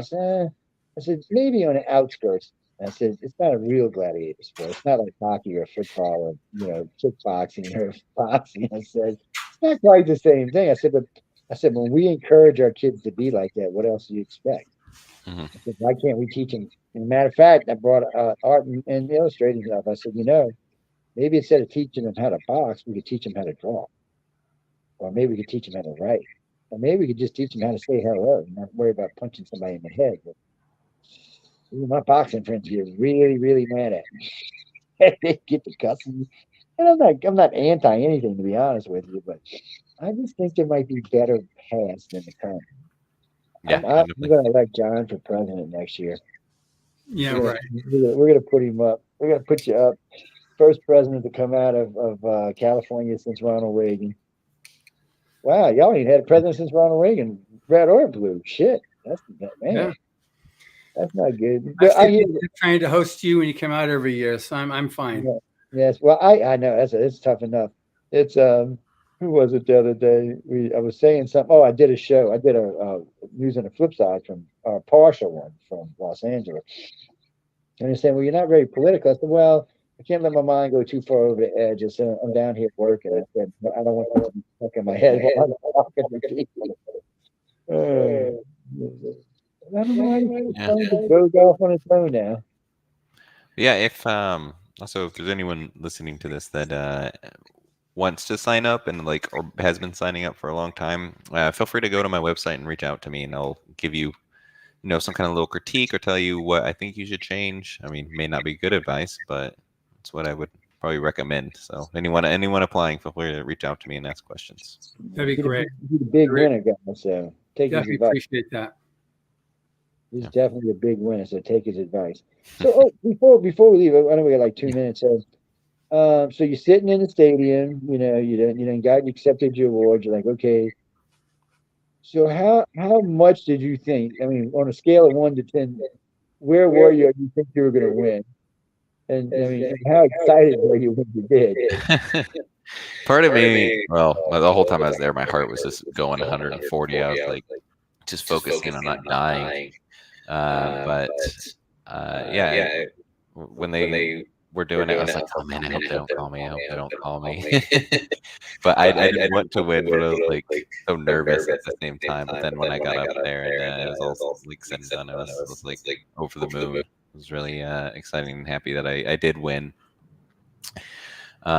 said maybe on the outskirts. I said it's not a real gladiator sport. It's not like hockey or football or kickboxing or boxing. I said it's not quite the same thing. I said when we encourage our kids to be like that, what else do you expect? mhm. I said, why can't we teach them? As a matter of fact, I brought art and illustrating stuff. I said, maybe instead of teaching them how to box, we could teach them how to draw, or maybe we could teach them how to write, or maybe we could just teach them how to say hello and not worry about punching somebody in the head. But my boxing friends get really, really mad at me. They get to cussing, and I'm not anti anything to be honest with you, but I just think there might be better paths than the current. Yeah, I'm definitely. going to elect John for president next year. Yeah, We're right. gonna, we're gonna put him up. We're gonna put you up. First president to come out of California since Ronald Reagan. Wow, y'all ain't had a president since Ronald Reagan, red or blue. Shit, man, Yeah. that's not good. I I see hear. people trying to host you when you come out every year, so I'm fine. Yeah, yes, well, I know it's tough enough. It's who was it the other day? I was saying something. Oh, I did a show. I did a using a flip side from a partial one from Los Angeles. And they said, well, you're not very political. I said, well, I can't let my mind go too far over the edge. I said, I'm down here working. I said, I don't want to be stuck in my head while I'm talking to people. I don't know how to Yeah. phone just goes off on its own now. Yeah, if also if there's anyone listening to this that wants to sign up and or has been signing up for a long time, feel free to go to my website and reach out to me, and I'll give you some kind of little critique or tell you what I think you should change. I mean, may not be good advice, but it's what I would probably recommend. So anyone applying, feel free to reach out to me and ask questions. That'd be great. He's a big Re- winner, guy. So take his Definitely advice. appreciate that. He's Yeah. definitely a big winner. So take his advice. So, before we leave, I know we got like 2 minutes. So you're sitting in the stadium. You done got accepted your award. You're like, okay. So how much did you think? I mean, on a scale of 1 to 10, where were you? You think you were going to win? And I mean, how excited were you when you did? Part of me, well, the whole time I was there, my heart was just going 140. I was like, just focusing on not dying. But yeah, when they were doing it, I was like, oh man, I hope they don't call me. I hope they don't call me. But I did want to win, but I was like so nervous at the same time. But then when I got up there and it was all like said and done, I was like over the moon. It was really exciting and happy that I did win.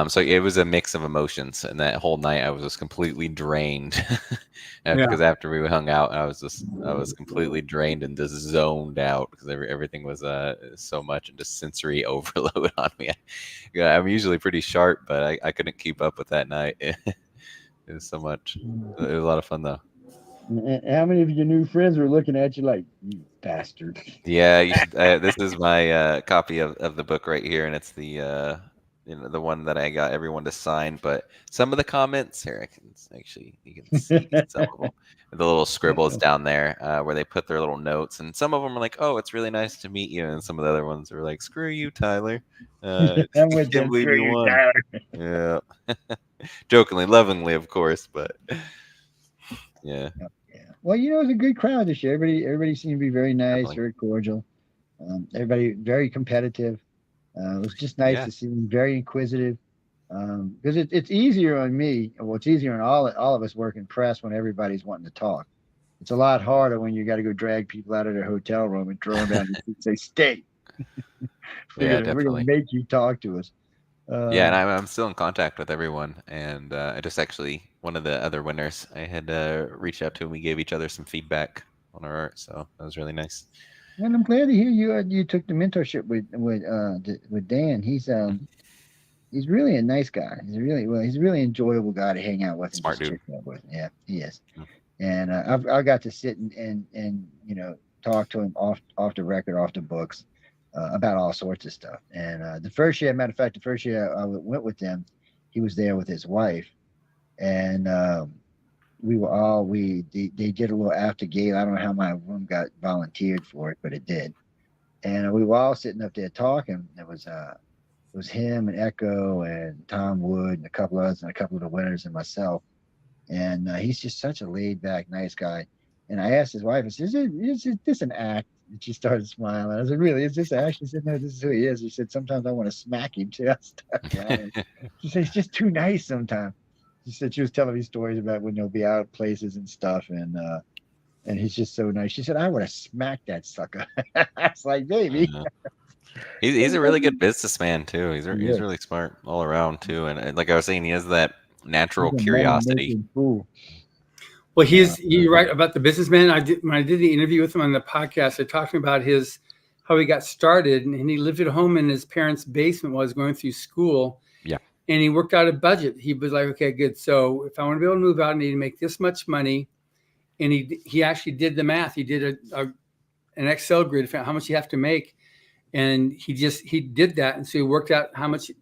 So it was a mix of emotions, and that whole night I was just completely drained. Because after we hung out, I was completely drained and just zoned out because everything was so much and just sensory overload on me. I'm usually pretty sharp, but I couldn't keep up with that night. It was so much. It was a lot of fun though. And how many of your new friends were looking at you like, you bastard? Yeah, you should. This is my copy of the book right here, and it's the the one that I got everyone to sign. But some of the comments here, I can actually you can see some of them. The little scribbles down there where they put their little notes, and some of them are like, "Oh, it's really nice to meet you," and some of the other ones are like, "Screw you, Tyler. I'm with Can't them. believe Screw you you, won." Tyler. Yeah, jokingly, lovingly, of course, but yeah, Yeah. Well, it was a good crowd this year. Everybody seemed to be very nice, definitely. very cordial. Everybody very competitive. It was just nice Yeah. to see them, very inquisitive. Because it's easier on me. Well, it's easier on all of us working press when everybody's wanting to talk. It's a lot harder when you got to go drag people out of their hotel room and throw them down and say, "Stay. Yeah, We're gonna definitely. make you talk to us." Yeah, and I'm still in contact with everyone. And I just actually, one of the other winners I had reached out to, and we gave each other some feedback our art. So that was really nice. And I'm glad to hear you took the mentorship with Dan. He's really a nice guy. He's a really enjoyable guy to hang out with and Smart just dude. chit chat with. Yeah, he is. Yeah. And I got to sit and talk to him off the record, off the books, about all sorts of stuff. And the first year, matter of fact, the first year I went with them, he was there with his wife, and they did a little after gala. I don't know how my room got volunteered for it, but it did. And we were all sitting up there talking. It was him and Echo and Tom Wood and a couple of others and a couple of the winners and myself. And he's just such a laid back, nice guy. And I asked his wife, I said, is this an act? And she started smiling. I said, really, is this act? She said, no, this is who he is. She said, sometimes I want to smack him too. I started laughing. She said, he's just too nice sometimes. She said she was telling me stories about when they'll be out places and stuff. And he's just so nice. She said, I would have smacked that sucker. I was like, baby. He's a really good businessman too. He's really smart all around too. And like I was saying, he has that natural curiosity. Fool. Well, you're right about the businessman. When I did the interview with him on the podcast, I talked about how he got started, and he lived at home in his parents' basement while he was going through school. Yeah. And he worked out a budget. He was like, okay, good. So if I want to be able to move out, I need to make this much money. And he actually did the math. He did an Excel grid, how much you have to make. And he did that. And so he worked out how much you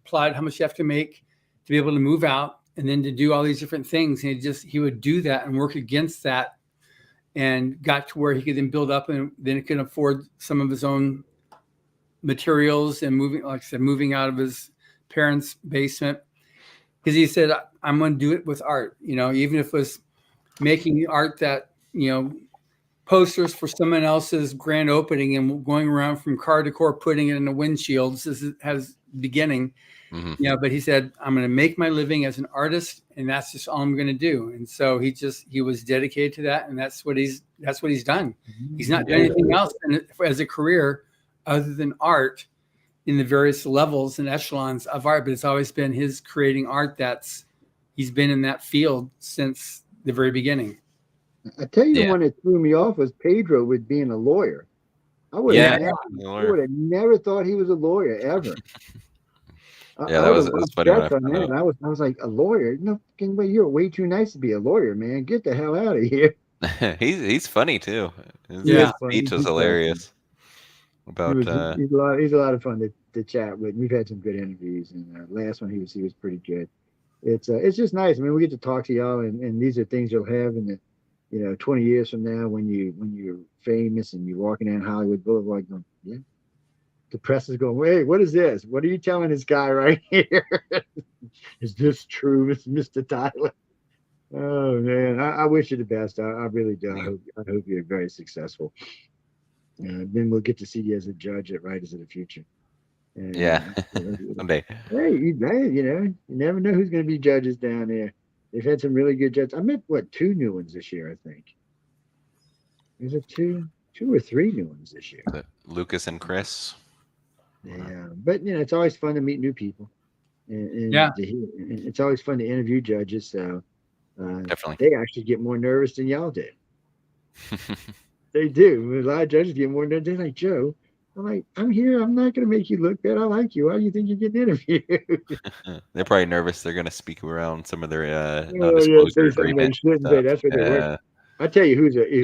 have to make to be able to move out and then to do all these different things. And he would do that and work against that and got to where he could then build up, and then he could afford some of his own materials and moving out of his parents' basement. Because he said, I'm going to do it with art, even if it was making art that, posters for someone else's grand opening and going around from car to car, putting it in the windshields. This has beginning. Mm-hmm. But he said, I'm going to make my living as an artist, and that's just all I'm going to do. And so he was dedicated to that. And that's what he's done. He's not done anything else as a career other than art in the various levels and echelons of art. But it's always been his creating art. He's been in that field since the very beginning. I tell you, the one that threw me off was Pedro with being a lawyer. I would have never thought he was a lawyer ever. That was funny. I was like, a lawyer? No, you're way too nice to be a lawyer, man. Get the hell out of here. he's funny too. His speech was hilarious. He's a lot of fun to chat with. We've had some good interviews, and last one he was pretty good. It's just nice. I mean, we get to talk to y'all, and these are things you'll have in the 20 years from now when you're famous and you're walking down Hollywood Boulevard going, yeah. The press is going, wait, what is this? What are you telling this guy right here? Is this true, Mr. Tyler? Oh man, I wish you the best. I really do. I hope you're very successful. Then we'll get to see you as a judge at Writers of the Future. And, someday. Hey, you never know who's going to be judges down there. They've had some really good judges. I met 2 new ones this year, I think. Is it 2 or 3 new ones this year? Lucas and Chris. Yeah, but it's always fun to meet new people, and it's always fun to interview judges. So definitely, they actually get more nervous than y'all did. They do. A lot of judges get more nervous. They're like, Joe, I'm like, I'm here. I'm not going to make you look bad. I like you. Why do you think you're getting interviewed? They're probably nervous. They're going to speak around some of their non-disclosure agreement. That's what they were. I tell you,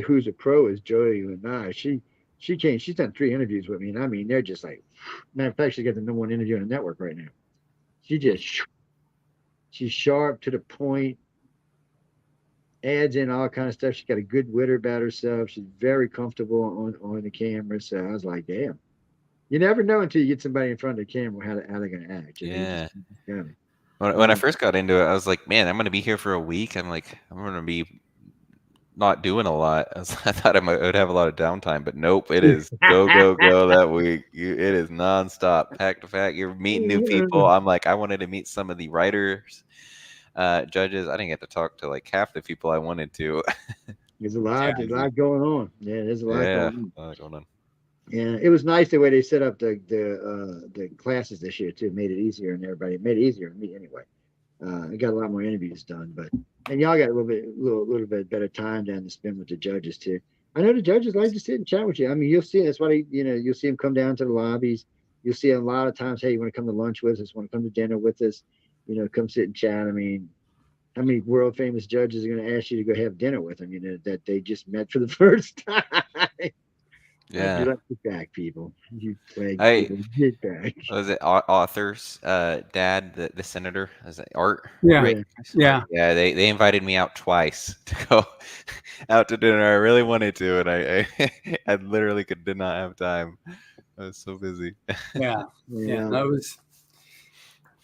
who's a pro is Joey Lanai. She's done 3 interviews with me, and I mean, they're just like, matter of fact, she got the #1 interview on the network right now. She's sharp to the point, adds in all kind of stuff. She's got a good wit about herself. She's very comfortable on the camera. So I was like, damn, you never know until you get somebody in front of the camera how they're going to act. Yeah. When I first got into it, I was like, man, I'm going to be here for a week. I'm like, I'm going to be not doing a lot. I thought I would have a lot of downtime, but nope, it is go that week. It is nonstop, pack to pack. You're meeting new people. I'm like, I wanted to meet some of the writers, judges. I didn't get to talk to like half the people I wanted to. There's a lot going on. Yeah, there's a lot going on. Yeah, it was nice the way they set up the classes this year too. Made it easier on everybody. It made it easier on me anyway. I got a lot more interviews done, and y'all got a little bit better time down to spend with the judges too. I know the judges like to sit and chat with you. I mean, you'll see. That's why you'll see them come down to the lobbies. You'll see a lot of times, hey, you want to come to lunch with us? Want to come to dinner with us? Come sit and chat. I mean, how many world famous judges are going to ask you to go have dinner with them? That they just met for the first time. Like, Yeah. you like get back, people. You plague I people. Get back. was it author's dad, the senator? Is it Art? Yeah. Yeah. Yeah. Yeah, they invited me out twice to go out to dinner. I really wanted to, and I literally did not have time. I was so busy. Yeah. Yeah. Yeah. That was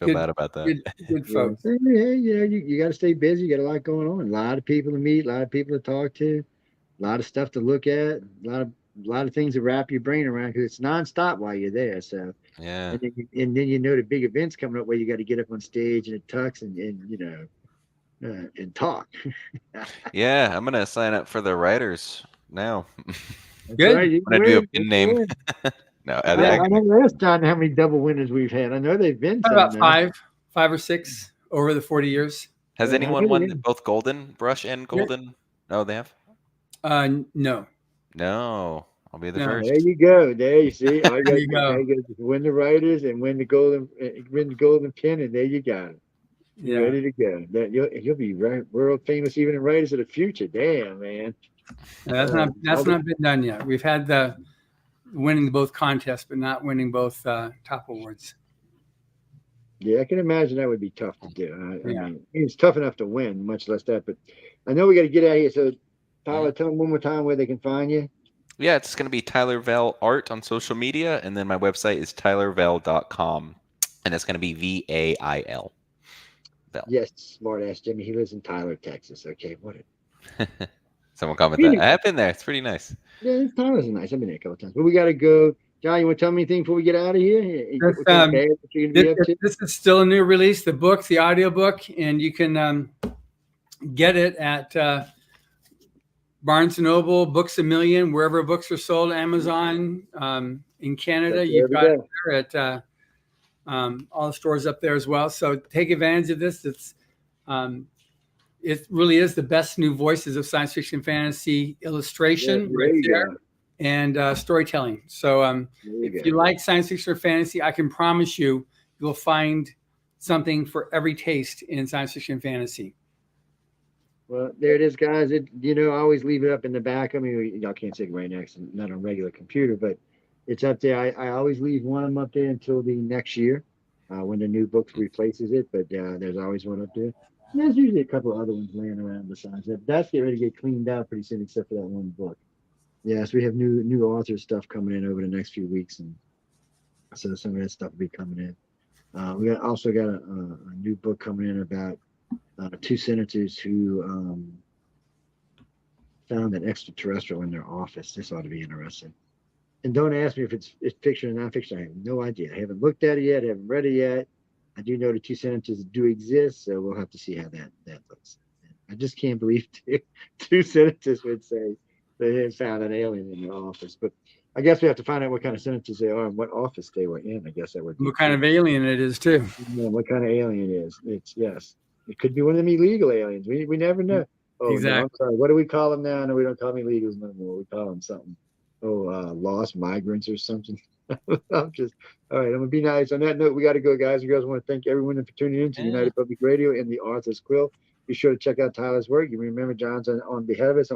Feel bad about that. good Yeah. folks. You got to stay busy. You got a lot going on. A lot of people to meet. A lot of people to talk to. A lot of stuff to look at. A lot of things to wrap your brain around because it's nonstop while you're there. So, Yeah. and then the big events coming up where you got to get up on stage and tux and talk. Yeah, I'm gonna sign up for the writers now. That's Good. right. You I'm gonna do a win. pin That's name. right. No, I never asked John how many double winners we've had. I know they've been About some now. five or six over the 40 years. has Yeah, I anyone know won they- both Golden Brush and Yeah. Golden? No, they have. No. No, I'll be the No. first. There you go. There you see. All you got There you go. to win the writers and win the golden pin, and there you got it. You're Yeah. ready to go. That you'll be world famous even in Writers of the Future. Damn, man. That's not been done yet. We've had the winning both contests, but not winning both top awards. Yeah, I can imagine that would be tough to do. I Yeah. mean, it's tough enough to win, much less that. But I know we got to get out of here. So, Tyler, tell them one more time where they can find you. Yeah, it's gonna be Tyler Vail Art on social media, and then my website is tylervail.com, and it's gonna be VAIL. Vail. Yes, smart ass Jimmy. He lives in Tyler, Texas. Okay, what? Someone comment that. I have been there. It's pretty nice. Yeah, Tyler's nice. I've been there a couple times. But we got to go. John, you want to tell me anything before we get out of here? That's, What kind of bad that you're going to be up to? This is still a new release, the book, the audiobook, and you can get it at Barnes & Noble, Books A Million, wherever books are sold, Amazon. In Canada, That's you've where got we it there at all the stores up there as well. So take advantage of this. It really is the best new voices of science fiction, fantasy, illustration Yeah, right you there, go. and storytelling. So There you if go. you like science fiction or fantasy, I can promise you'll find something for every taste in science fiction and fantasy. Well, there it is, guys. I always leave it up in the back. I mean, y'all can't see it right next, not on regular computer, but it's up there. I always leave one of them up there until the next year, when the new book replaces it. But there's always one up there. And there's usually a couple of other ones laying around besides that. That's getting ready to get cleaned out pretty soon, except for that one book. Yes, we have new author stuff coming in over the next few weeks, and so some of that stuff will be coming in. We also got a new book coming in about two senators who found an extraterrestrial in their office. This ought to be interesting. And don't ask me if it's fiction or non-fiction. I have no idea. I haven't looked at it yet. I haven't read it yet. I do know the two senators do exist, so we'll have to see how that looks. I just can't believe two senators would say they had found an alien in their office. But I guess we have to find out what kind of senators they are and what office they were in. I guess that would be What kind of alien it is too. what kind of alien it is. Yes. It could be one of them illegal aliens. We never know. Oh, Exactly. no, I'm sorry. What do we call them now? No, we don't call them illegals no more. We call them something. Lost migrants or something. I'm just all right. I'm gonna be nice. On that note, we got to go, guys and girls. I want to thank everyone for tuning in to United Public Radio and the Author's Quill. Be sure to check out Tyler's work. You remember John's on behalf of us,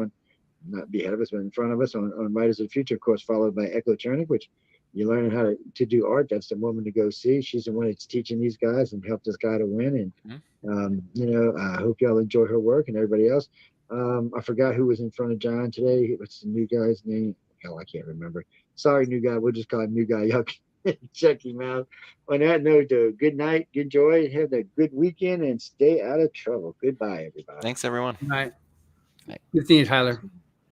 not behalf of us, but in front of us on Writers of the Future, of course, followed by Echo Chernick, which you're learning how to do art. That's the woman to go see. She's the one that's teaching these guys and helped this guy to win. And I hope y'all enjoy her work and everybody else. I forgot who was in front of John today. What's the new guy's name? Hell, I can't remember. Sorry, new guy. We'll just call him new guy. Y'all can check him out. On that note, good night, good joy, have a good weekend, and stay out of trouble. Goodbye, everybody. Thanks, everyone. All right. Good seeing you, Tyler.